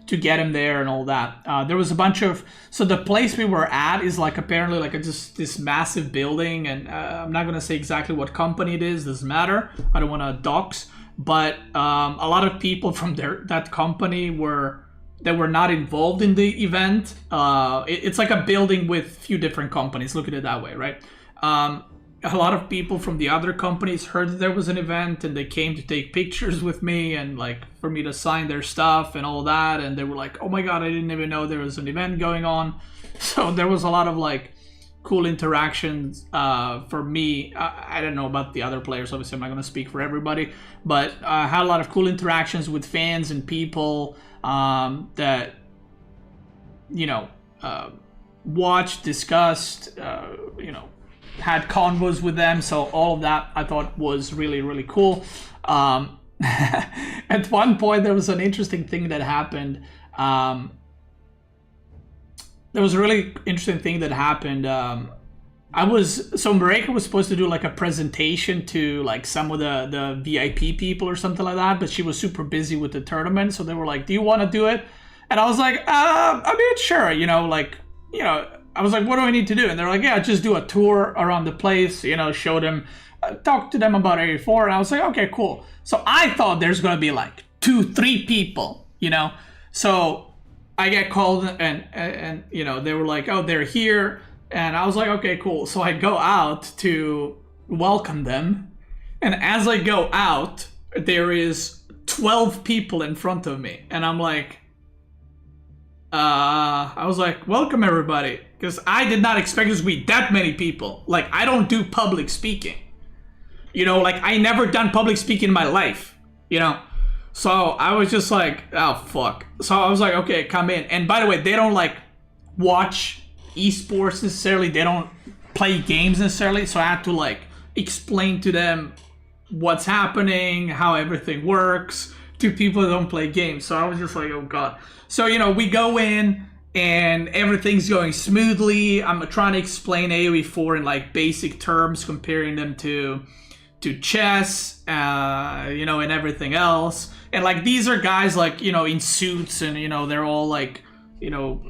get him there and all that. There was a bunch of, so the place we were at is like apparently like just this massive building, and I'm not gonna say exactly what company it is, doesn't matter, I don't want to dox, but a lot of people from that company were not involved in the event. It's like a building with a few different companies, look at it that way, right? A lot of people from the other companies heard that there was an event and they came to take pictures with me and like for me to sign their stuff and all that, and they were like, oh my god, I didn't even know there was an event going on. So there was a lot of like cool interactions for me. I don't know about the other players, obviously I'm not going to speak for everybody, but I had a lot of cool interactions with fans and people that, you know, watched, discussed, you know, had convos with them. So all of that I thought was really cool. At one point there was an interesting thing that happened. There was a really interesting thing that happened. So Mareka was supposed to do like a presentation to like some of the VIP people or something like that, but she was super busy with the tournament, so they were like, do you want to do it? And I was like, I mean, sure, you know, like, you know, I was like, what do I need to do? And they're like, yeah, just do a tour around the place, you know, show them, talk to them about AV4. And I was like, okay, cool. So I thought there's going to be like 2-3 people, you know? So I get called and, you know, they were like, oh, they're here. And I was like, okay, cool. So I go out to welcome them. And as I go out, there is 12 people in front of me. And I'm like, I was like, welcome everybody, because I did not expect there to be that many people. Like, I don't do public speaking, you know, like I never done public speaking in my life, you know. So I was just like, oh fuck. So I was like, okay, come in. And by the way, they don't like watch esports necessarily. They don't play games necessarily. So I had to like explain to them what's happening, how everything works to people that don't play games. So I was just like, oh God. So, you know, we go in and everything's going smoothly. I'm trying to explain AoE 4 in like basic terms, comparing them to chess, you know, and everything else. And like, these are guys like, you know, in suits and, you know, they're all like, you know,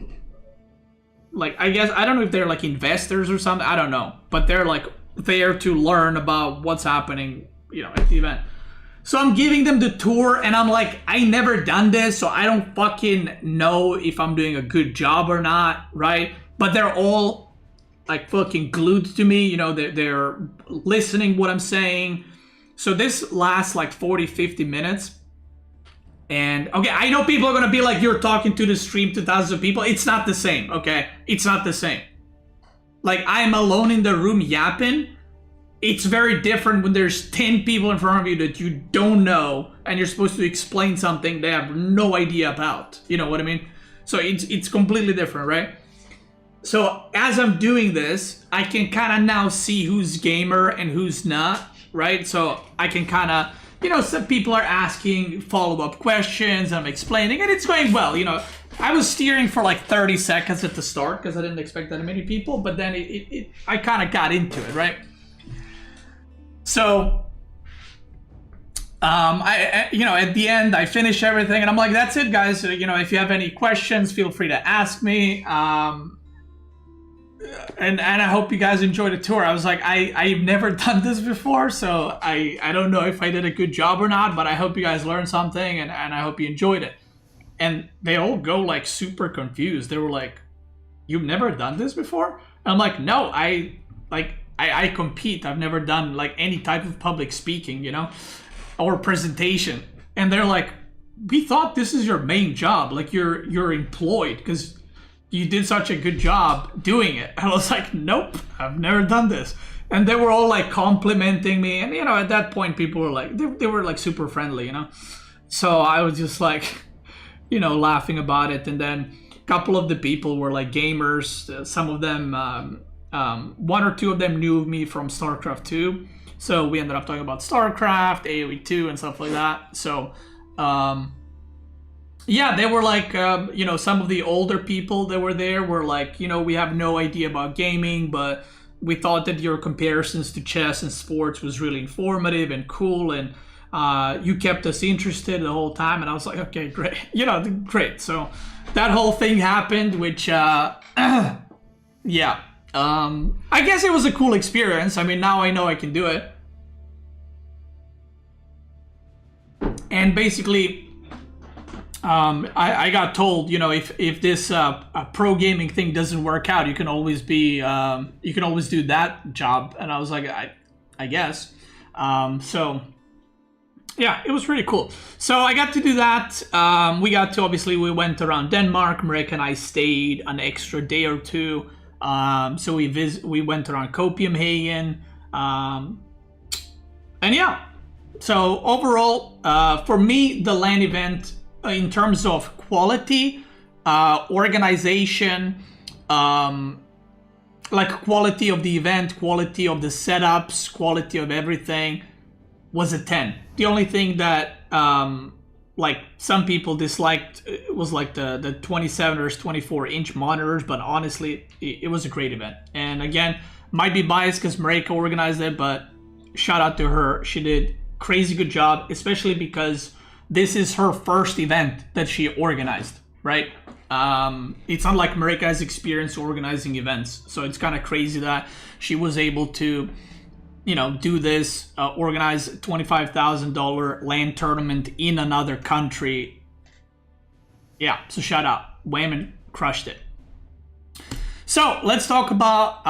like, I guess, I don't know if they're like investors or something. I don't know. But they're like there to learn about what's happening, you know, at the event. So I'm giving them the tour and I'm like, I never done this, so I don't fucking know if I'm doing a good job or not, right? But they're all like fucking glued to me, you know, they're listening what I'm saying. So this lasts like 40, 50 minutes. And okay, I know people are gonna be like, you're talking to the stream to thousands of people. It's not the same, okay? It's not the same. Like, I'm alone in the room yapping. It's very different when there's 10 people in front of you that you don't know and you're supposed to explain something they have no idea about. You know what I mean? So it's completely different, right? So as I'm doing this, I can kind of now see who's gamer and who's not, right? So I can kind of, you know, some people are asking follow-up questions, I'm explaining, and it's going well. You know, I was steering for like 30 seconds at the start because I didn't expect that many people, but then I kind of got into it, right? So, I, you know, at the end, I finish everything, and I'm like, that's it, guys. You know, if you have any questions, feel free to ask me. And I hope you guys enjoyed the tour. I was like, I've never done this before, so I don't know if I did a good job or not, but I hope you guys learned something, and I hope you enjoyed it. And they all go like super confused. They were like, you've never done this before? And I'm like, no, I compete. I've never done like any type of public speaking, you know, or presentation. And they're like, we thought this is your main job. Like you're employed because you did such a good job doing it. And I was like, nope, I've never done this. And they were all like complimenting me. And, you know, at that point, people were like, they were like super friendly, you know? So I was just like, you know, laughing about it. And then a couple of the people were like gamers. Some of them, one or two of them knew me from StarCraft 2. So we ended up talking about StarCraft, AoE 2, and stuff like that. So, yeah, they were like, you know, some of the older people that were there were like, you know, we have no idea about gaming, but we thought that your comparisons to chess and sports was really informative and cool, and you kept us interested the whole time. And I was like, okay, great. You know, great. So that whole thing happened, which, yeah. I guess it was a cool experience. I mean, now I know I can do it. And basically, I got told, you know, if this pro gaming thing doesn't work out, you can always be, you can always do that job. And I was like, I guess. So yeah, it was pretty cool. So I got to do that. We got to, obviously, we went around Denmark. Marek and I stayed an extra day or two. So we went around Copenhagen. And yeah, so overall, for me, the LAN event, in terms of quality, organization, like quality of the event, quality of the setups, quality of everything, was a 10. The only thing that like some people disliked was like the 27 or 24-inch monitors, but honestly, it was a great event. And again, might be biased because Marika organized it, but shout out to her. She did crazy good job, especially because this is her first event that she organized, right? It's not like Marika has experience organizing events. So it's kind of crazy that she was able to, you know, do this, organize a $25,000 LAN tournament in another country. Yeah, so shout out. Wayman crushed it. So let's talk about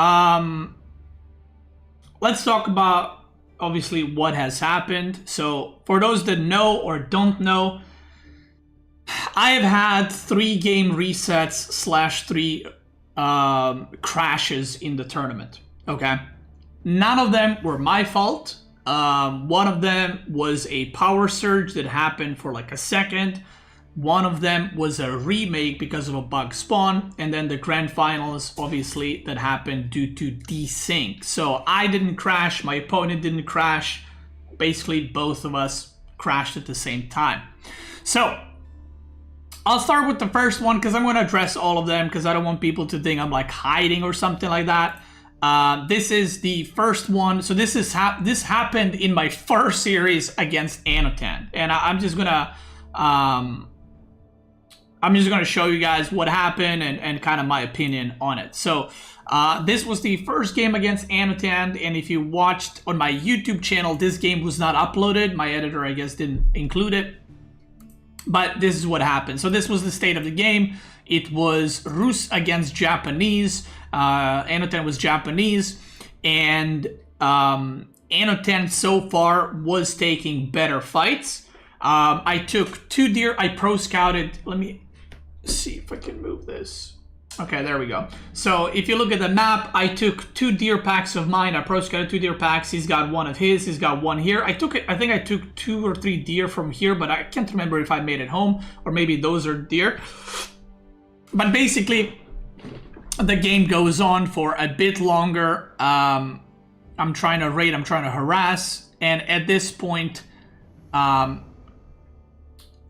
obviously what has happened. So for those that know or don't know, I have had 3 game resets / 3 crashes in the tournament. Okay. None of them were my fault. One of them was a power surge that happened for like a second. One of them was a remake because of a bug spawn, and then the grand finals, obviously, that happened due to desync. So I didn't crash, my opponent didn't crash. Basically, both of us crashed at the same time. So I'll start with the first one because I'm going to address all of them because I don't want people to think I'm like hiding or something like that. This is the first one. So this happened in my first series against Anotan, and I'm just gonna show you guys what happened and kind of my opinion on it. So this was the first game against Anotan, and if you watched on my YouTube channel, this game was not uploaded. My editor, I guess, didn't include it. But this is what happened. So this was the state of the game. It was Rus against Japanese. Anotan was Japanese, and Anotan so far was taking better fights. I took 2 deer. I pro scouted. Let me see if I can move this. Okay, there we go. So if you look at the map, I took 2 deer packs of mine. I pro scouted 2 deer packs. He's got 1 of his. He's got 1 here. I think I took 2 or 3 deer from here, but I can't remember if I made it home or maybe those are deer. But basically, the game goes on for a bit longer. I'm trying to raid. I'm trying to harass, and at this point,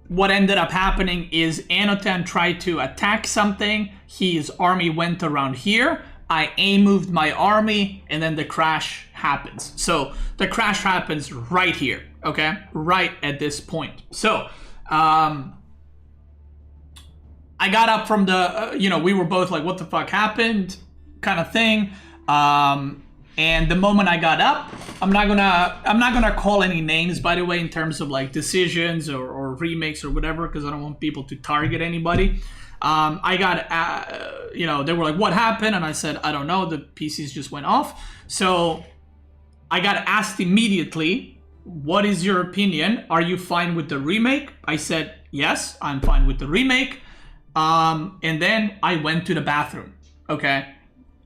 what ended up happening is Anotan tried to attack something. His army went around here. I moved my army, and then the crash happens. So the crash happens right here, okay? Right at this point. So I got up from the, we were both like, what the fuck happened kind of thing. And the moment I got up, I'm not gonna call any names, by the way, in terms of like decisions or remakes or whatever, because I don't want people to target anybody. I got, they were like, what happened? And I said, I don't know, the PCs just went off. So I got asked immediately, what is your opinion? Are you fine with the remake? I said, yes, I'm fine with the remake. And then I went to the bathroom, okay?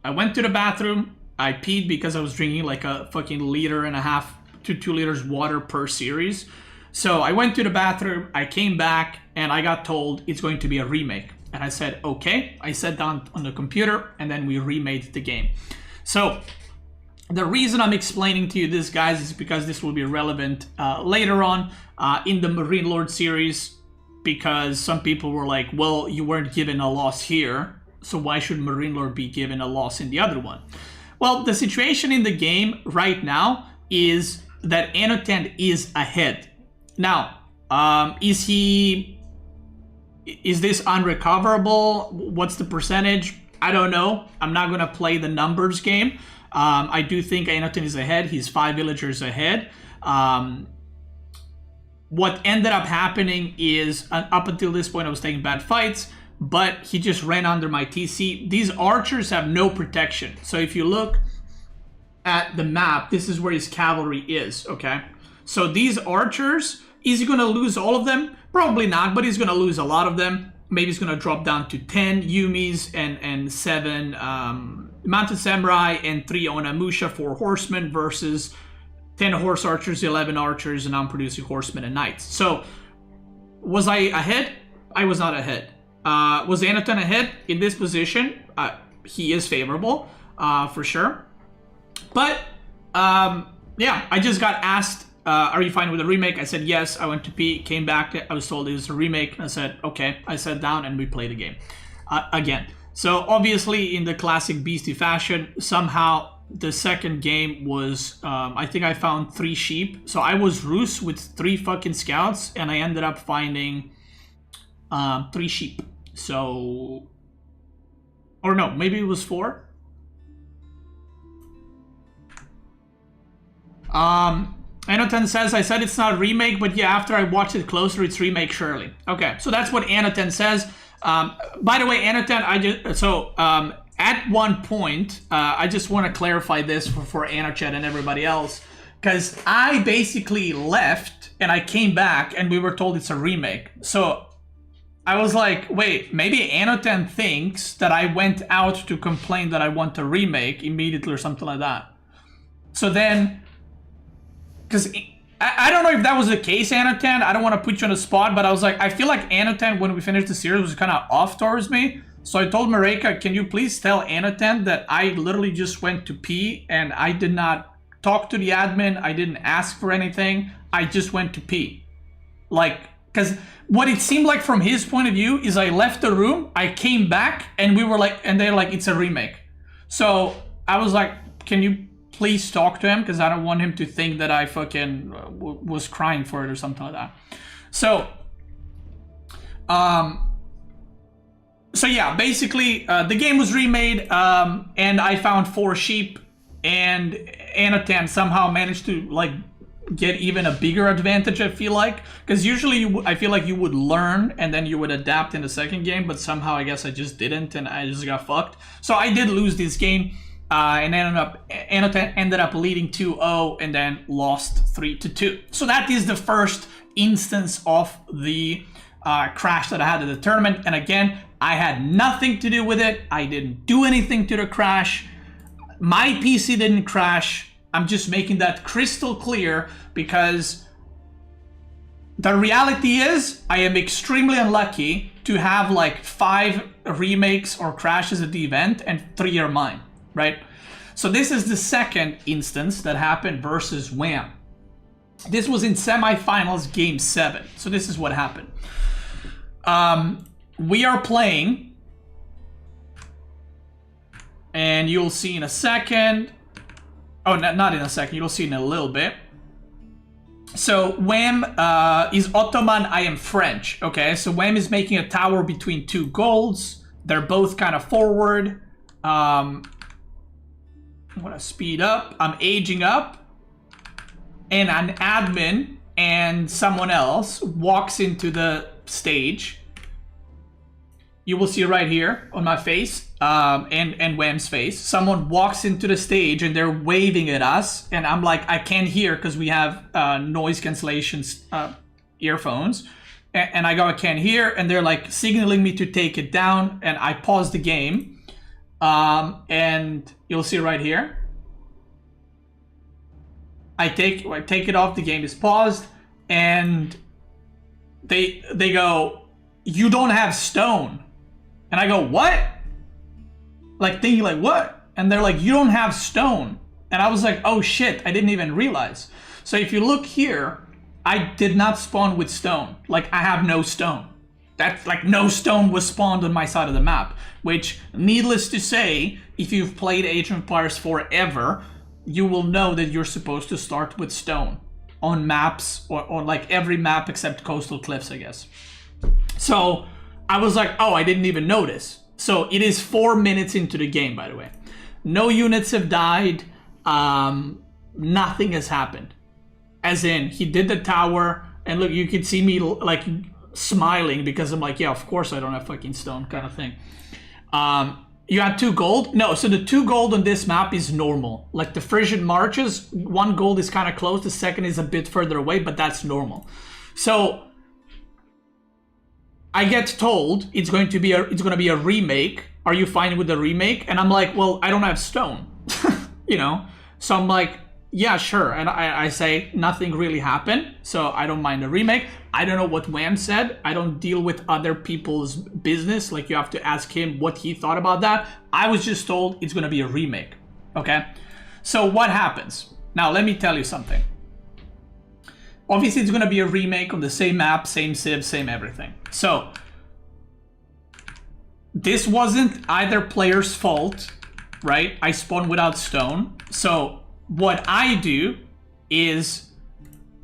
I went to the bathroom. I peed because I was drinking like a fucking 1.5 to 2 liters water per series. So I went to the bathroom, I came back, and I got told it's going to be a remake. And I said, okay. I sat down on the computer, and then we remade the game. So the reason I'm explaining to you this, guys, is because this will be relevant later on in the Marine Lord series, because some people were like, well, you weren't given a loss here, so why should Marine Lord be given a loss in the other one? Well, the situation in the game right now is that Anotan is ahead. Now, is this unrecoverable? What's the percentage? I don't know. I'm not going to play the numbers game. I do think Anotan is ahead. He's 5 villagers ahead. What ended up happening is, up until this point, I was taking bad fights, but he just ran under my TC. These archers have no protection. So if you look at the map, this is where his cavalry is, okay? So these archers, is he going to lose all of them? Probably not, but he's going to lose a lot of them. Maybe he's going to drop down to 10 Yumis and 7 Mounted Samurai and 3 Onamusha, 4 horsemen versus 10 horse archers, 11 archers, and I'm producing horsemen and knights. So was I ahead? I was not ahead. Was Anotan ahead in this position? He is favorable, for sure. But, yeah, I just got asked, are you fine with the remake? I said yes. I went to pee, came back. I was told it was a remake. I said, okay. I sat down and we played the game again. So, obviously, in the classic Beastie fashion, somehow the second game was, I think I found 3 sheep. So, I was Rus with 3 fucking scouts, and I ended up finding 3 sheep. So, or no, maybe it was 4. Anotan says, I said it's not a remake, but yeah, after I watched it closer, it's remake surely. Okay, so that's what Anotan says. By the way, Anotan, at one point, I just want to clarify this for Anochat and everybody else, because I basically left and I came back and we were told it's a remake. So I was like, wait, maybe Anotan thinks that I went out to complain that I want a remake immediately or something like that. So then, because I don't know if that was the case, Anotan. I don't want to put you on the spot, but I was like, I feel like Anotan, when we finished the series, was kind of off towards me. So I told Mareka, can you please tell Anotan that I literally just went to pee and I did not talk to the admin. I didn't ask for anything. I just went to pee. Like, because what it seemed like from his point of view is I left the room, I came back, and we were like, and they're like, it's a remake. So I was like, can you please talk to him? Because I don't want him to think that I fucking was crying for it or something like that. So, so yeah, basically, the game was remade, and I found 4 sheep, and Anotan somehow managed to, like, get even a bigger advantage, I feel like. Because usually, I feel like you would learn, and then you would adapt in the second game, but somehow I guess I just didn't, and I just got fucked. So I did lose this game, and Anotan ended up leading 2-0, and then lost 3-2. So that is the first instance of the crash that I had at the tournament, and again, I had nothing to do with it. I didn't do anything to the crash. My PC didn't crash. I'm just making that crystal clear because the reality is I am extremely unlucky to have like 5 remakes or crashes at the event and 3 are mine, right? So this is the second instance that happened versus Wham. This was in semifinals game 7. So this is what happened. We are playing, and you'll see in a second. Oh, not in a second. You'll see in a little bit. So Wham is Ottoman. I am French. Okay, so Wham is making a tower between 2 golds. They're both kind of forward. I'm gonna speed up. I'm aging up, and an admin and someone else walks into the stage. You will see right here on my face and Wham's face. Someone walks into the stage and they're waving at us. And I'm like, I can't hear because we have noise cancellation earphones. And I go, I can't hear. And they're like signaling me to take it down. And I pause the game. And you'll see right here. I take it off. The game is paused. And they go, you don't have stone. And I go, what? Like thinking like, what? And they're like, you don't have stone. And I was like, oh shit, I didn't even realize. So if you look here, I did not spawn with stone. Like I have no stone. That's like no stone was spawned on my side of the map. Which, needless to say, if you've played Age of Empires forever, you will know that you're supposed to start with stone. On maps, or like every map except Coastal Cliffs, I guess. So I was like, oh, I didn't even notice. So it is 4 minutes into the game, by the way. No units have died. Nothing has happened. As in, he did the tower, and look, you can see me like smiling because I'm like, yeah, of course I don't have fucking stone, kind of thing. You had 2 gold? No, so the 2 gold on this map is normal. Like the Frisian Marches, 1 gold is kind of close, the second is a bit further away, but that's normal. So I get told it's going to be a remake. Are you fine with the remake? And I'm like, well, I don't have stone, you know. So I'm like, yeah, sure. And I say nothing really happened, so I don't mind the remake. I don't know what Wham said. I don't deal with other people's business. Like you have to ask him what he thought about that. I was just told it's going to be a remake. Okay. So what happens? Now let me tell you something. Obviously, it's going to be a remake on the same map, same civ, same everything. So, this wasn't either player's fault, right? I spawned without stone. So, what I do is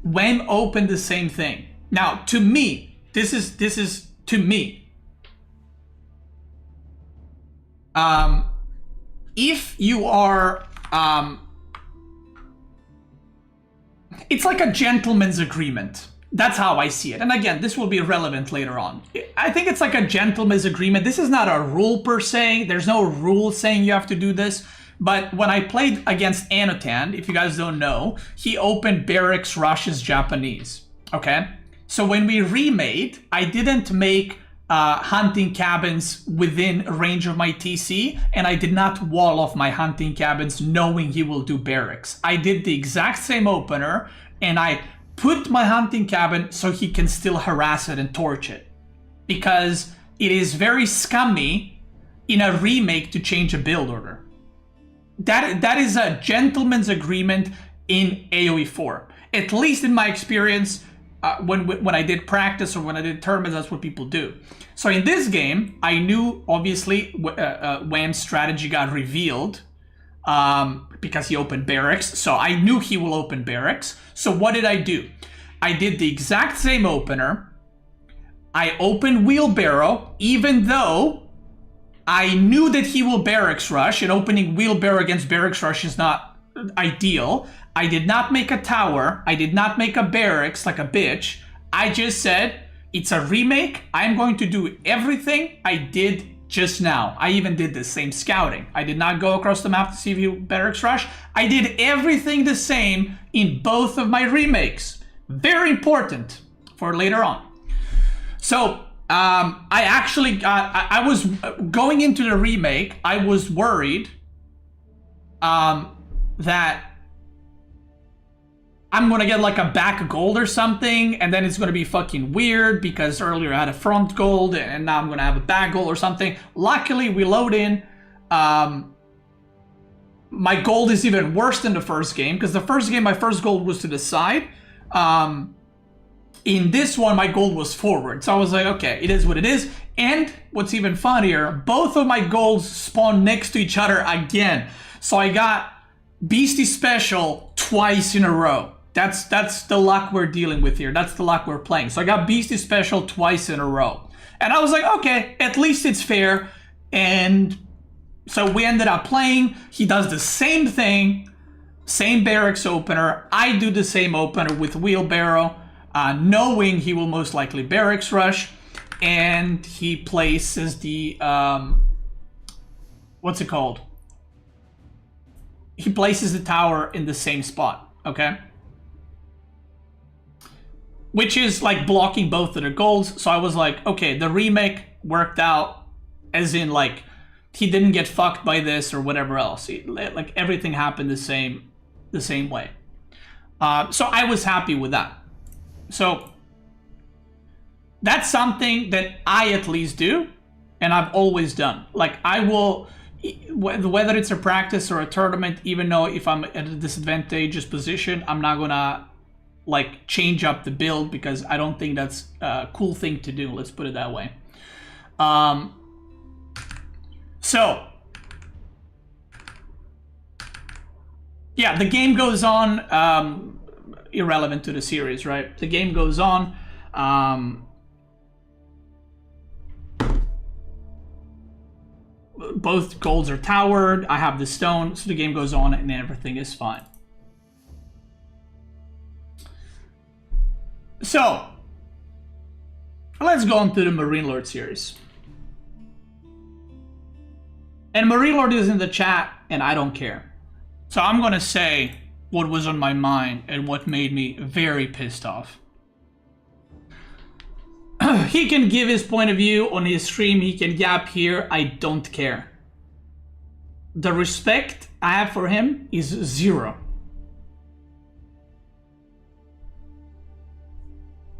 Wham opened the same thing. Now, to me, this is to me. If you are it's like a gentleman's agreement. That's how I see it. And again, this will be relevant later on. I think it's like a gentleman's agreement. This is not a rule per se. There's no rule saying you have to do this. But when I played against Anotan, if you guys don't know, he opened Barracks Russia's Japanese. Okay? So when we remade, I didn't make hunting cabins within range of my TC, and I did not wall off my hunting cabins knowing he will do barracks. I did the exact same opener, and I put my hunting cabin so he can still harass it and torch it. Because it is very scummy in a remake to change a build order. That is a gentleman's agreement in AoE 4. At least in my experience, when I did practice or when I did tournaments, that's what people do. So in this game, I knew, obviously, Wham's strategy got revealed because he opened barracks. So I knew he will open barracks. So what did I do? I did the exact same opener. I opened wheelbarrow, even though I knew that he will barracks rush, and opening wheelbarrow against barracks rush is not ideal. I did not make a tower. I did not make a barracks like a bitch. I just said, it's a remake. I'm going to do everything I did just now. I even did the same scouting. I did not go across the map to see if he barracks rush. I did everything the same in both of my remakes. Very important for later on. So, I was going into the remake, I was worried that I'm gonna get like a back gold or something, and then it's gonna be fucking weird because earlier I had a front gold and now I'm gonna have a back gold or something. Luckily, we load in. My gold is even worse than the first game, because the first game, my first gold was to the side. In this one, my gold was forward. So I was like, okay, it is what it is. And what's even funnier, both of my golds spawn next to each other again. So I got Beastie Special twice in a row. That's the luck we're dealing with here. That's the luck we're playing. So I got Beastie Special twice in a row. And I was like, okay, at least it's fair. And so we ended up playing. He does the same thing, same barracks opener. I do the same opener with wheelbarrow. Knowing he will most likely barracks rush, and he places the, what's it called? He places the tower in the same spot, okay? Which is like blocking both of the goals, so I was like, okay, the remake worked out, as in like, he didn't get fucked by this or whatever else. Like everything happened the same way. So I was happy with that. So that's something that I at least do, and I've always done. Like I will, whether it's a practice or a tournament, even though if I'm at a disadvantageous position, I'm not gonna like change up the build because I don't think that's a cool thing to do. Let's put it that way. So yeah, the game goes on. Irrelevant to the series, right? The game goes on. Both golds are towered. I have the stone, so the game goes on and everything is fine. So, let's go on to the Marine Lord series. And Marine Lord is in the chat, and I don't care. So I'm gonna say what was on my mind and what made me very pissed off. He can give his point of view on his stream, he can yap here, I don't care. The respect I have for him is zero.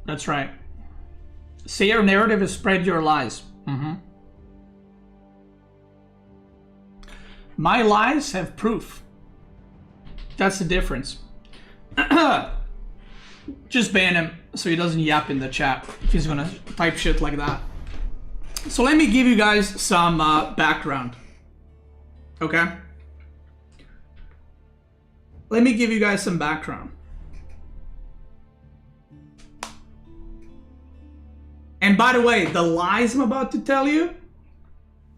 That's right. Say your narrative and spread your lies. My lies have proof. That's the difference. Just ban him so he doesn't yap in the chat if he's gonna type shit like that. So let me give you guys some background. Okay? Let me give you guys some background. And by the way, the lies I'm about to tell you,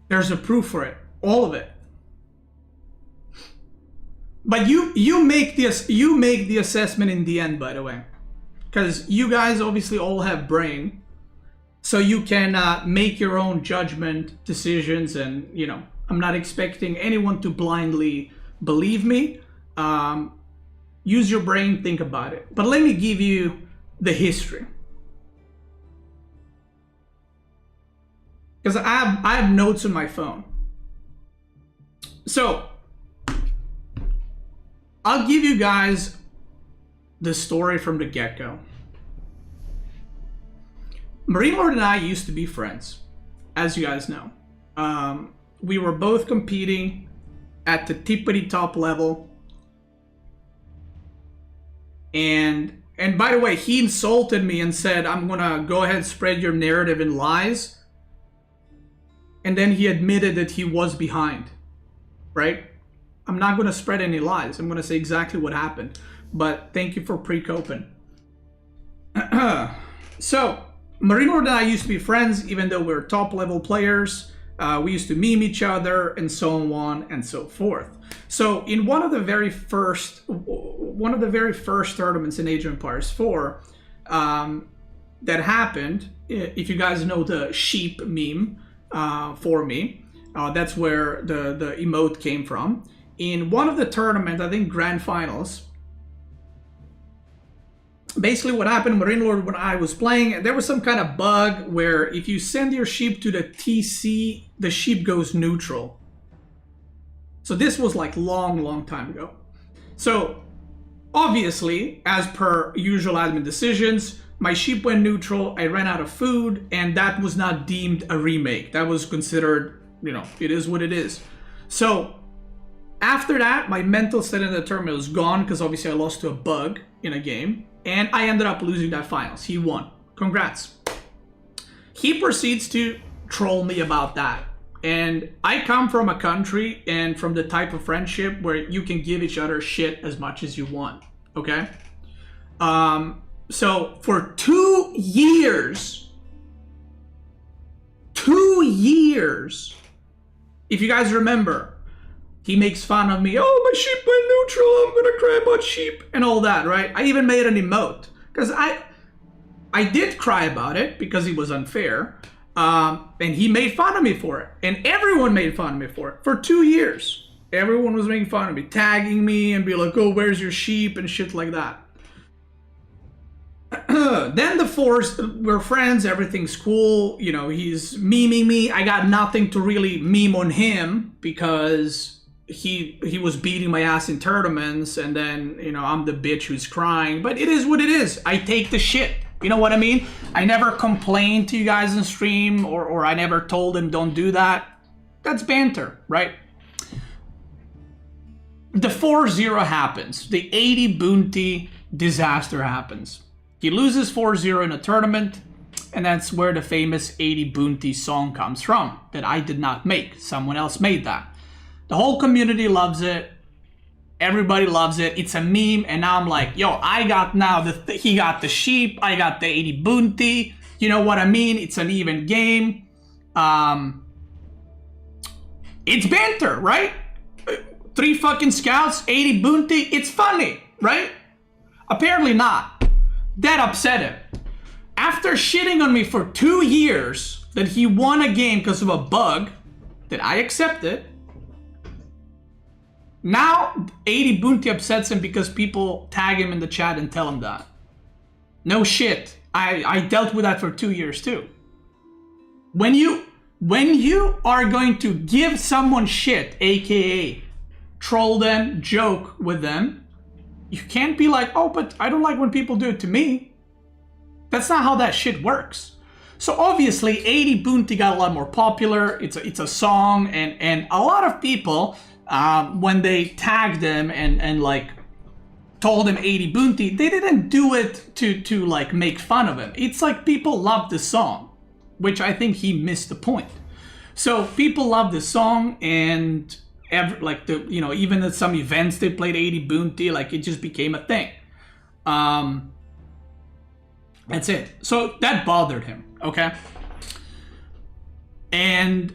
there's a proof for it. All of it. But you make the assessment in the end, by the way, because you guys obviously all have brain, so you can make your own judgment decisions. And you know, I'm not expecting anyone to blindly believe me. Use your brain, think about it. But let me give you the history, because I have notes on my phone. So I'll give you guys the story from the get-go. Marine Lord and I used to be friends, as you guys know. We were both competing at the tippity top level. And by the way, he insulted me and said, I'm gonna go ahead and spread your narrative in lies. And then he admitted that he was behind, right? I'm not gonna spread any lies. I'm gonna say exactly what happened. But thank you for pre-coping. So, Marine Lord and I used to be friends, even though we were top level players. We used to meme each other and so on and so forth. So in one of the very first tournaments in Age of Empires 4 that happened, if you guys know the sheep meme for me, that's where the emote came from. In one of the tournaments, I think Grand Finals, basically what happened, Marine Lord, when I was playing, there was some kind of bug where if you send your sheep to the TC, the sheep goes neutral. So this was like long time ago. So obviously, as per usual admin decisions, my sheep went neutral, I ran out of food, and that was not deemed a remake. That was considered, you know, it is what it is. So after that, my mental state in the tournament was gone because obviously I lost to a bug in a game. And I ended up losing that finals. He won. Congrats. He proceeds to troll me about that. And I come from a country and from the type of friendship where you can give each other shit as much as you want. Okay? So for 2 years, if you guys remember, he makes fun of me. Oh, my sheep went neutral. I'm gonna cry about sheep and all that, right? I even made an emote because I did cry about it because it was unfair, and he made fun of me for it, and everyone made fun of me for it for 2 years. Everyone was making fun of me, tagging me, and be like, "Oh, where's your sheep?" and shit like that. Then the Force, we're friends. Everything's cool. You know, he's memeing me. I got nothing to really meme on him because he was beating my ass in tournaments, and then, you know, I'm the bitch who's crying. But it is what it is. I take the shit. You know what I mean? I never complained to you guys in stream, or I never told him don't do that. That's banter, right? The 4-0 happens. The 80 bounty disaster happens. He loses 4-0 in a tournament, and that's where the famous 80 bounty song comes from, that I did not make. Someone else made that. The whole community loves it. Everybody loves it. It's a meme, and now I'm like, yo, I got now he got the sheep, I got the 80 bounty. You know what I mean? It's an even game. It's banter, right? 3 fucking scouts, 80 bounty. It's funny, right? Apparently not. That upset him. After shitting on me for 2 years that he won a game because of a bug that I accepted, now 80 bounty upsets him because people tag him in the chat and tell him that. No shit. I dealt with that for 2 years too. When you are going to give someone shit, aka troll them, joke with them, you can't be like, oh, but I don't like when people do it to me. That's not how that shit works. So obviously 80 bounty got a lot more popular. It's a song, and a lot of people, when they tagged him and like told him 80 bounty, they didn't do it to like make fun of him. It's like people love the song, which I think he missed the point. So people love the song, and even at some events they played 80 bounty, like it just became a thing. That's it. So that bothered him, okay? And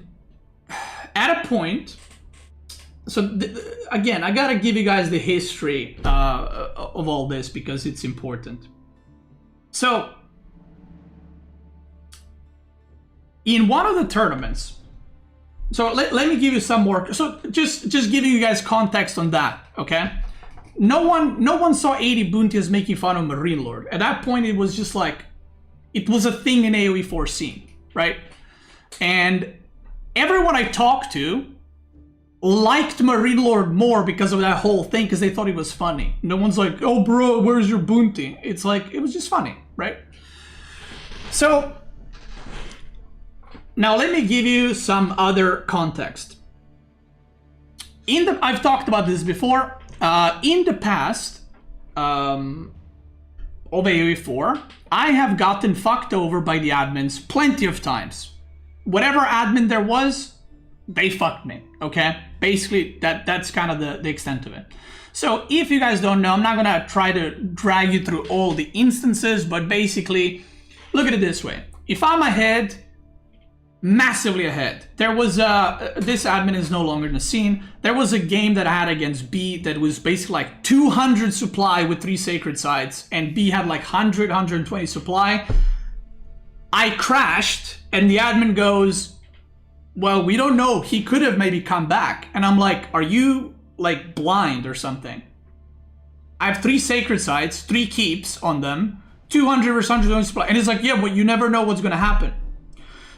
at a point, so again, I gotta give you guys the history of all this because it's important. So in one of the tournaments, so let me give you some more. So just giving you guys context on that, okay? No one saw 80 bounty as making fun of Marine Lord. At that point, it was just like, it was a thing in AoE 4 scene, right? And everyone I talked to liked Marine Lord more because of that whole thing, because they thought he was funny. No one's like, oh bro, where's your bounty? It's like, it was just funny, right? So, now let me give you some other context. I've talked about this before. In the past, of AOE4, I have gotten fucked over by the admins plenty of times. Whatever admin there was, they fucked me, okay? Basically, that's kind of the extent of it. So if you guys don't know, I'm not gonna try to drag you through all the instances, but basically, look at it this way. If I'm ahead, massively ahead. There was this admin is no longer in the scene. There was a game that I had against B that was basically like 200 supply with 3 sacred sites, and B had like 100, 120 supply. I crashed, and the admin goes, well, we don't know. He could have maybe come back. And I'm like, are you like blind or something? I have 3 sacred sites, 3 keeps on them, 200 versus 120 supply. And it's like, yeah, but you never know what's gonna happen.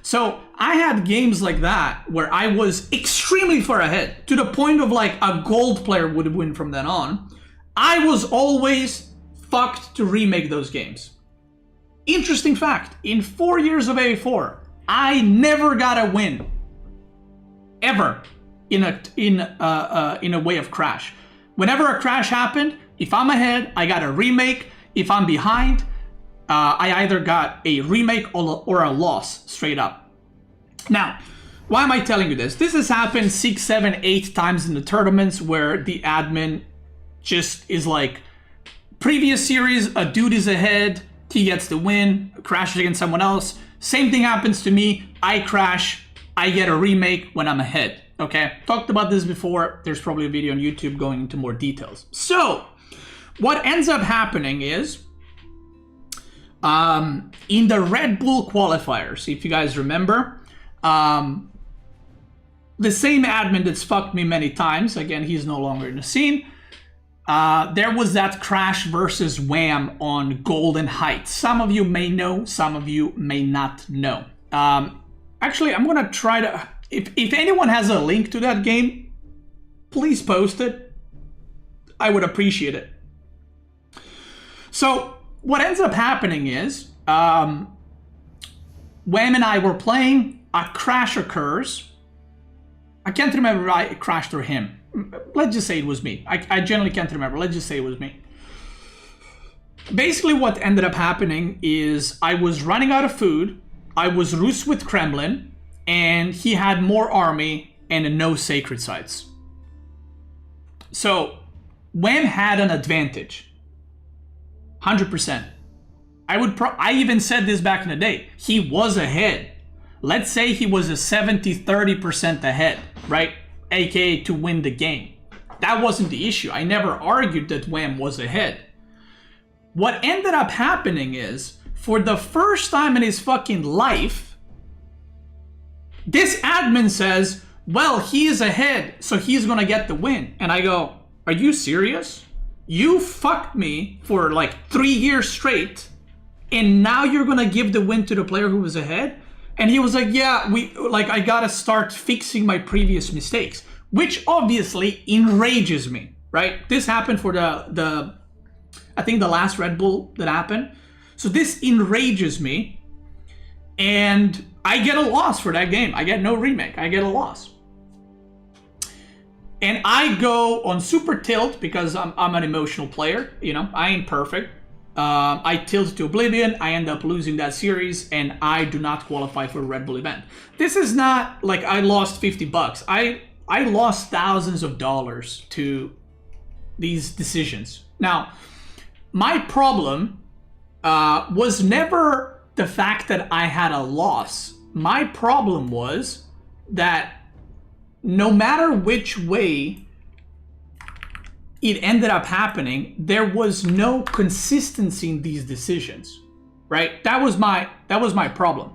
So I had games like that where I was extremely far ahead, to the point of like a gold player would win from then on. I was always fucked to remake those games. Interesting fact, in 4 years of AOE4, I never got a win, ever, in a way of crash. Whenever a crash happened, if I'm ahead, I got a remake. If I'm behind, I either got a remake or a loss, straight up. Now, why am I telling you this? This has happened 6, 7, 8 times in the tournaments where the admin just is like, previous series, a dude is ahead, he gets the win, crashes against someone else. Same thing happens to me, I crash, I get a remake when I'm ahead, okay? Talked about this before, there's probably a video on YouTube going into more details. So, what ends up happening is, in the Red Bull qualifiers, if you guys remember, the same admin that's fucked me many times, again, he's no longer in the scene, there was that crash versus Wham on Golden Heights. Some of you may know, some of you may not know. Actually, I'm gonna try to, if anyone has a link to that game, please post it. I would appreciate it. So, what ends up happening is, Wham and I were playing, a crash occurs. I can't remember if I crashed or him. Let's just say it was me. I generally can't remember. Let's just say it was me. Basically what ended up happening is I was running out of food, I was Rus with Kremlin, and he had more army and no sacred sites. So, Wham had an advantage. 100%. I even said this back in the day. He was ahead. Let's say he was a 70-30% ahead, right? AKA to win the game. That wasn't the issue. I never argued that Wham was ahead. What ended up happening is, for the first time in his fucking life, this admin says, well, he is ahead, so he's gonna get the win. And I go, are you serious? You fucked me for like 3 years straight, and now you're gonna give the win to the player who was ahead? And he was like, yeah, I gotta start fixing my previous mistakes, which obviously enrages me, right? This happened for I think the last Red Bull that happened. So this enrages me, and I get a loss for that game. I get no remake, I get a loss. And I go on super tilt because I'm an emotional player, you know, I ain't perfect. I tilt to oblivion, I end up losing that series, and I do not qualify for a Red Bull event. This is not like I lost $50. I lost thousands of dollars to these decisions. Now, my problem was never the fact that I had a loss. My problem was that no matter which way it ended up happening, there was no consistency in these decisions, right? That was my problem.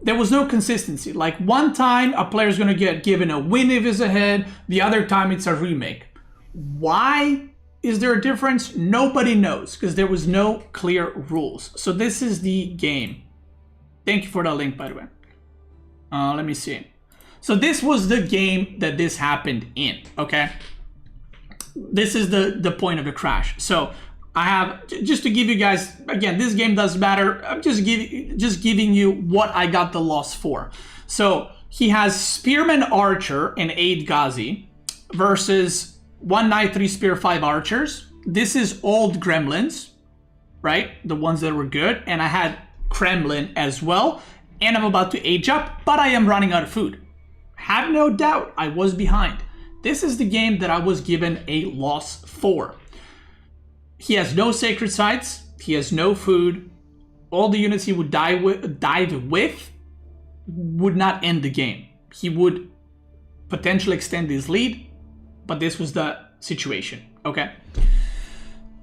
There was no consistency. Like one time a player's gonna get given a win if he's ahead, the other time it's a remake. Why is there a difference? Nobody knows, because there was no clear rules. So this is the game. Thank you for the link, by the way. Let me see. So this was the game that this happened in, okay? This is the point of the crash. So I have, just to give you guys, again, this game doesn't matter. I'm just giving you what I got the loss for. So he has Spearman Archer and 8 Ghazi versus 1 Knight, 3 Spear, 5 Archers. This is old Gremlins, right? The ones that were good. And I had Kremlin as well. And I'm about to age up, but I am running out of food. Have no doubt I was behind. This is the game that I was given a loss for. He has no sacred sites. He has no food. All the units he would dive with would not end the game. He would potentially extend his lead, but this was the situation, okay?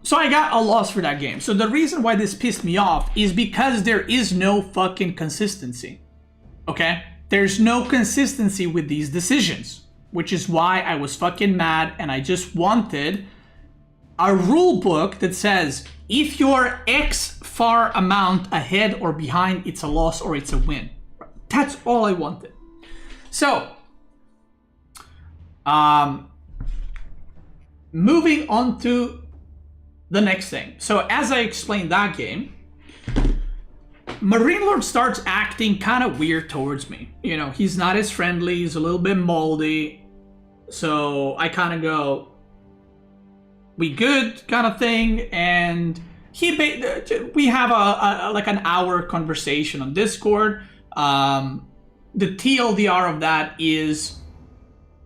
So I got a loss for that game. So the reason why this pissed me off is because there is no fucking consistency, okay? There's no consistency with these decisions, which is why I was fucking mad, and I just wanted a rule book that says if you're X far amount ahead or behind, it's a loss or it's a win. That's all I wanted. So, moving on to the next thing. So as I explained that game, Marine Lord starts acting kind of weird towards me. You know, he's not as friendly, he's a little bit moldy. So I kind of go, we good kind of thing. And we have like an hour conversation on Discord. The TLDR of that is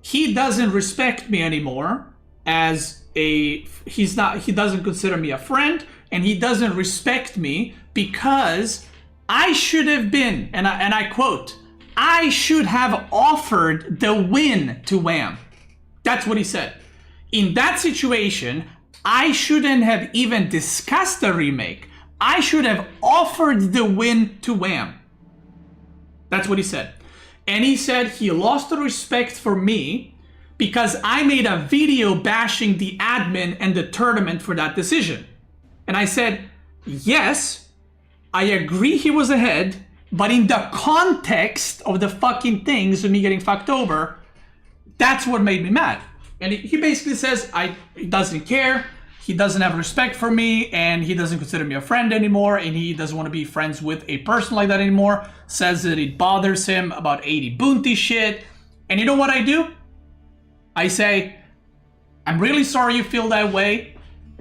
he doesn't respect me anymore as he doesn't consider me a friend, and he doesn't respect me because I should have been, and I quote, I should have offered the win to Wham. That's what he said. In that situation, I shouldn't have even discussed a remake. I should have offered the win to Wham. That's what he said. And he said he lost the respect for me because I made a video bashing the admin and the tournament for that decision. And I said, yes, I agree he was ahead, but in the context of the fucking things of me getting fucked over, that's what made me mad. And he basically says he doesn't care, he doesn't have respect for me, and he doesn't consider me a friend anymore, and he doesn't want to be friends with a person like that anymore. Says that it bothers him about 80 bounty shit. And you know what I do? I say, I'm really sorry you feel that way.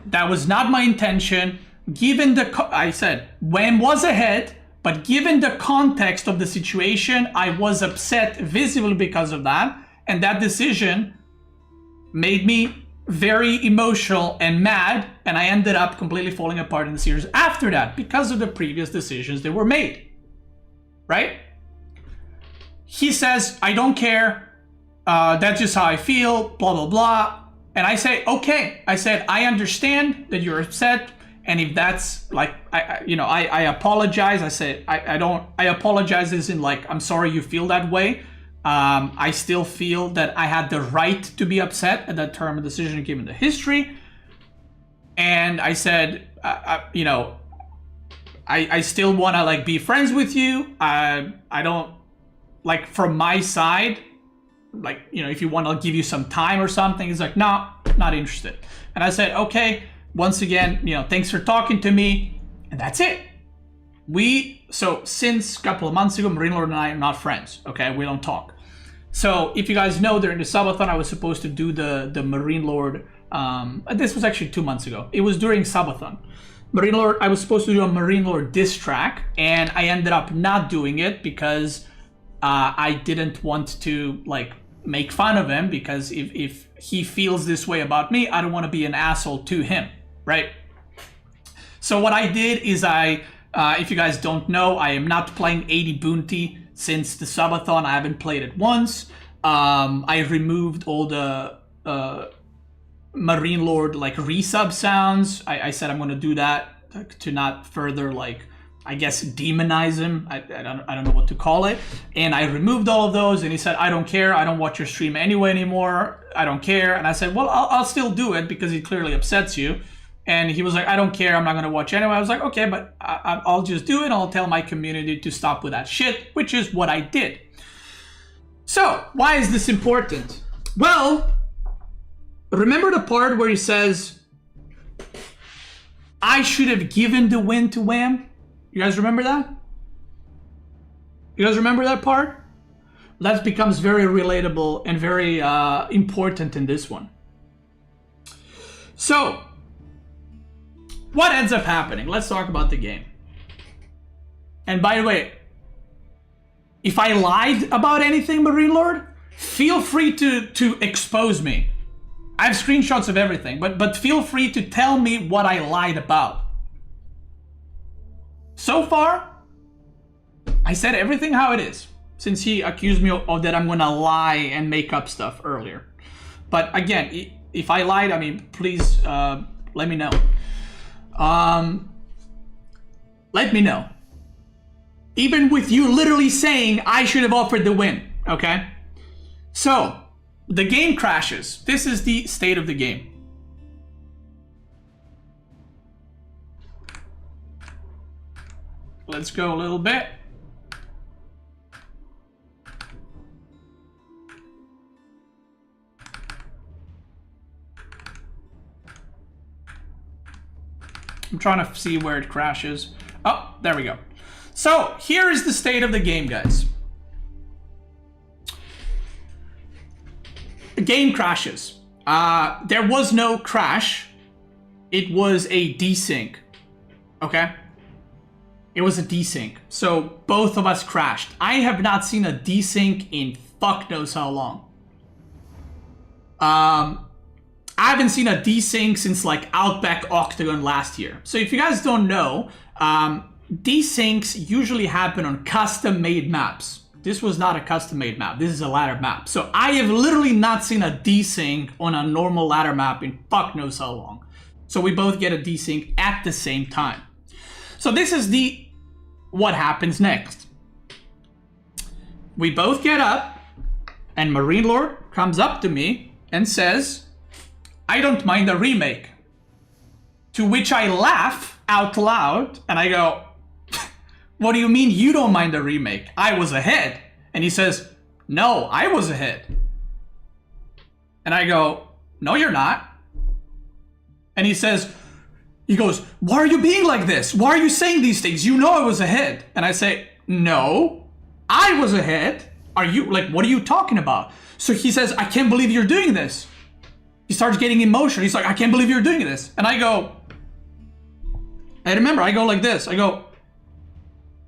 That was not my intention. I said, Wham was ahead, but given the context of the situation, I was upset visibly because of that. And that decision made me very emotional and mad, and I ended up completely falling apart in the series after that because of the previous decisions that were made, right? He says, I don't care, that's just how I feel, blah, blah, blah. And I say, okay. I said, I understand that you're upset, and if that's like, I apologize. I said, I apologize as in like, I'm sorry you feel that way. I still feel that I had the right to be upset at that term of decision given the history. And I said, I still want to like be friends with you. I don't like from my side, like, if you want, I'll give you some time or something. He's like, no, not interested. And I said, okay, once again, thanks for talking to me. And that's it. So since a couple of months ago, Marine Lord and I are not friends. Okay, we don't talk. So if you guys know, during the subathon, I was supposed to do the Marine Lord. This was actually 2 months ago. It was during subathon. Marine Lord, I was supposed to do a Marine Lord diss track, and I ended up not doing it because I didn't want to like make fun of him, because if he feels this way about me, I don't want to be an asshole to him, right? So what I did is if you guys don't know, I am not playing 80 bounty since the subathon. I haven't played it once. I removed all the Marine Lord like resub sounds. I said I'm going to do that to not further like, I guess, demonize him. I don't know what to call it. And I removed all of those, and he said, I don't care. I don't watch your stream anyway anymore. I don't care. And I said, well, I'll still do it because it clearly upsets you. And he was like, I don't care. I'm not going to watch anyway. I was like, okay, but I'll just do it. I'll tell my community to stop with that shit, which is what I did. So, why is this important? Well, remember the part where he says, I should have given the win to Wham? You guys remember that? You guys remember that part? That becomes very relatable and very important in this one. So, what ends up happening? Let's talk about the game. And by the way, if I lied about anything, Marine Lord, feel free to expose me. I have screenshots of everything, but feel free to tell me what I lied about. So far, I said everything how it is, since he accused me of that I'm gonna lie and make up stuff earlier. But again, if I lied, I mean, please let me know. Let me know. Even with you literally saying I should have offered the win, okay? So, the game crashes. This is the state of the game. Let's go a little bit. I'm trying to see where it crashes. Oh, there we go. So, here is the state of the game, guys. The game crashes. There was no crash. It was a desync. Okay? It was a desync. So, both of us crashed. I have not seen a desync in fuck knows how long. I haven't seen a desync since like Outback Octagon last year. So if you guys don't know, desyncs usually happen on custom-made maps. This was not a custom-made map. This is a ladder map. So I have literally not seen a desync on a normal ladder map in fuck knows how long. So we both get a desync at the same time. So this is what happens next. We both get up, and Marine Lord comes up to me and says, I don't mind the remake. To which I laugh out loud and I go, what do you mean you don't mind the remake? I was ahead. And he says, no, I was ahead. And I go, no, you're not. And he goes, why are you being like this? Why are you saying these things? You know I was ahead. And I say, no, I was ahead. What are you talking about? So he says, I can't believe you're doing this. He starts getting emotional. He's like, I can't believe you're doing this. And I go, I remember, I go like this. I go,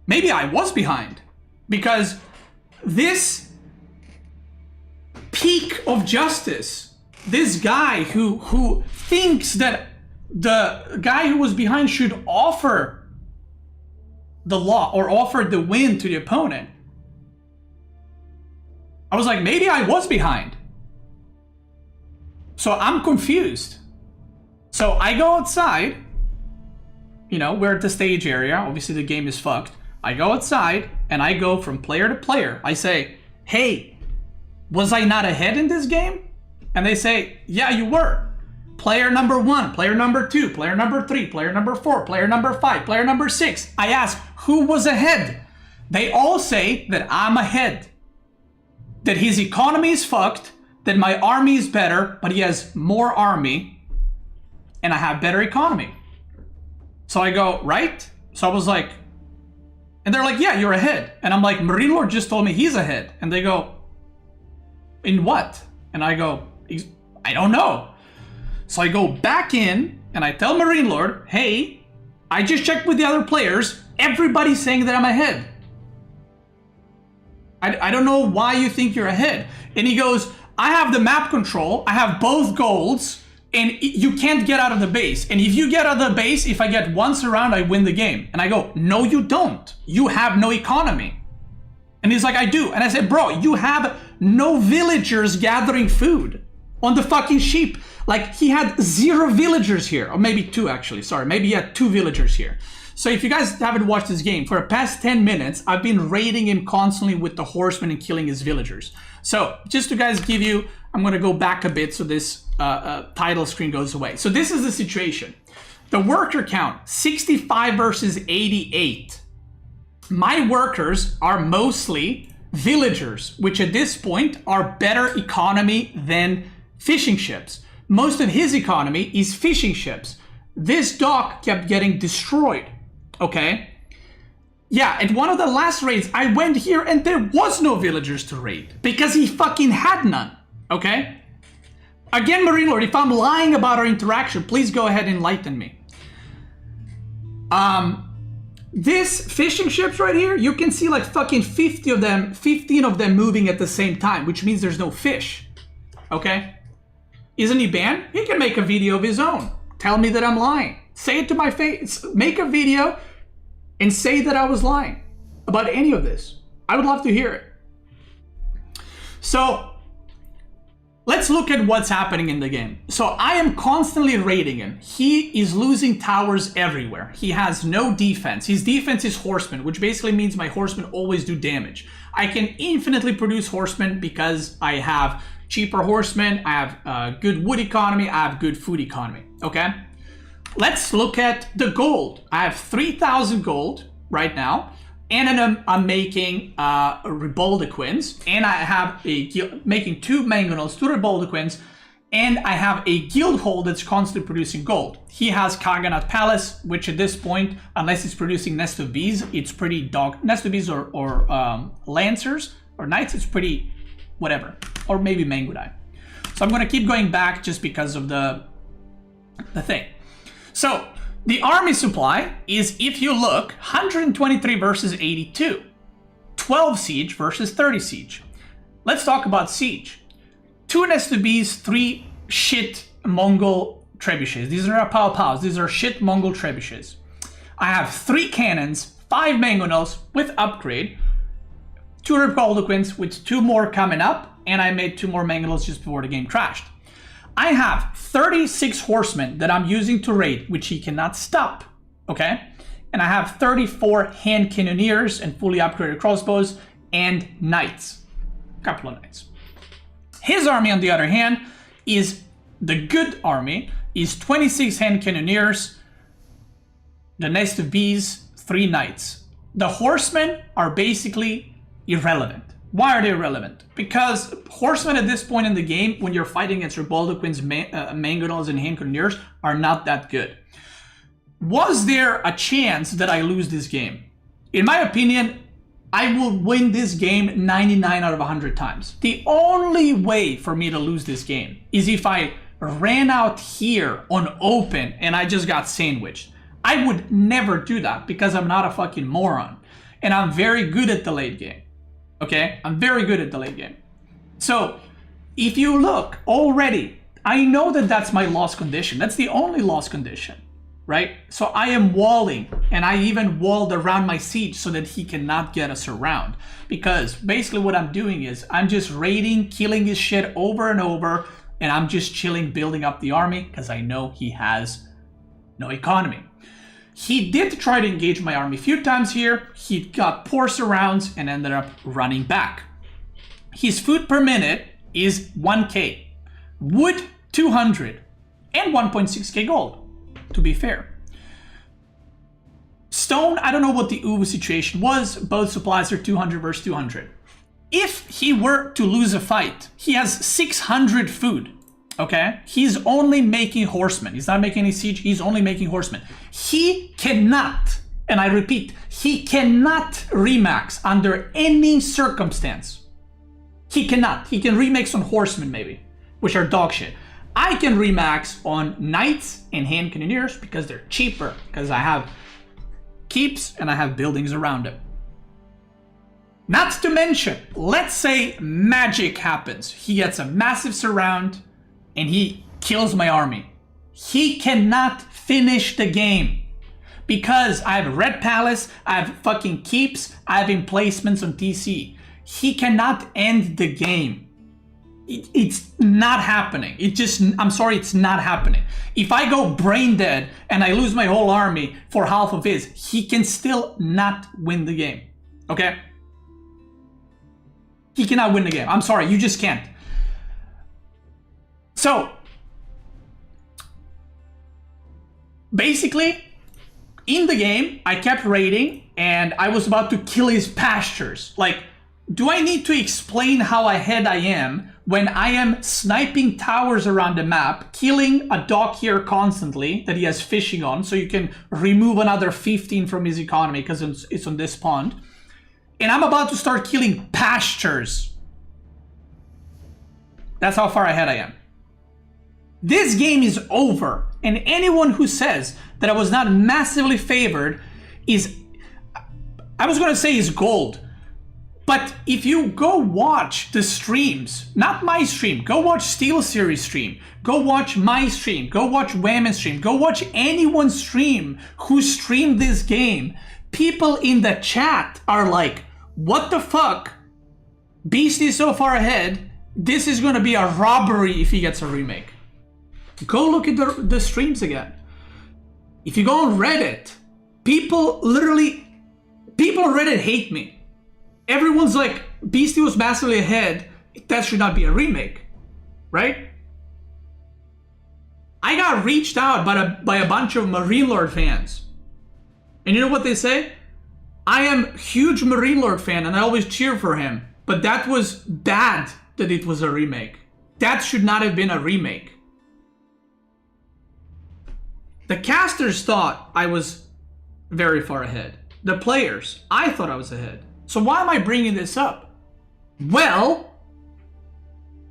maybe I was behind. Because this peak of justice, this guy who thinks that the guy who was behind should offer the law or offer the win to the opponent. I was like, maybe I was behind. So I'm confused. So I go outside. You know, we're at the stage area. Obviously the game is fucked. I go outside and I go from player to player. I say, hey, was I not ahead in this game? And they say, yeah, you were. Player number 1, player number 2, player number 3, player number 4, player number 5, player number 6. I ask, who was ahead? They all say that I'm ahead. That his economy is fucked. That my army is better, but he has more army, and I have better economy. So I go, right? So I was like, and they're like, yeah, you're ahead. And I'm like, Marine Lord just told me he's ahead. And they go, in what? And I go, I don't know. So I go back in, and I tell Marine Lord, hey, I just checked with the other players. Everybody's saying that I'm ahead. I don't know why you think you're ahead. And he goes, I have the map control, I have both golds, and you can't get out of the base. And if you get out of the base, if I get once around, I win the game. And I go, no, you don't. You have no economy. And he's like, I do. And I said, bro, you have no villagers gathering food on the fucking sheep. Like, he had 0 villagers here. Or maybe 2, actually. Sorry, maybe he had 2 villagers here. So if you guys haven't watched this game, for the past 10 minutes, I've been raiding him constantly with the horsemen and killing his villagers. So just to guys give you, I'm going to go back a bit so this title screen goes away. So this is the situation. The worker count, 65 versus 88. My workers are mostly villagers, which at this point are better economy than fishing ships. Most of his economy is fishing ships. This dock kept getting destroyed, okay? Yeah, at one of the last raids, I went here and there was no villagers to raid because he fucking had none, okay? Again, Marine Lord, if I'm lying about our interaction, please go ahead and enlighten me. This fishing ships right here, you can see like fucking 15 of them moving at the same time, which means there's no fish, okay? Isn't he banned? He can make a video of his own. Tell me that I'm lying. Say it to my face. Make a video and say that I was lying about any of this. I would love to hear it. So let's look at what's happening in the game. So I am constantly raiding him. He is losing towers everywhere. He has no defense. His defense is horsemen, which basically means my horsemen always do damage. I can infinitely produce horsemen because I have cheaper horsemen, I have good wood economy, I have good food economy, okay? Let's look at the gold. I have 3,000 gold right now, and I'm making Reboldequins, and I have making 2 mangonels, 2 Reboldequins, and I have a guild hall that's constantly producing gold. He has Kaganat Palace, which at this point, unless it's producing Nest of Bees, it's pretty dog. Nest of Bees or Lancers or Knights, it's pretty whatever, or maybe Mangudai. So I'm going to keep going back just because of the thing. So the army supply is, if you look, 123 versus 82, 12 siege versus 30 siege. Let's talk about siege. 2 Nest of Bees, 3 shit Mongol trebuchets. These are not pow pows. These are shit Mongol trebuchets. I have 3 cannons, 5 mangonels with upgrade, 2 Reboldequins with 2 more coming up, and I made 2 more mangonels just before the game crashed. I have 36 horsemen that I'm using to raid, which he cannot stop, okay? And I have 34 hand cannoneers and fully upgraded crossbows and knights, a couple of knights. His army, on the other hand, is the good army, is 26 hand cannoneers, the Nest of Bees, 3 knights. The horsemen are basically irrelevant. Why are they irrelevant? Because horsemen at this point in the game, when you're fighting against Reboldequins, mangonels, and hand cannoneers, are not that good. Was there a chance that I lose this game? In my opinion, I will win this game 99 out of 100 times. The only way for me to lose this game is if I ran out here on open and I just got sandwiched. I would never do that because I'm not a fucking moron. And I'm very good at the late game. Okay, I'm very good at the late game. So if you look already, I know that that's my loss condition. That's the only loss condition, right? So I am walling, and I even walled around my siege so that he cannot get us around. Because basically what I'm doing is I'm just raiding, killing his shit over and over, and I'm just chilling, building up the army because I know he has no economy. He did try to engage my army a few times here. He got poor surrounds and ended up running back. His food per minute is 1k. Wood, 200. And 1.6k gold, to be fair. Stone, I don't know what the Uwu situation was. Both supplies are 200 versus 200. If he were to lose a fight, he has 600 food. Okay, he's only making horsemen. He's not making any siege. He's only making horsemen. He cannot, and I repeat, he cannot remax under any circumstance. He cannot. He can remix on horsemen maybe, which are dog shit. I can remax on knights and hand cannoneers because they're cheaper, because I have keeps and I have buildings around them. Not to mention, let's say magic happens. He gets a massive surround and he kills my army. He cannot finish the game because I have a red palace, I have fucking keeps, I have emplacements on TC. He cannot end the game. It's not happening. I'm sorry, it's not happening. If I go brain dead and I lose my whole army for half of his, he can still not win the game, okay? He cannot win the game. I'm sorry, you just can't. So, basically, in the game, I kept raiding and I was about to kill his pastures. Like, Do I need to explain how ahead I am when I am sniping towers around the map, killing a dock here constantly that he has fishing on, so you can remove another 15 from his economy because it's on this pond, and I'm about to start killing pastures. That's how far ahead I am. This game is over, and anyone who says that I was not massively favored is, I was gonna say is gold. But if you go watch the streams, not my stream, go watch SteelSeries stream, go watch my stream, go watch Whammon's stream, go watch anyone's stream who streamed this game, people in the chat are like, what the fuck? Beastie is so far ahead, this is gonna be a robbery if he gets a remake. Go look at the streams again. If you go on Reddit, people on Reddit hate me. Everyone's like, Beastie was massively ahead, that should not be a remake, right? I got reached out by a bunch of Marine Lord fans. And you know what they say? I am a huge Marine Lord fan and I always cheer for him. But that was bad that it was a remake. That should not have been a remake. The casters thought I was very far ahead. The players, I thought I was ahead. So why am I bringing this up? Well,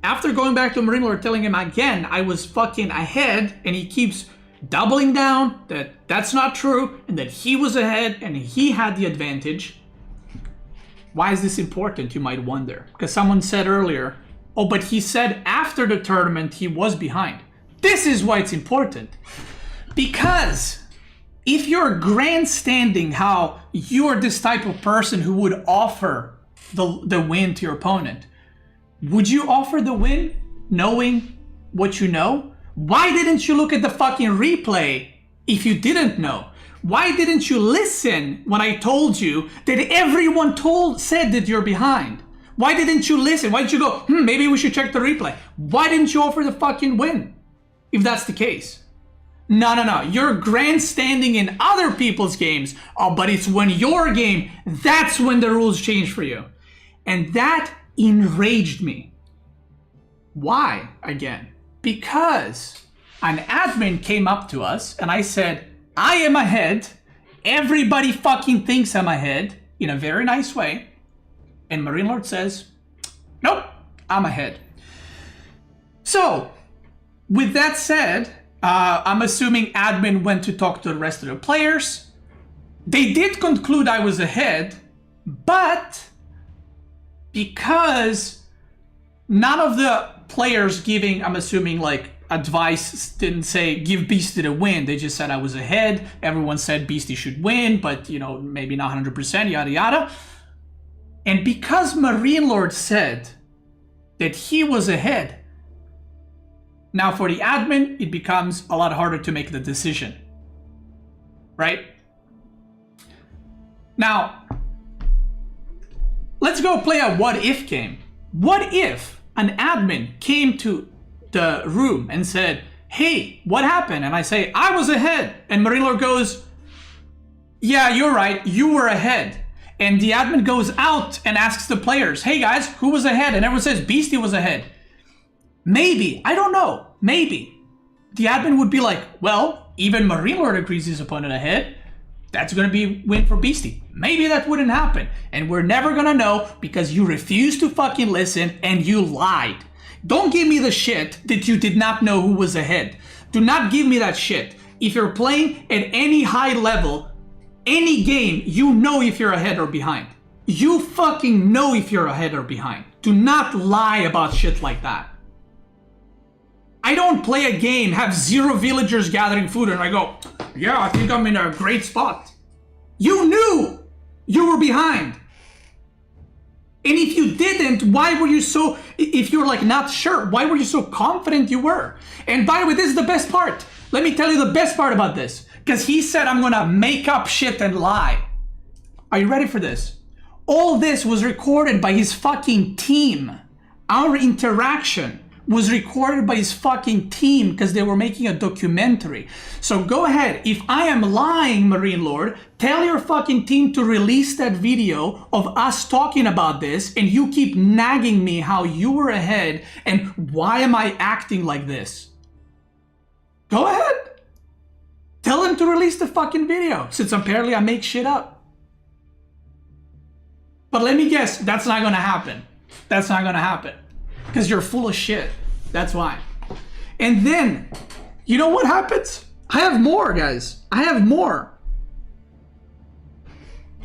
after going back to Marine Lord telling him again I was fucking ahead, and he keeps doubling down that that's not true and that he was ahead and he had the advantage. Why is this important, you might wonder? Because someone said earlier, oh, but he said after the tournament he was behind. This is why it's important. Because if you're grandstanding how you're this type of person who would offer the win to your opponent, would you offer the win knowing what you know? Why didn't you look at the fucking replay if you didn't know? Why didn't you listen when I told you that everyone said that you're behind? Why didn't you listen? Why didn't you go, maybe we should check the replay? Why didn't you offer the fucking win if that's the case? No. You're grandstanding in other people's games. Oh, but it's when your game, that's when the rules change for you. And that enraged me. Why, again? Because an admin came up to us and I said, I am ahead. Everybody fucking thinks I'm ahead in a very nice way. And Marine Lord says, nope, I'm ahead. So, with that said, I'm assuming admin went to talk to the rest of the players. They did conclude I was ahead, but because none of the players giving, I'm assuming, like, advice didn't say give Beastie the win. They just said I was ahead. Everyone said Beastie should win, but, you know, maybe not 100%, yada yada. And because Marine Lord said that he was ahead, now for the admin, it becomes a lot harder to make the decision, right? Now, let's go play a what if game. What if an admin came to the room and said, hey, what happened? And I say, I was ahead. And Marine Lord goes, yeah, you're right, you were ahead. And the admin goes out and asks the players, hey guys, who was ahead? And everyone says Beastie was ahead. Maybe, I don't know, maybe the admin would be like, well, even Marine Lord agrees his opponent ahead. That's going to be win for Beastie. Maybe that wouldn't happen. And we're never going to know because you refused to fucking listen and you lied. Don't give me the shit that you did not know who was ahead. Do not give me that shit. If you're playing at any high level, any game, you know if you're ahead or behind. You fucking know if you're ahead or behind. Do not lie about shit like that. I don't play a game, have 0 villagers gathering food, and I go, yeah, I think I'm in a great spot. You knew you were behind. And if you didn't, why were you so, if you're like not sure, why were you so confident you were? And by the way, this is the best part. Let me tell you the best part about this. Because he said I'm gonna make up shit and lie. Are you ready for this? All this was recorded by his fucking team. Our interaction was recorded by his fucking team because they were making a documentary. So go ahead. If I am lying, Marine Lord, tell your fucking team to release that video of us talking about this, and you keep nagging me how you were ahead and why am I acting like this. Go ahead. Tell him to release the fucking video, since apparently I make shit up. But let me guess, that's not gonna happen. That's not gonna happen. Because you're full of shit. That's why. And then, you know what happens? I have more, guys. I have more.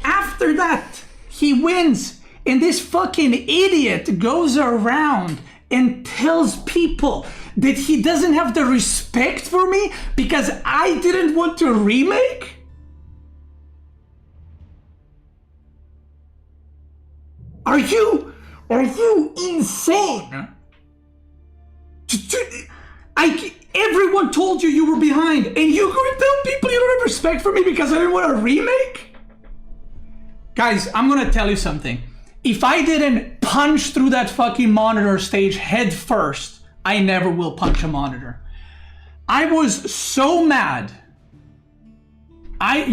After that, he wins. And this fucking idiot goes around and tells people that he doesn't have the respect for me because I didn't want to remake? Are you insane? Everyone told you were behind, and you go and tell people you don't have respect for me because I didn't want a remake? Guys, I'm gonna tell you something. If I didn't punch through that fucking monitor stage head first, I never will punch a monitor. I was so mad. I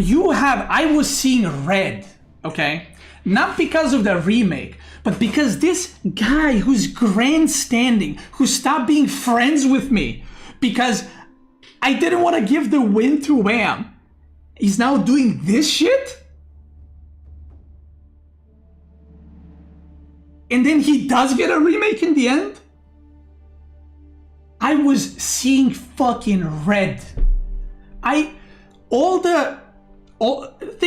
was seeing red, okay? Not because of the remake, but because this guy who's grandstanding, who stopped being friends with me because I didn't want to give the win to Wham, he's now doing this shit? And then he does get a remake in the end? I was seeing fucking red. Think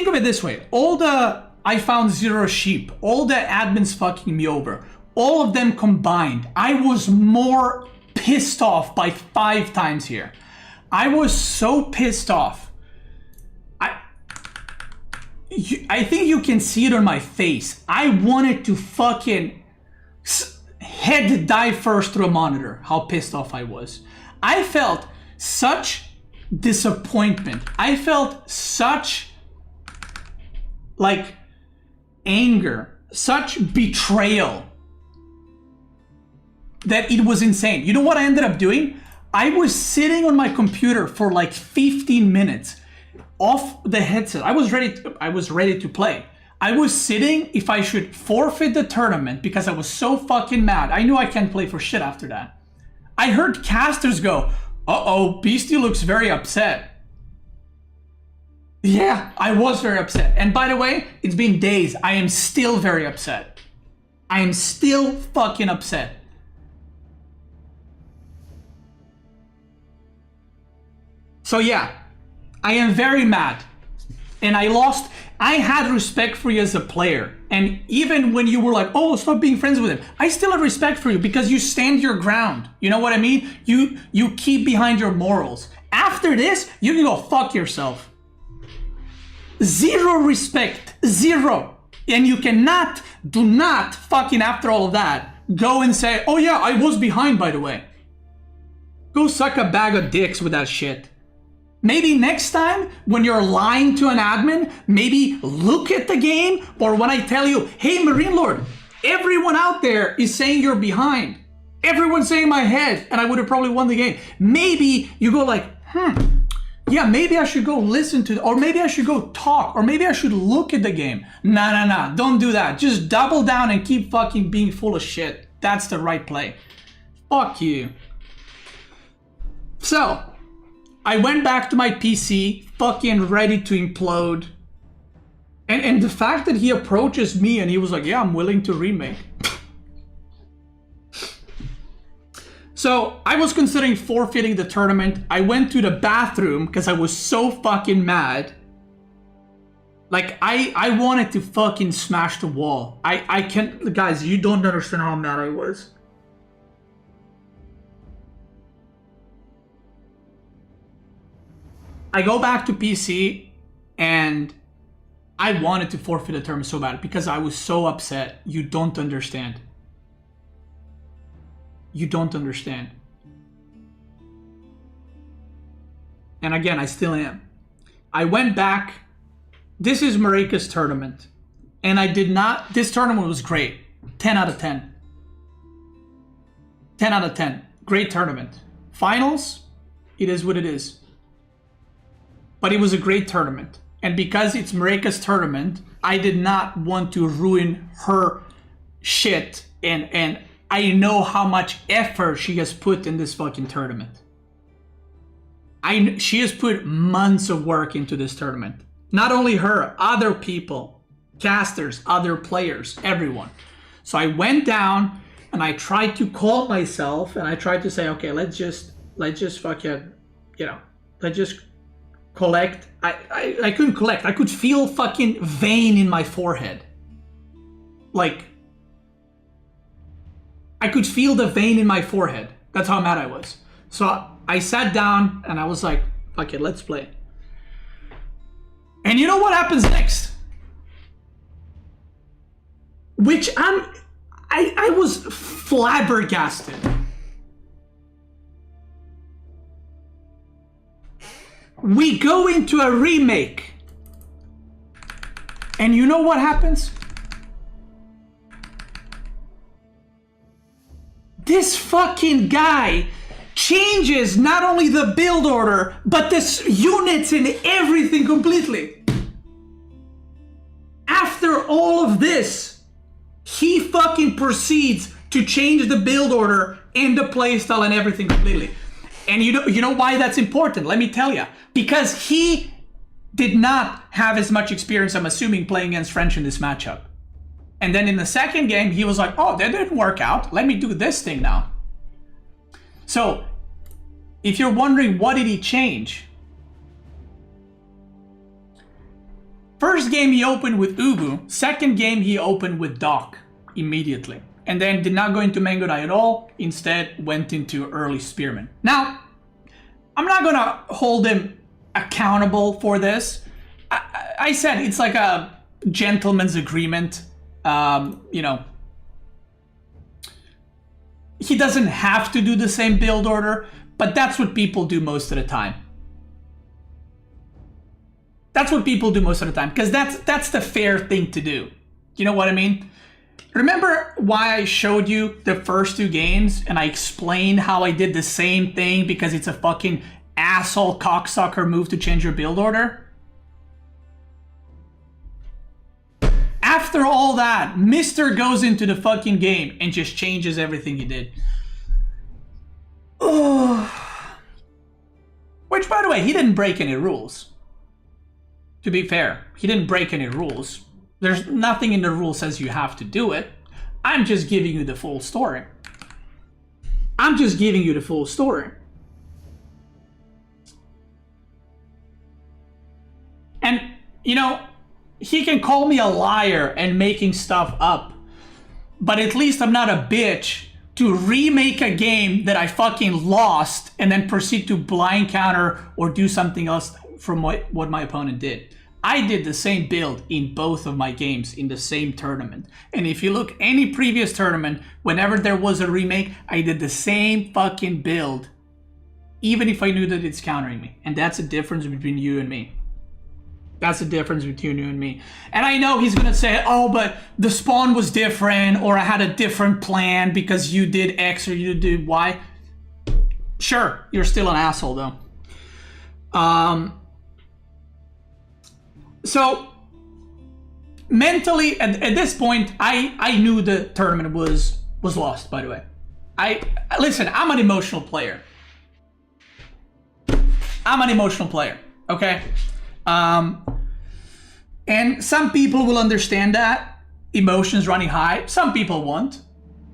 of it this way. I found 0 sheep. All the admins fucking me over. All of them combined. I was more pissed off by 5 times here. I was so pissed off. I think you can see it on my face. I wanted to fucking head dive first through a monitor. How pissed off I was. I felt such disappointment. I felt such like anger, such betrayal that it was insane. You know what I ended up doing? I was sitting on my computer for like 15 minutes off the headset. I was ready to play. I was sitting if I should forfeit the tournament because I was so fucking mad. I knew I can't play for shit after that. I heard casters go, uh-oh, Beastie looks very upset. Yeah, I was very upset. And by the way, it's been days. I am still very upset. I am still fucking upset. So yeah, I am very mad. And I had respect for you as a player. And even when you were like, oh, stop being friends with him, I still have respect for you because you stand your ground. You know what I mean? You keep behind your morals. After this, you can go fuck yourself. 0 respect. 0. And you do not fucking after all of that, go and say, oh yeah, I was behind by the way. Go suck a bag of dicks with that shit. Maybe next time when you're lying to an admin, maybe look at the game, or when I tell you, hey Marine Lord, everyone out there is saying you're behind. Everyone's saying my head, and I would have probably won the game. Maybe you go like, yeah, maybe I should go listen to, or maybe I should go talk, or maybe I should look at the game. Nah, don't do that. Just double down and keep fucking being full of shit. That's the right play. Fuck you. So, I went back to my PC, fucking ready to implode. And the fact that he approaches me and he was like, yeah, I'm willing to remake. So I was considering forfeiting the tournament. I went to the bathroom because I was so fucking mad. Like, I wanted to fucking smash the wall. I can't, guys, you don't understand how mad I was. I go back to PC and I wanted to forfeit the tournament so bad because I was so upset. You don't understand. You don't understand. And again, I still am. I went back. This is Marika's tournament. And I did not, this tournament was great. 10 out of 10. 10 out of 10. great tournament. Finals, it is what it is. But it was a great tournament. And because it's Marika's tournament, I did not want to ruin her shit. And I know how much effort she has put in this fucking tournament. She has put months of work into this tournament. Not only her, other people, casters, other players, everyone. So I went down and I tried to calm myself and I tried to say, okay, let's just fucking, let's just collect. I couldn't collect. I could feel fucking vein in my forehead. Like, I could feel the vein in my forehead. That's how mad I was. So I sat down and I was like, fuck it, let's play. And you know what happens next? Which I was flabbergasted. We go into a remake. And you know what happens? This fucking guy changes not only the build order, but the units and everything completely. After all of this, he fucking proceeds to change the build order and the playstyle and everything completely. And you know why that's important? Let me tell you. Because he did not have as much experience, I'm assuming, playing against French in this matchup. And then in the second game, he was like, oh, that didn't work out. Let me do this thing now. So, if you're wondering what did he change? First game he opened with Ubu. Second game he opened with Doc immediately. And then did not go into Mango Dai at all. Instead went into early Spearman. Now, I'm not going to hold him accountable for this. I said it's like a gentleman's agreement. He doesn't have to do the same build order, but that's what people do most of the time. That's what people do most of the time, because that's the fair thing to do. You know what I mean? Remember why I showed you the first two games and I explained how I did the same thing because it's a fucking asshole cocksucker move to change your build order? After all that, Mr. goes into the fucking game and just changes everything he did. Oh. Which, by the way, he didn't break any rules. To be fair, he didn't break any rules. There's nothing in the rule says you have to do it. I'm just giving you the full story. I'm just giving you the full story. And, he can call me a liar and making stuff up, but at least I'm not a bitch to remake a game that I fucking lost and then proceed to blind counter or do something else from what my opponent did. I did the same build in both of my games in the same tournament. And if you look any previous tournament, whenever there was a remake, I did the same fucking build, even if I knew that it's countering me. And that's the difference between you and me. That's the difference between you and me. And I know he's gonna say, oh, but the spawn was different, or I had a different plan because you did X or you did Y. Sure, you're still an asshole though. So mentally, at this point, I knew the tournament was lost, by the way. Listen, I'm an emotional player. Okay? And some people will understand that. Emotions running high. Some people won't,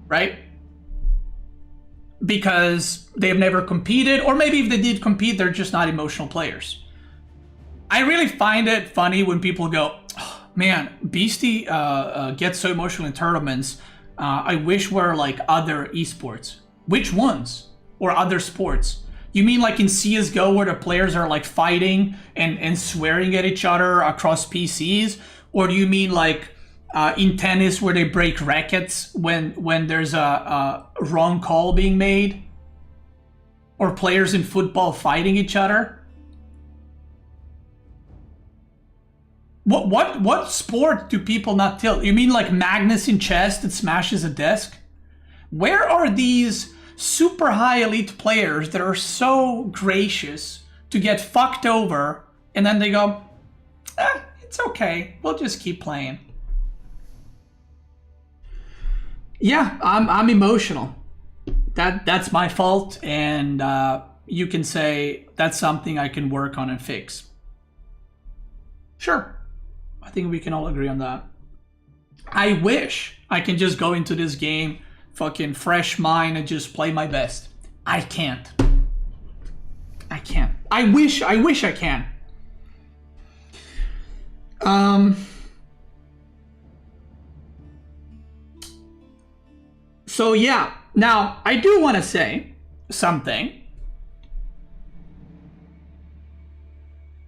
right? Because they've never competed, or maybe if they did compete, they're just not emotional players. I really find it funny when people go, oh, man, Beastie gets so emotional in tournaments. I wish we're like other esports. Which ones? Or other sports? You mean like in CSGO where the players are like fighting and swearing at each other across PCs? Or do you mean like in tennis where they break rackets when there's a wrong call being made? Or players in football fighting each other? What sport do people not tilt? You mean like Magnus in chess that smashes a desk? Where are these super high elite players that are so gracious to get fucked over, and then they go, it's okay, we'll just keep playing. Yeah, I'm emotional. That's my fault, and you can say that's something I can work on and fix. Sure, I think we can all agree on that. I wish I can just go into this game fucking fresh mind and just play my best. I can't. I can't. I wish I can. So yeah, now I do want to say something.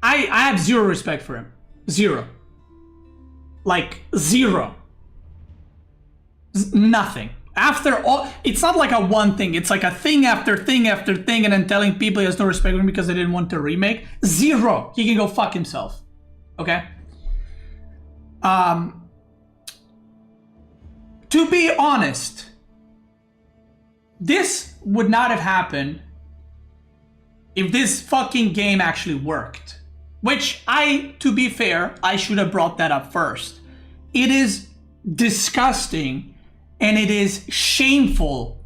I have zero respect for him. Zero. Like zero. Nothing. After all, it's not like a one thing. It's like a thing after thing after thing, and then telling people he has no respect for him because they didn't want to remake. Zero. He can go fuck himself. Okay? To be honest, this would not have happened if this fucking game actually worked. Which to be fair, I should have brought that up first. It is disgusting and it is shameful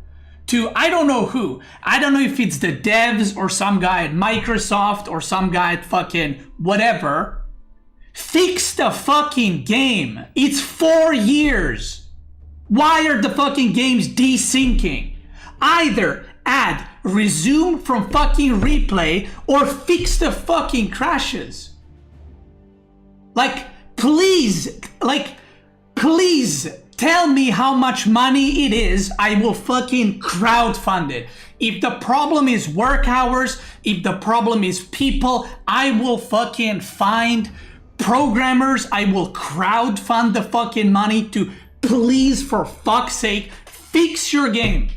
to, I don't know who. I don't know if it's the devs or some guy at Microsoft or some guy at fucking whatever. Fix the fucking game. It's 4 years. Why are the fucking games desyncing? Either add resume from fucking replay or fix the fucking crashes. Like, please tell me how much money it is. I will fucking crowdfund it. If the problem is work hours, if the problem is people, I will fucking find programmers. I will crowdfund the fucking money to, please, for fuck's sake, fix your game.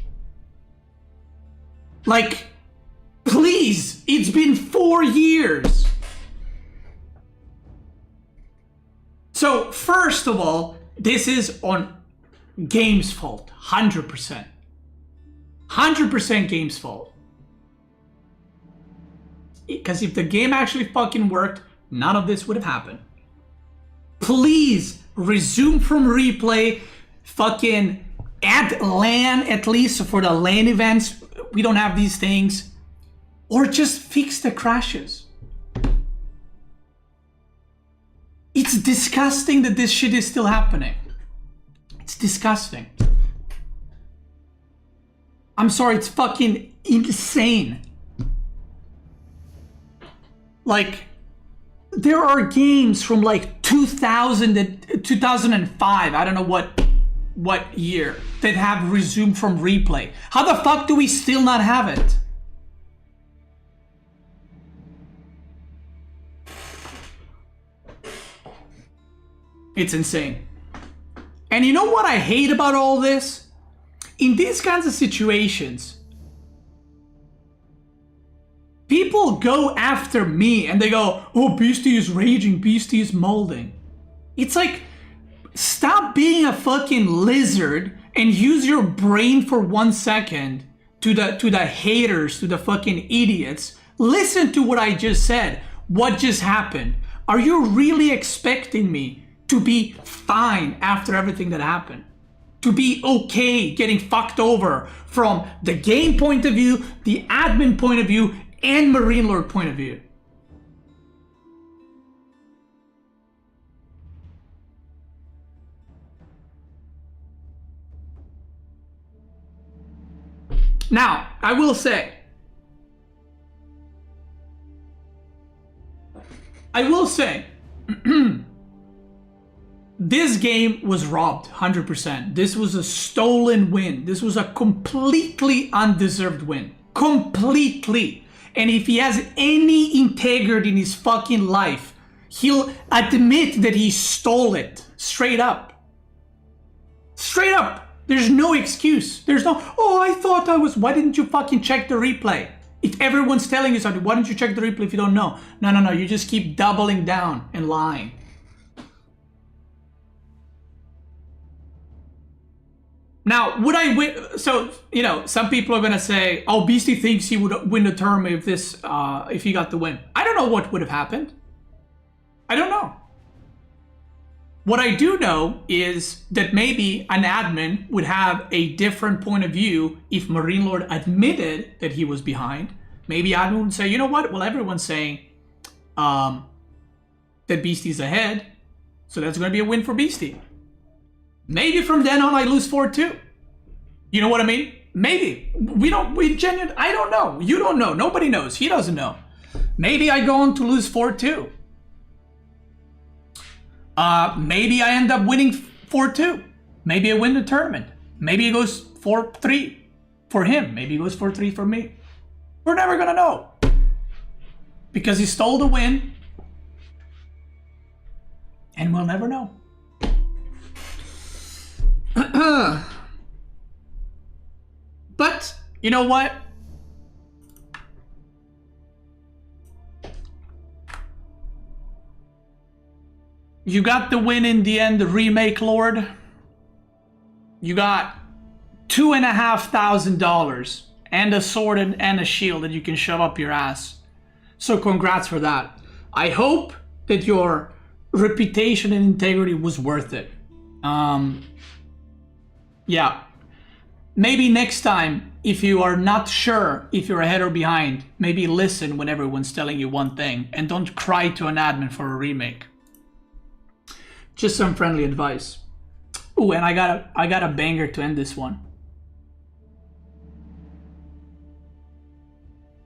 Like, please, it's been 4 years. So, first of all, this is on game's fault, 100%. 100% game's fault. Because if the game actually fucking worked, none of this would have happened. Please, resume from replay, fucking add LAN at least for the LAN events. We don't have these things. Or just fix the crashes. It's disgusting that this shit is still happening. It's disgusting. I'm sorry, it's fucking insane. Like, there are games from like 2005, I don't know what year, that have resumed from replay. How the fuck do we still not have it? It's insane. And you know what I hate about all this? In these kinds of situations, people go after me and they go, oh, Beastie is raging, Beastie is molding. It's like, stop being a fucking lizard and use your brain for 1 second to the haters, to the fucking idiots. Listen to what I just said. What just happened? Are you really expecting me to be fine after everything that happened? To be okay getting fucked over from the game point of view, the admin point of view, and Marine Lord point of view? Now, I will say, this game was robbed, 100%. This was a stolen win. This was a completely undeserved win. Completely. And if he has any integrity in his fucking life, he'll admit that he stole it. Straight up. Straight up. There's no excuse. There's no, oh, I thought I was, why didn't you fucking check the replay? If everyone's telling you something, why don't you check the replay if you don't know? No, you just keep doubling down and lying. Now, would I win? So, you know, some people are gonna say, "Oh, Beastie thinks he would win the tournament if he got the win." I don't know what would have happened. I don't know. What I do know is that maybe an admin would have a different point of view if Marine Lord admitted that he was behind. Maybe admin would say, "You know what? Well, everyone's saying that Beastie's ahead, so that's gonna be a win for Beastie." Maybe from then on I lose 4-2. You know what I mean? Maybe. I don't know. You don't know. Nobody knows. He doesn't know. Maybe I go on to lose 4-2. Maybe I end up winning 4-2. Maybe I win the tournament. Maybe it goes 4-3 for him. Maybe it goes 4-3 for me. We're never gonna know. Because he stole the win. And we'll never know. But, you know what? You got the win in the end, the remake lord. You got $2,500 and a sword and a shield that you can shove up your ass. So congrats for that. I hope that your reputation and integrity was worth it. Yeah. Maybe next time, if you are not sure if you're ahead or behind, maybe listen when everyone's telling you one thing and don't cry to an admin for a remake. Just some friendly advice. Ooh, and I got a banger to end this one.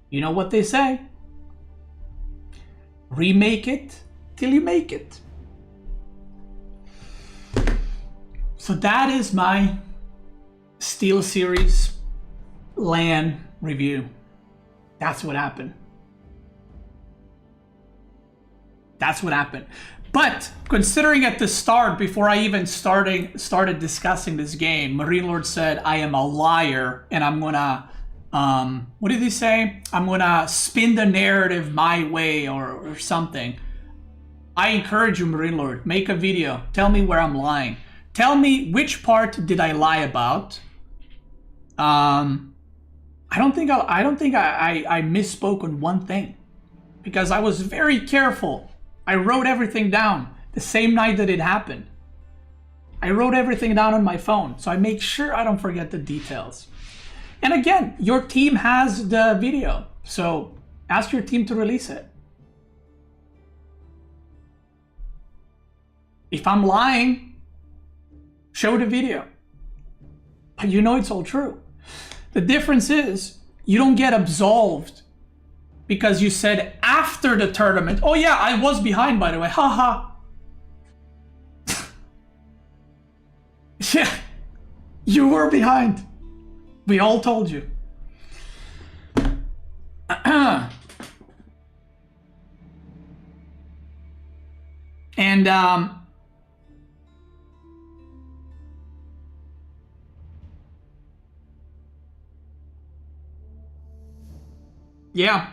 You know what they say? Remake it till you make it. So that is my SteelSeries LAN review. That's what happened. That's what happened. But considering at the start, before I even started discussing this game, Marine Lord said I am a liar and I'm gonna what did he say? I'm gonna spin the narrative my way or something. I encourage you, Marine Lord, make a video. Tell me where I'm lying. Tell me which part did I lie about. I don't think I misspoke on one thing because I was very careful. I wrote everything down the same night that it happened. I wrote everything down on my phone, so I make sure I don't forget the details. And again, your team has the video, so ask your team to release it. If I'm lying, show the video. But you know it's all true. The difference is you don't get absolved because you said after the tournament, "Oh yeah, I was behind, by the way, haha." Yeah, you were behind. We all told you. And yeah.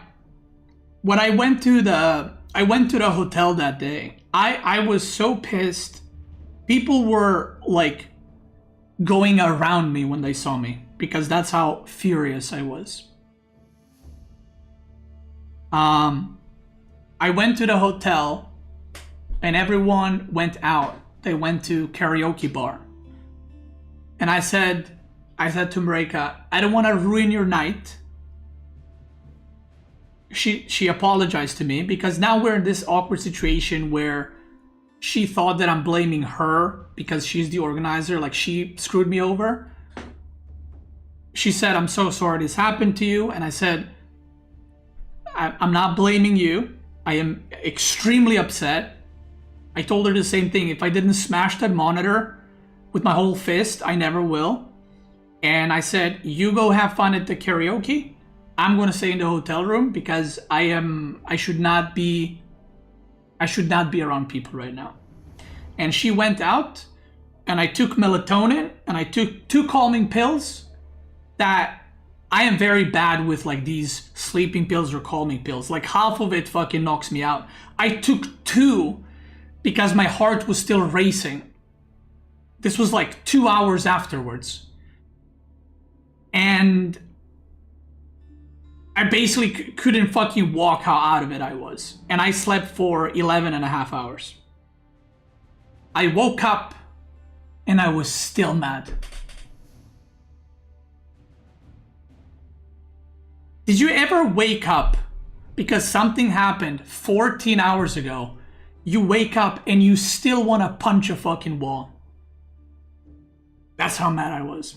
When I went to the hotel that day, I was so pissed. People were like going around me when they saw me because that's how furious I was. I went to the hotel and everyone went out. They went to karaoke bar. And I said to Marika, "I don't want to ruin your night." She apologized to me because now we're in this awkward situation where she thought that I'm blaming her because she's the organizer, like she screwed me over. She said, "I'm so sorry this happened to you." And I said, I'm not blaming you. I am extremely upset. I told her the same thing. If I didn't smash that monitor with my whole fist, I never will. And I said, "You go have fun at the karaoke. I'm going to stay in the hotel room because I should not be around people right now." And she went out and I took melatonin and I took 2 calming pills that I am very bad with, like these sleeping pills or calming pills. Like half of it fucking knocks me out. I took 2 because my heart was still racing. This was like 2 hours afterwards. And I basically couldn't fucking walk how out of it I was. And I slept for 11 and a half hours. I woke up and I was still mad. Did you ever wake up because something happened 14 hours ago? You wake up and you still want to punch a fucking wall. That's how mad I was.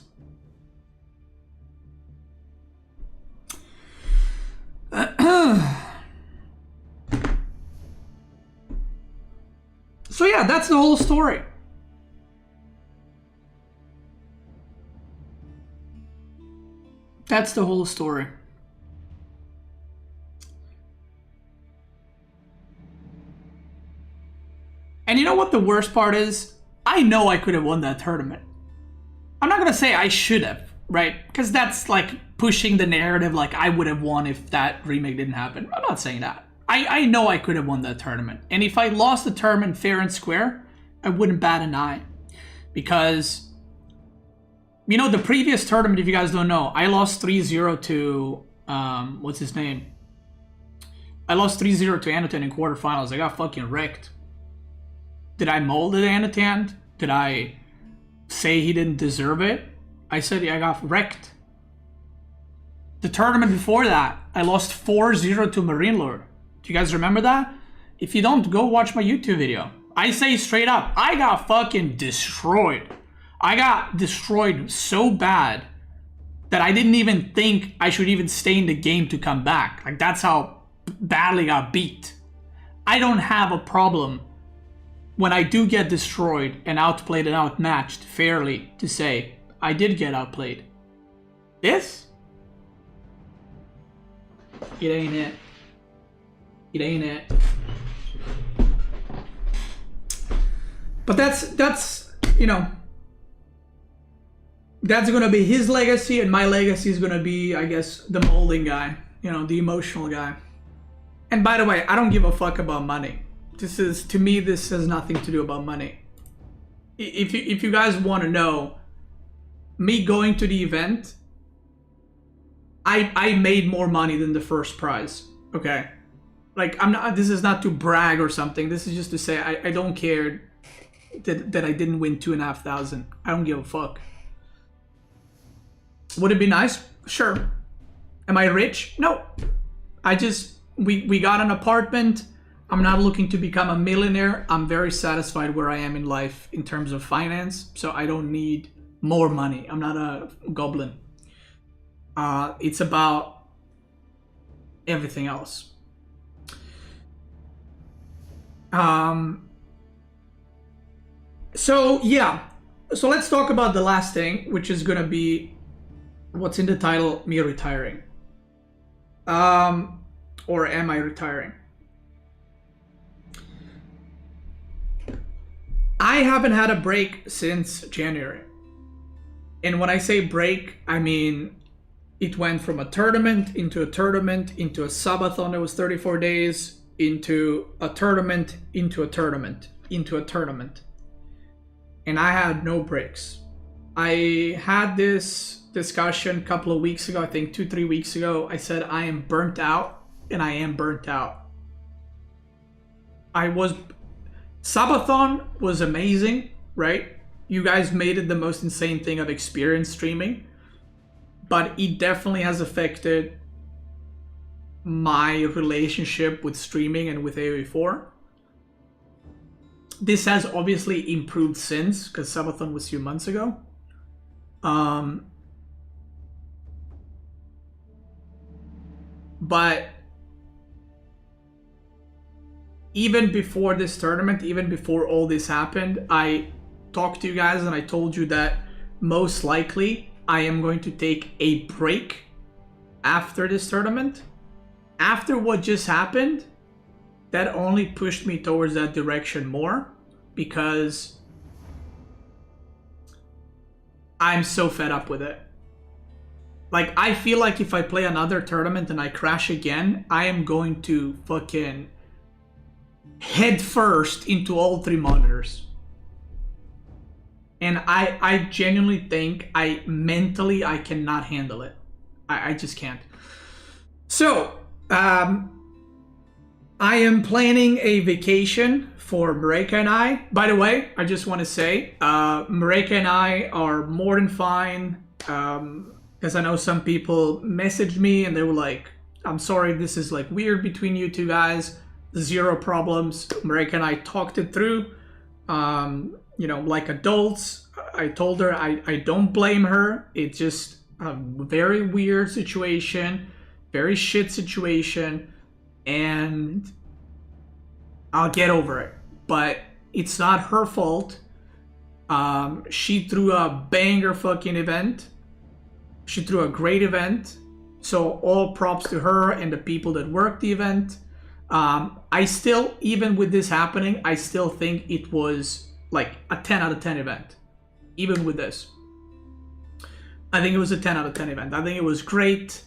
So yeah, that's the whole story. That's the whole story. And you know what the worst part is? I know I could have won that tournament. I'm not gonna say I should have, right? Because that's like pushing the narrative like I would have won if that remake didn't happen. I'm not saying that. I know I could have won that tournament. And if I lost the tournament fair and square, I wouldn't bat an eye. Because, you know, the previous tournament, if you guys don't know, I lost 3-0 to, what's his name? I lost 3-0 to Anatan in quarterfinals. I got fucking wrecked. Did I mold it, Anatan? Did I say he didn't deserve it? I said I got wrecked. The tournament before that, I lost 4-0 to Marine Lord. Do you guys remember that? If you don't, go watch my YouTube video. I say straight up, I got fucking destroyed. I got destroyed so bad that I didn't even think I should even stay in the game to come back. Like, that's how badly I got beat. I don't have a problem when I do get destroyed and outplayed and outmatched fairly to say, I did get outplayed. This? It ain't it. It ain't it. But that's you know, that's gonna be his legacy, and my legacy is gonna be, I guess, the molding guy, you know, the emotional guy. And by the way, I don't give a fuck about money. This is, to me, this has nothing to do about money. If you guys want to know, me going to the event, I made more money than the first prize. Okay, like, I'm not. This is not to brag or something. This is just to say I don't care that I didn't win 2,500. I don't give a fuck. Would it be nice? Sure. Am I rich? No. I just we got an apartment. I'm not looking to become a millionaire. I'm very satisfied where I am in life in terms of finance, so I don't need more money. I'm not a goblin. It's about everything else. So yeah, so let's talk about the last thing, which is gonna be what's in the title, me retiring. Or am I retiring? I haven't had a break since January. And when I say break, I mean it went from a tournament into a tournament, into a subathon that was 34 days, into a tournament, into a tournament, into a tournament. And I had no breaks. I had this discussion a couple of weeks ago, I think 2-3 weeks ago. I said I am burnt out, and I am burnt out. Subathon was amazing, right? You guys made it the most insane thing I've experienced streaming. But it definitely has affected my relationship with streaming and with AoE4. This has obviously improved since, because Subathon was a few months ago. But even before this tournament, even before all this happened, I talked to you guys and I told you that most likely I am going to take a break after this tournament. After what just happened, that only pushed me towards that direction more, because I'm so fed up with it. Like, I feel like if I play another tournament and I crash again, I am going to fucking head first into all 3 monitors. And I genuinely think I cannot handle it. I just can't. So, I am planning a vacation for Mareka and I. By the way, I just want to say, Mareka and I are more than fine. Because I know some people messaged me and they were like, I'm sorry, this is like weird between you two guys. Zero problems. Mareka and I talked it through. You know, like adults. I told her I don't blame her. It's just a very weird situation, very shit situation, and I'll get over it. But it's not her fault. She threw a banger fucking event. She threw a great event. So all props to her and the people that worked the event. I still, even with this happening, I still think it was like a 10 out of 10 event. Even with this. I think it was a 10 out of 10 event. I think it was great.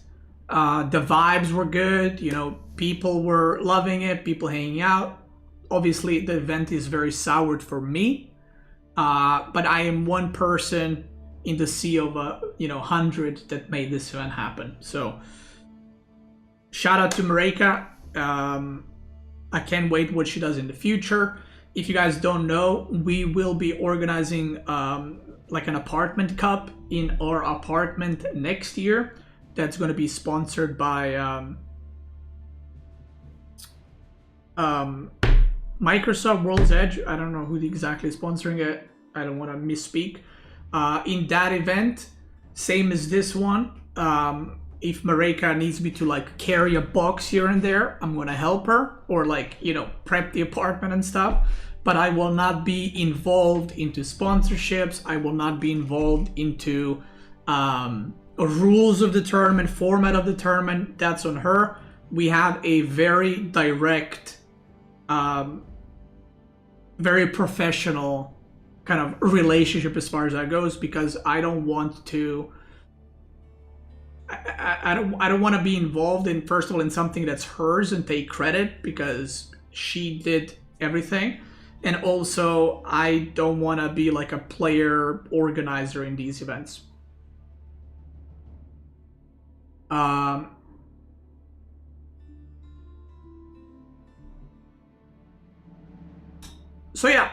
The vibes were good. You know, people were loving it. People hanging out. Obviously, the event is very soured for me. But I am one person in the sea of 100 that made this event happen. So, shout out to Mareka. I can't wait what she does in the future. If you guys don't know, we will be organizing like an apartment cup in our apartment next year. That's going to be sponsored by Microsoft World's Edge. I don't know who exactly is sponsoring it. I don't want to misspeak. In that event, same as this one, if Mareka needs me to like carry a box here and there, I'm gonna help her, or like, you know, prep the apartment and stuff. But I will not be involved into sponsorships. I will not be involved into rules of the tournament, format of the tournament. That's on her. We have a very direct, very professional kind of relationship as far as that goes, because I don't want to. I don't want to be involved in, first of all, in something that's hers and take credit because she did everything. And also, I don't want to be like a player organizer in these events. So yeah.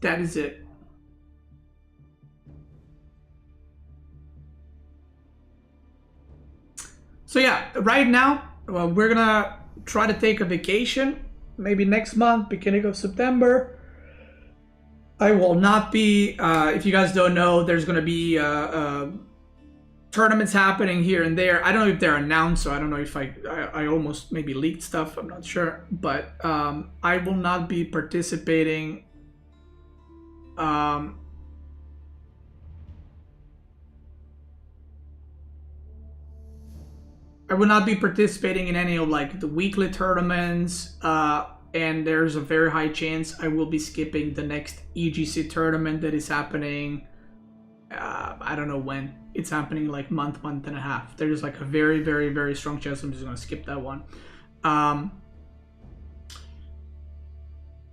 That is it. So yeah, right now, well, we're gonna try to take a vacation, maybe next month, beginning of September. I will not be, if you guys don't know, there's gonna be tournaments happening here and there. I don't know if they're announced, so I don't know if I almost maybe leaked stuff, I'm not sure. But I will not be participating I will not be participating in any of like the weekly tournaments, and there's a very high chance I will be skipping the next EGC tournament that is happening. I don't know when it's happening, like month and a half. There's like a very, very, very strong chance I'm just gonna skip that one.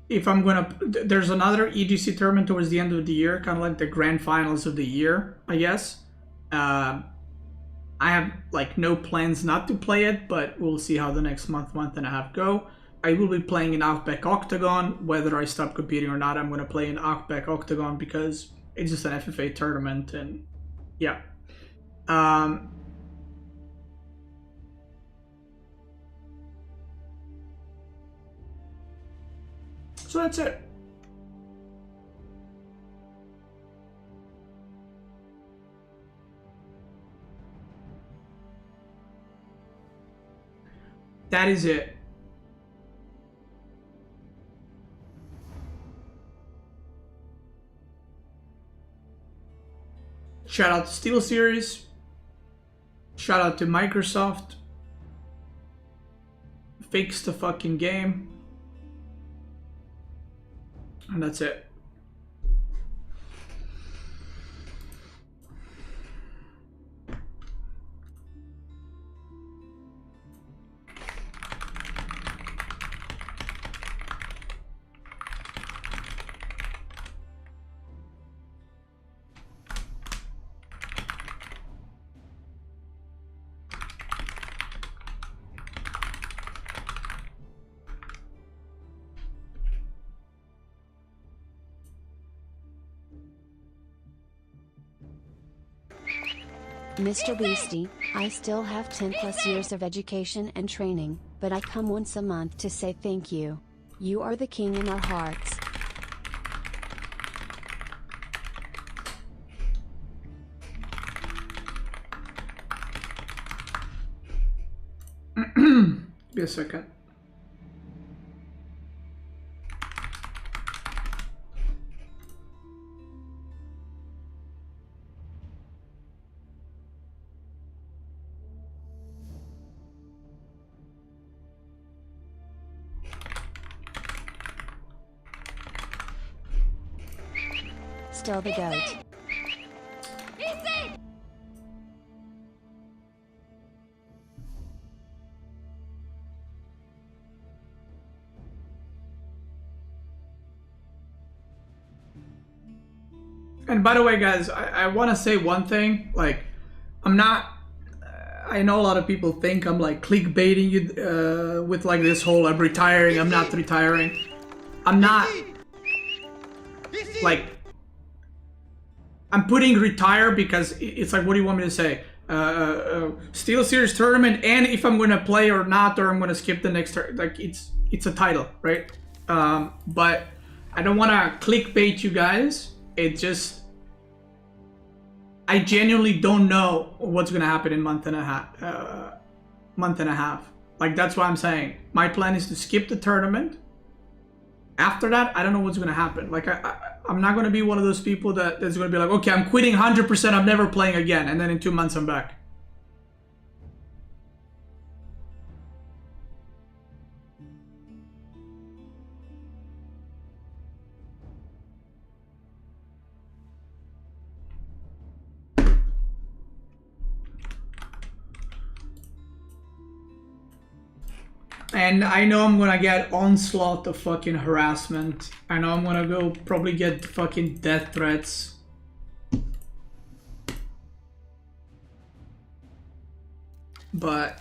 If I'm gonna, there's another EGC tournament towards the end of the year, kind of like the grand finals of the year, I guess. I have like no plans not to play it, but we'll see how the next month and a half go. I will be playing in Outback Octagon. Whether I stop competing or not, I'm gonna play in Outback Octagon because it's just an FFA tournament, and yeah. So that's it. That is it. Shout out to SteelSeries. Shout out to Microsoft. Fix the fucking game. And that's it. Mr. Beastie, I still have 10 plus years of education and training, but I come once a month to say thank you. You are the king in our hearts. Give me a second. Still the goat. And by the way, guys, I want to say one thing. Like, I'm not. I know a lot of people think I'm like clickbaiting you with like this whole I'm retiring. I'm not retiring. I'm not. Like, I'm putting retire because it's like, what do you want me to say? SteelSeries tournament, and if I'm gonna play or not, or I'm gonna skip the next turn. Like, it's a title, right? But I don't want to clickbait you guys. It just, I genuinely don't know what's gonna happen in month and a half. Like, that's what I'm saying. My plan is to skip the tournament. After that, I don't know what's gonna happen. Like, I'm not gonna be one of those people that's gonna be like, okay, I'm quitting 100%. I'm never playing again, and then in 2 months I'm back. And I know I'm gonna get onslaught of fucking harassment. I know I'm gonna go probably get fucking death threats. But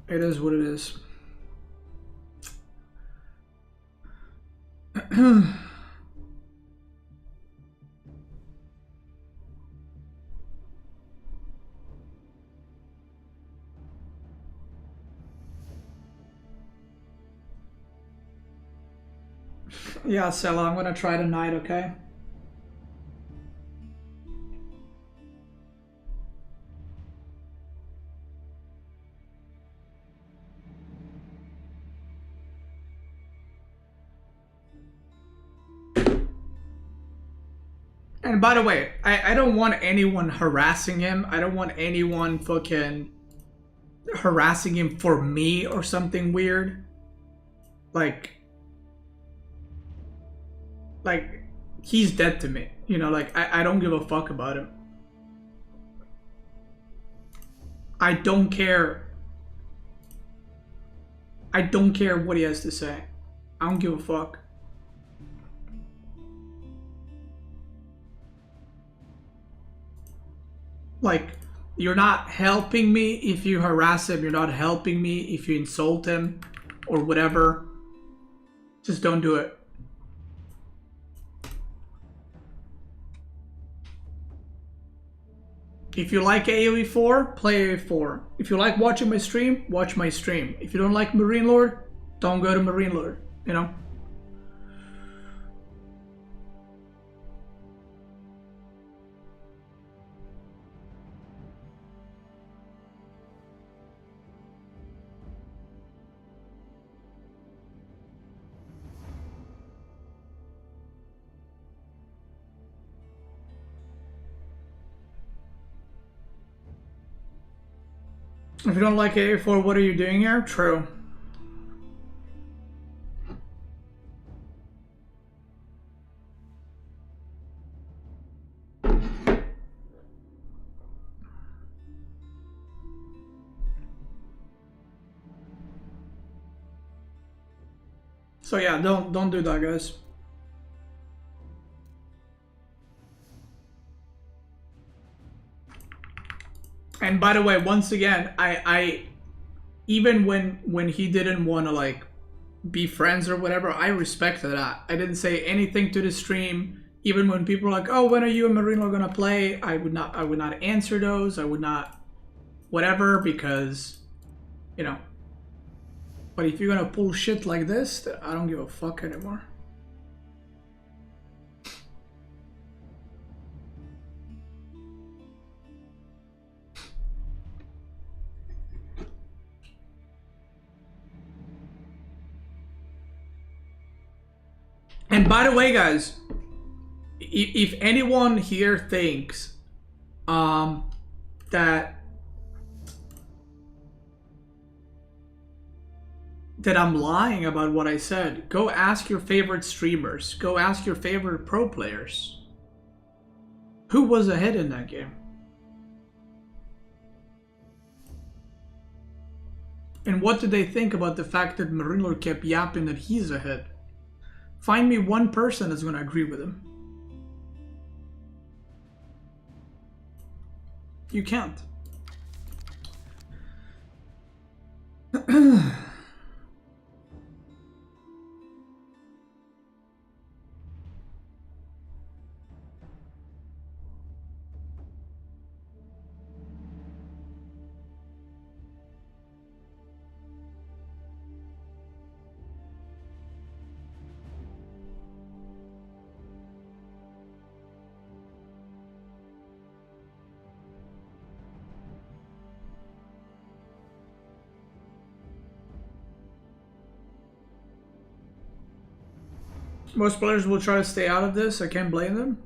it is what it is. Yeah, Sella, I'm gonna try tonight, okay? And by the way, I don't want anyone harassing him. I don't want anyone fucking harassing him for me or something weird. Like, he's dead to me, you know, like, I don't give a fuck about him. I don't care. I don't care what he has to say. I don't give a fuck. Like, you're not helping me if you harass him. You're not helping me if you insult him or whatever. Just don't do it. If you like AoE4, play AoE4. If you like watching my stream, watch my stream. If you don't like Marine Lord, don't go to Marine Lord, you know? If you don't like AoE4, what are you doing here? True. So yeah, don't do that, guys. And by the way, once again, I even when he didn't want to like be friends or whatever, I respected that. I didn't say anything to the stream. Even when people were like, "Oh, when are you and Marino gonna play?" I would not answer those. I would not, whatever, because, you know. But if you're gonna pull shit like this, then I don't give a fuck anymore. And by the way, guys, if anyone here thinks that I'm lying about what I said, go ask your favorite streamers. Go ask your favorite pro players. Who was ahead in that game? And what did they think about the fact that Marino kept yapping that he's ahead? Find me one person that's going to agree with him. You can't. Most players will try to stay out of this. I can't blame them.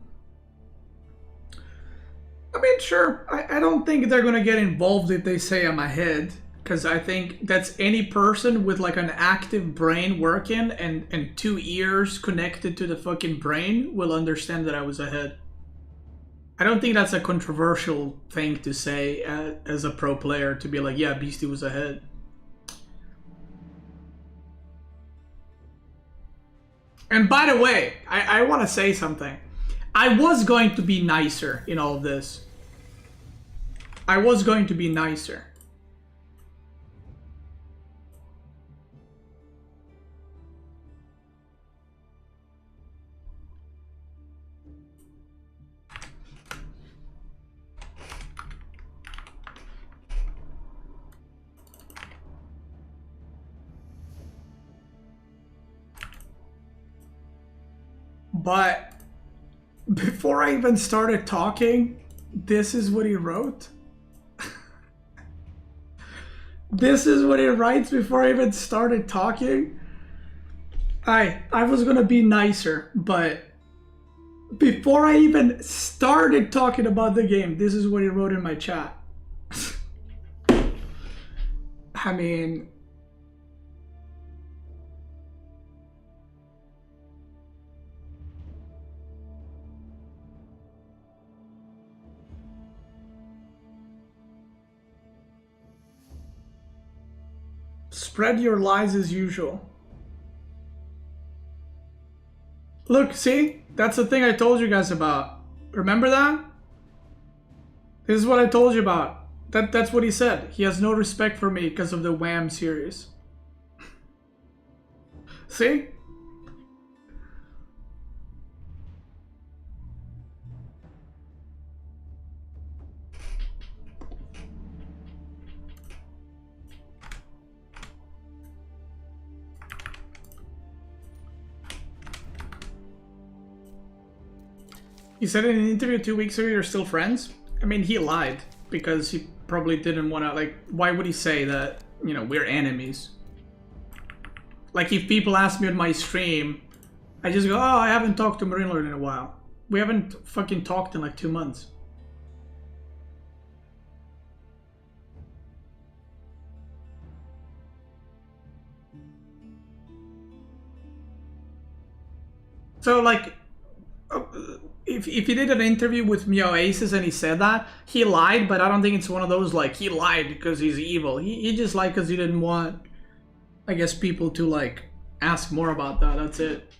I mean, sure. I don't think they're going to get involved if they say I'm ahead. Because I think that's any person with like an active brain working and 2 ears connected to the fucking brain will understand that I was ahead. I don't think that's a controversial thing to say as a pro player, to be like, yeah, Beastie was ahead. And by the way, I want to say something. I was going to be nicer in all of this. I was going to be nicer. But before I even started talking, this is what he wrote. This is what he writes before I even started talking. I was gonna be nicer, but before I even started talking about the game, this is what he wrote in my chat. I mean... Spread your lies as usual. Look, see? That's the thing I told you guys about. Remember that? This is what I told you about. That's what he said. He has no respect for me because of the Wham series. See? He said in an interview 2 weeks ago you're still friends? I mean, he lied because he probably didn't want to, like, why would he say that, you know, we're enemies? Like, if people ask me on my stream, I just go, oh, I haven't talked to Marino in a while. We haven't fucking talked in like 2 months. So, like, if he did an interview with Meow Aces and he said that, he lied, but I don't think it's one of those, like, he lied because he's evil. He just lied because he didn't want, I guess, people to, like, ask more about that. That's it.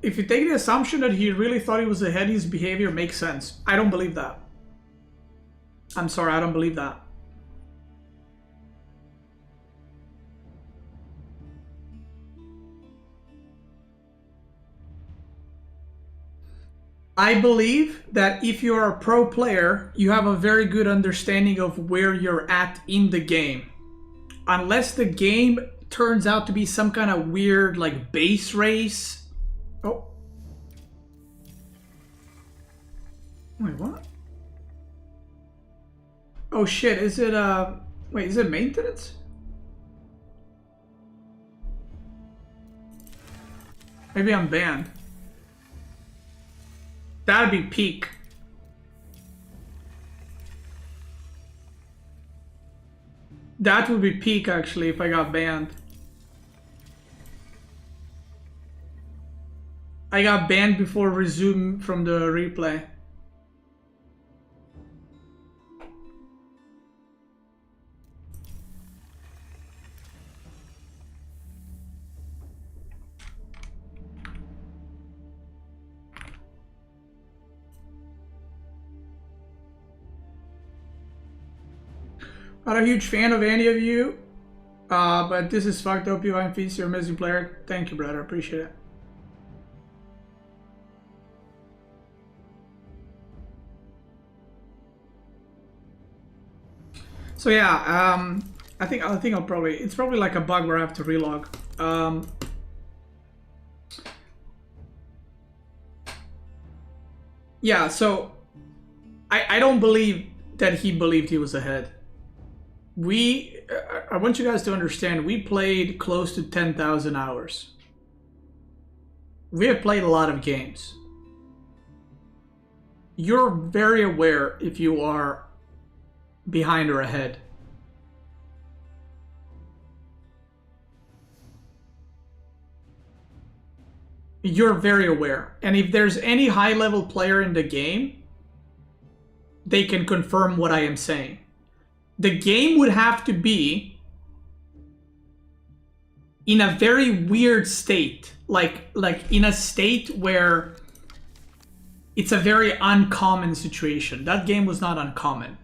If you take the assumption that he really thought he was ahead, his behavior makes sense. I don't believe that. I'm sorry, I don't believe that. I believe that if you're a pro player, you have a very good understanding of where you're at in the game. Unless the game turns out to be some kind of weird like base race. Oh. Wait, what? Oh shit, is it wait, is it maintenance? Maybe I'm banned. That'd be peak. That would be peak actually if I got banned. I got banned before resume from the replay. Not a huge fan of any of you, but this is fucked up. You Feast, you're an amazing player. Thank you, brother. Appreciate it. So yeah, I think I'll probably, it's probably like a bug where I have to relog. Yeah, so I don't believe that he believed he was ahead. I want you guys to understand, we played close to 10,000 hours. We have played a lot of games. You're very aware if you are behind or ahead. You're very aware. And if there's any high-level player in the game, they can confirm what I am saying. The game would have to be in a very weird state. Like in a state where it's a very uncommon situation. That game was not uncommon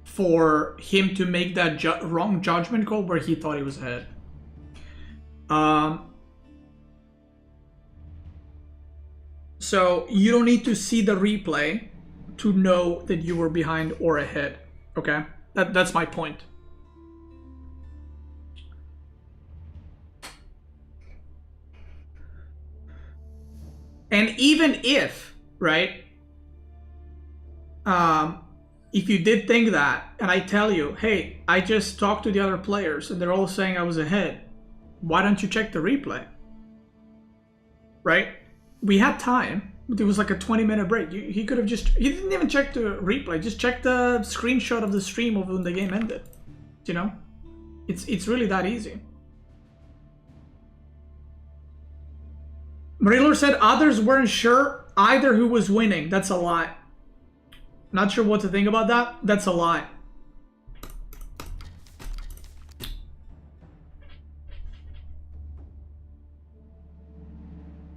for him to make that wrong judgment call where he thought he was ahead. So you don't need to see the replay to know that you were behind or ahead, okay? That's my point. And even if, right, if you did think that, and I tell you, hey, I just talked to the other players and they're all saying I was ahead, why don't you check the replay? Right? We had time. It was like a 20-minute break. He could have just, he didn't even check the replay, just check the screenshot of the stream of when the game ended. You know? It's really that easy. Marilor said others weren't sure either who was winning. That's a lie. Not sure what to think about that. That's a lie.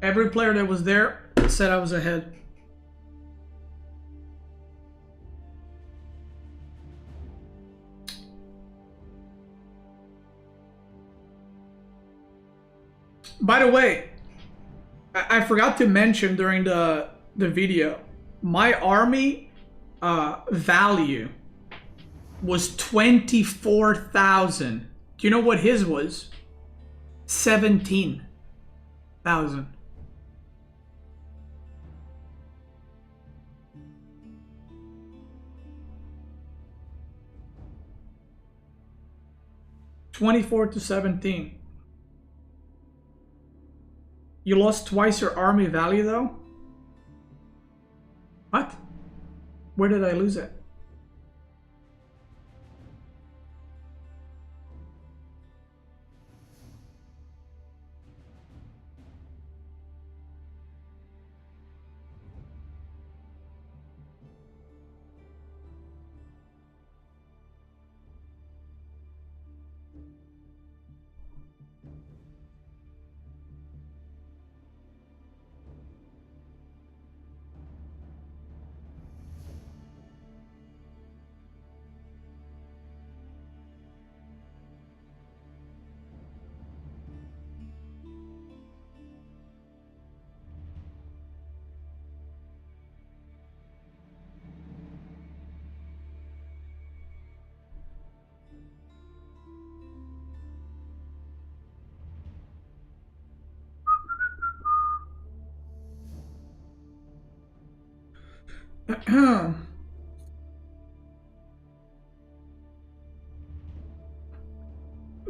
Every player that was there said I was ahead. By the way, I forgot to mention during the video, my army value was 24,000. Do you know what his was? 17,000. $24 to 17. You lost twice your army value though? What? Where did I lose it?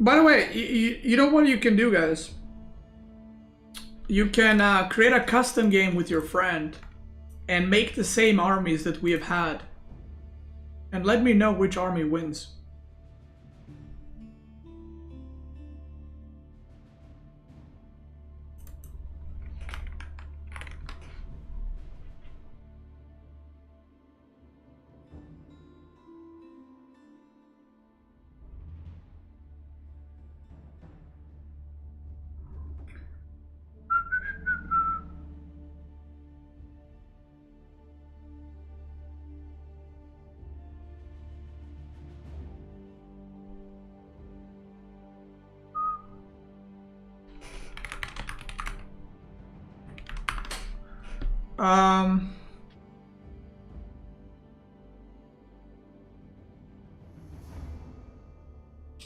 By the way, you know what you can do, guys? You can create a custom game with your friend and make the same armies that we have had. And let me know which army wins.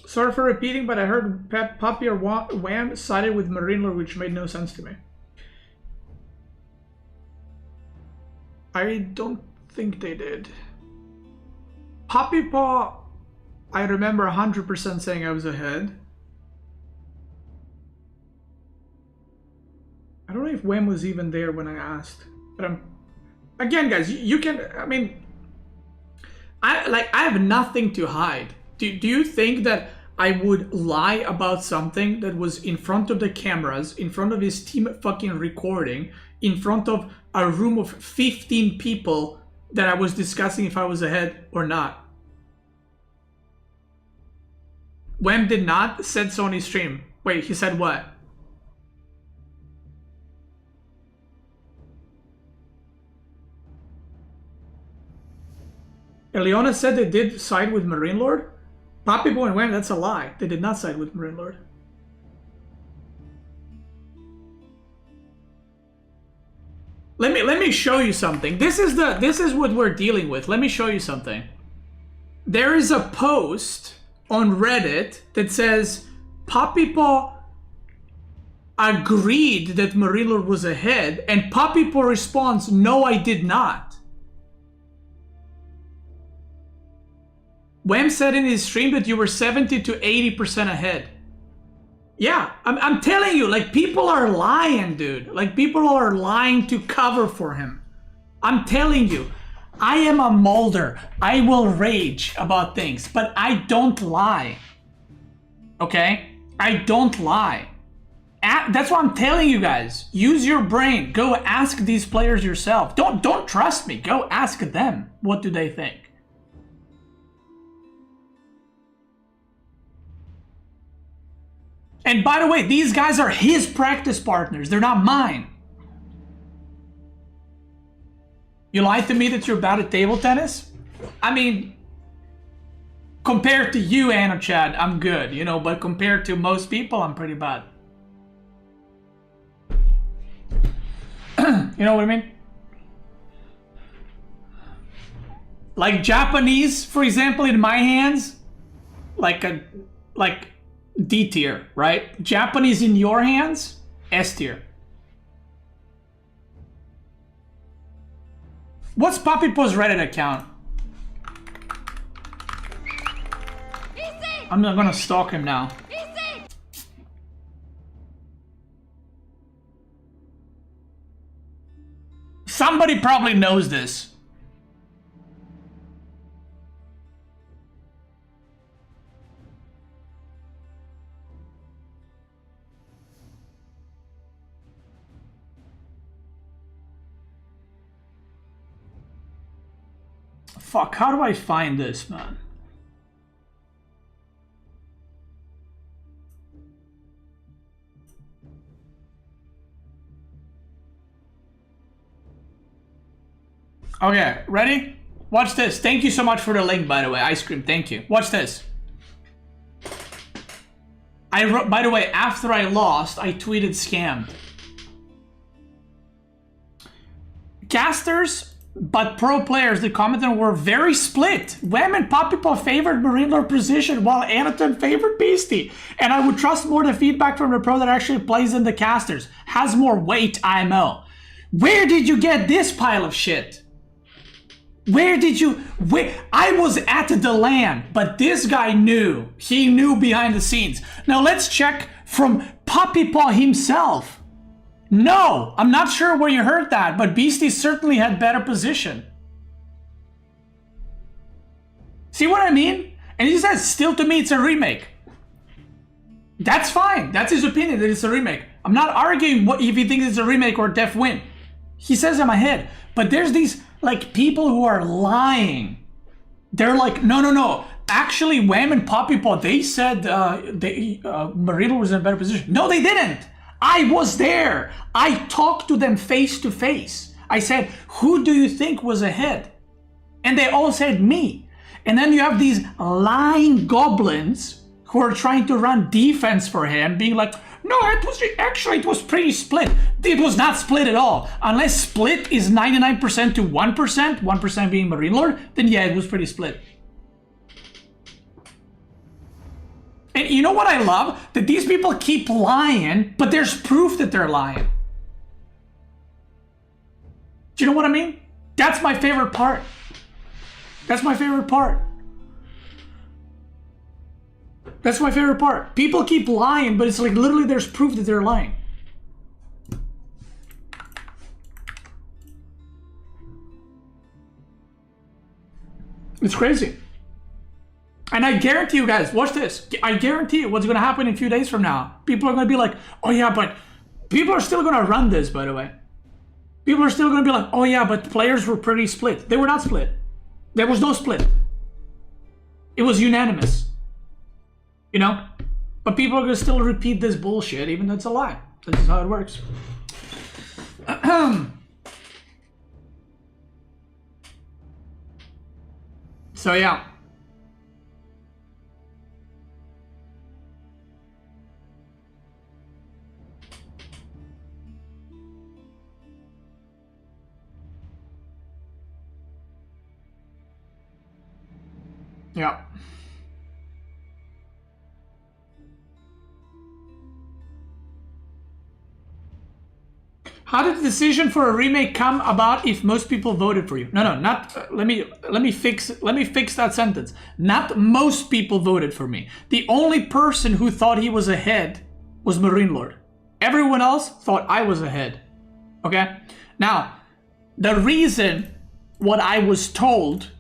Sorry for repeating, but I heard Poppy or Wham sided with Marine Lord, which made no sense to me. I don't think they did. Poppy Paw, I remember 100% saying I was ahead. I don't know if Wham was even there when I asked. But again, guys, you can, I mean, I have nothing to hide. Do you think that I would lie about something that was in front of the cameras, in front of his team fucking recording, in front of a room of 15 people that I was discussing if I was ahead or not? Wham did not, said Sony stream. Wait, he said what? Eliona said they did side with Marine Lord? Poppy Boy and Wham, that's a lie. They did not side with Marine Lord. Let me show you something. This is what we're dealing with. Let me show you something. There is a post on Reddit that says Poppy Paw agreed that Marine Lord was ahead, and Poppy Paw responds, "No, I did not." Wham said in his stream that you were 70 to 80% ahead. Yeah, I'm telling you, like, people are lying, dude. Like, people are lying to cover for him. I'm telling you, I am a molder. I will rage about things, but I don't lie. Okay? I don't lie. That's what I'm telling you guys. Use your brain. Go ask these players yourself. Don't trust me. Go ask them. What do they think? And by the way, these guys are his practice partners. They're not mine. You lied to me that you're bad at table tennis? I mean, compared to you, Anna Chad, I'm good, you know, but compared to most people, I'm pretty bad. You know what I mean? Like Japanese, for example, in my hands, like D tier, right? Japanese in your hands, S tier. What's Poppy Paw's Reddit account? I'm not gonna stalk him now. Somebody probably knows this. Fuck, how do I find this, man? Okay, ready? Watch this. Thank you so much for the link, by the way. Ice cream, thank you. Watch this. I wrote, by the way, after I lost, I tweeted scammed. Casters, but pro players, the commented, were very split. Wham and Papipo favored Marine Lord position while Anaton favored Beastie. And I would trust more the feedback from the pro that actually plays in the casters. Has more weight, IMO. Where did you get this pile of shit? Where did you... I was at the LAN, but this guy knew. He knew behind the scenes. Now let's check from Papipo himself. No, I'm not sure where you heard that, but Beastie certainly had better position. See what I mean? And he says, still to me, it's a remake. That's fine. That's his opinion that it's a remake. I'm not arguing what if he thinks it's a remake or a def win. He says I'm ahead. But there's these like people who are lying. They're like, no. Actually, Wham and Papipo, they said Marino was in a better position. No, they didn't. I was there. I talked to them face to face. I said, who do you think was ahead? And they all said me. And then you have these lying goblins who are trying to run defense for him, being like, no, it was pretty split. It was not split at all. Unless split is 99% to 1%, 1% being Marine Lord, then yeah, it was pretty split. And you know what I love? That these people keep lying, but there's proof that they're lying. Do you know what I mean? That's my favorite part. That's my favorite part. That's my favorite part. People keep lying, but it's like literally there's proof that they're lying. It's crazy. And I guarantee you guys, watch this. I guarantee you what's going to happen in a few days from now. People are going to be like, oh yeah, but people are still going to run this, by the way. People are still going to be like, oh yeah, but players were pretty split. They were not split. There was no split. It was unanimous. You know? But people are going to still repeat this bullshit, even though it's a lie. This is how it works. So yeah. Yeah. How did the decision for a remake come about if most people voted for you? No, not let me fix that sentence. Not most people voted for me. The only person who thought he was ahead was Marine Lord. Everyone else thought I was ahead. Okay? Now, the reason what I was told,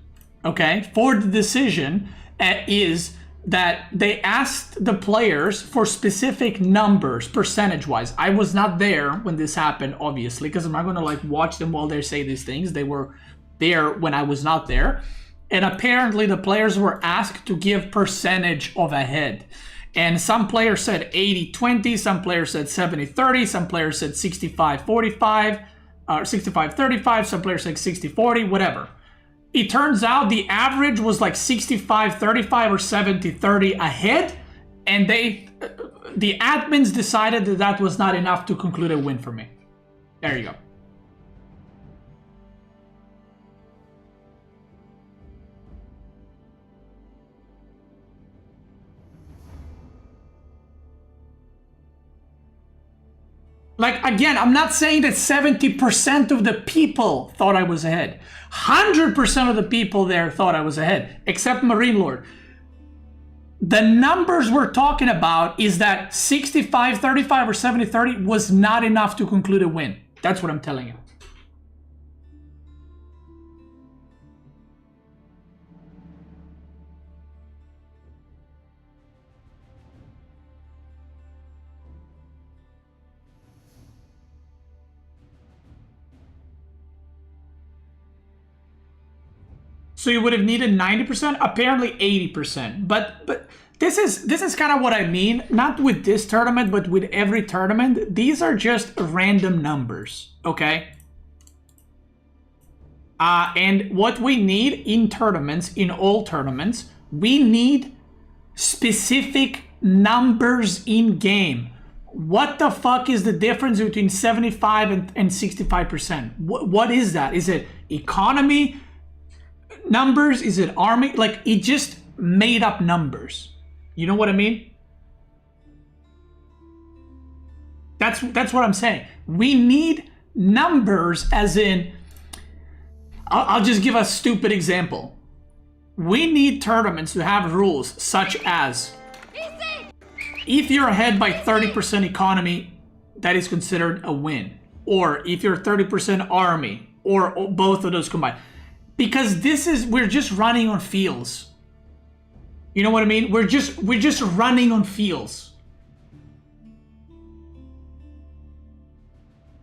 okay, for the decision is that they asked the players for specific numbers, percentage-wise. I was not there when this happened, obviously, because I'm not going to like watch them while they say these things. They were there when I was not there. And apparently the players were asked to give percentage of ahead. And some players said 80-20, some players said 70-30, some players said 65-45, or 65-35, some players said 60-40, whatever. It turns out the average was like 65-35 or 70-30 ahead, and the admins decided that that was not enough to conclude a win for me. There you go. Like, again, I'm not saying that 70% of the people thought I was ahead. 100% of the people there thought I was ahead, except Marine Lord. The numbers we're talking about is that 65-35 or 70-30 was not enough to conclude a win. That's what I'm telling you. So you would have needed 90%, apparently 80%. But this is kind of what I mean, not with this tournament, but with every tournament. These are just random numbers, okay? And what we need in tournaments, in all tournaments, we need specific numbers in game. What the fuck is the difference between 75 and 65%? What is that? Is it economy numbers? Is it army? Like, it just made up numbers. You know what I mean? That's what I'm saying. We need numbers, as in, I'll just give a stupid example. We need tournaments to have rules such as, if you're ahead by 30% economy, that is considered a win. Or if you're 30% army, or both of those combined. Because we're just running on feels. You know what I mean? We're just running on feels.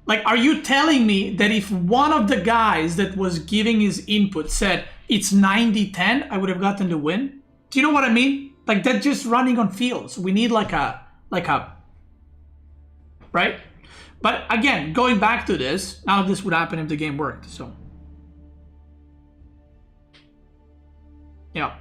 Like, are you telling me that if one of the guys that was giving his input said it's 90-10, I would have gotten the win? Do you know what I mean? Like, that's just running on feels. We need like a, right? But again, going back to this, none of this would happen if the game worked, so. Yeah.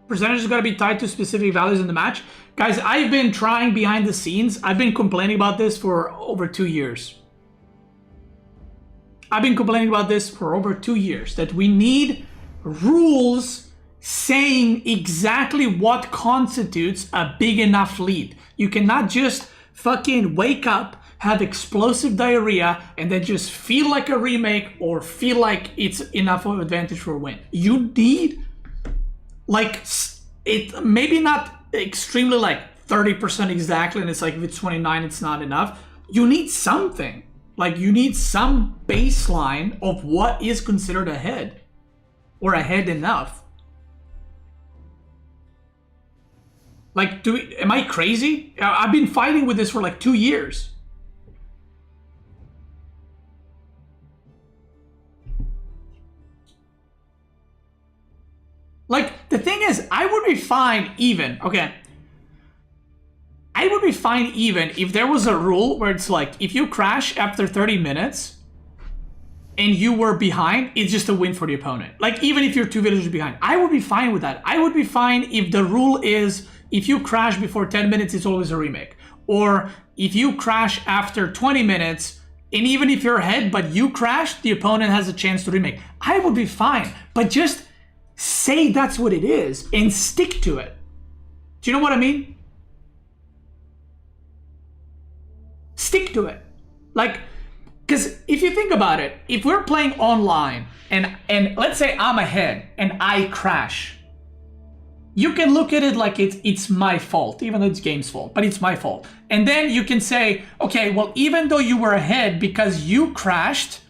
Percentage is going to be tied to specific values in the match. Guys, I've been trying behind the scenes. I've been complaining about this for over 2 years. I've been complaining about this for over 2 years, that we need rules saying exactly what constitutes a big enough lead. You cannot just fucking wake up, have explosive diarrhea, and then just feel like a remake or feel like it's enough of an advantage for a win. You need, like, it maybe not extremely like 30% exactly, and it's like if it's 29 it's not enough. You need something. Like, you need some baseline of what is considered ahead, or ahead enough. Like, am I crazy? I've been fighting with this for like 2 years. Like, the thing is, I would be fine even, okay? I would be fine even if there was a rule where it's like, if you crash after 30 minutes and you were behind, it's just a win for the opponent. Like, even if you're 2 villagers behind, I would be fine with that. I would be fine if the rule is, if you crash before 10 minutes, it's always a remake. Or if you crash after 20 minutes, and even if you're ahead, but you crashed, the opponent has a chance to remake. I would be fine, but just say that's what it is and stick to it. Do you know what I mean? Stick to it. Like, because if you think about it, if we're playing online and let's say I'm ahead and I crash, you can look at it like it's my fault, even though it's game's fault, but it's my fault. And then you can say, okay, well, even though you were ahead because you crashed,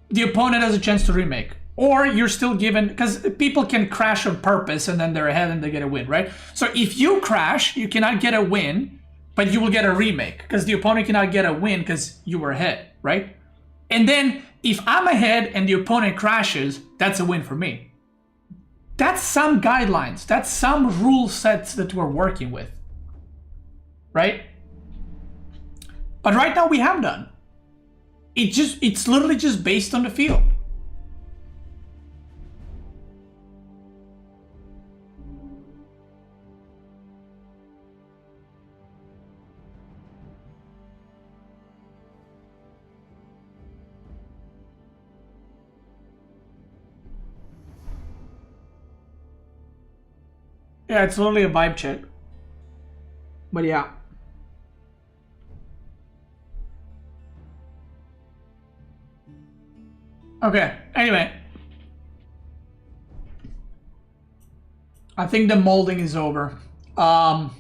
the opponent has a chance to remake. Or you're still given, because people can crash on purpose and then they're ahead and they get a win, right? So if you crash, you cannot get a win, but you will get a remake because the opponent cannot get a win because you were ahead, right? And then if I'm ahead and the opponent crashes, that's a win for me. That's some guidelines. That's some rule sets that we're working with, right? But right now we have none. It's literally just based on the field. Yeah, it's only a vibe check. But yeah. Okay, anyway. I think the molding is over. I'm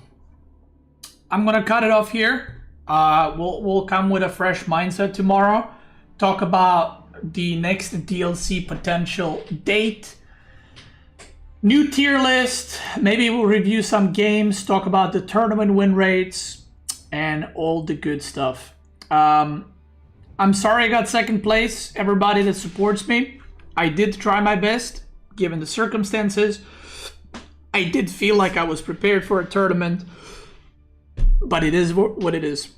gonna cut it off here. We'll come with a fresh mindset tomorrow. Talk about the next DLC potential date. New tier list, maybe we'll review some games, talk about the tournament win rates, and all the good stuff. I'm sorry I got second place. Everybody that supports me, I did try my best given the circumstances. I did feel like I was prepared for a tournament, but it is what it is.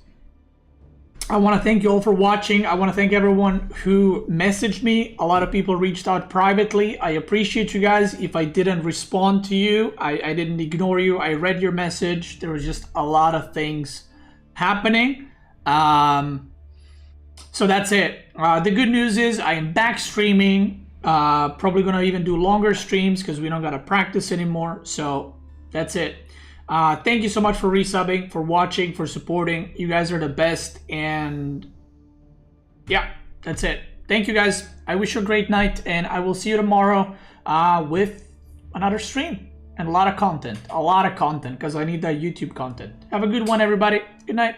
I want to thank you all for watching. I want to thank everyone who messaged me. A lot of people reached out privately. I appreciate you guys. If I didn't respond to you, I didn't ignore you. I read your message. There was just a lot of things happening. So that's it. The good news is I am back streaming. Probably going to even do longer streams because we don't got to practice anymore. So that's it. Thank you so much for resubbing, for watching, for supporting. You guys are the best. And yeah, that's it. Thank you guys. I wish you a great night, and I will see you tomorrow with another stream and a lot of content because I need that YouTube content. Have a good one, everybody. Good night.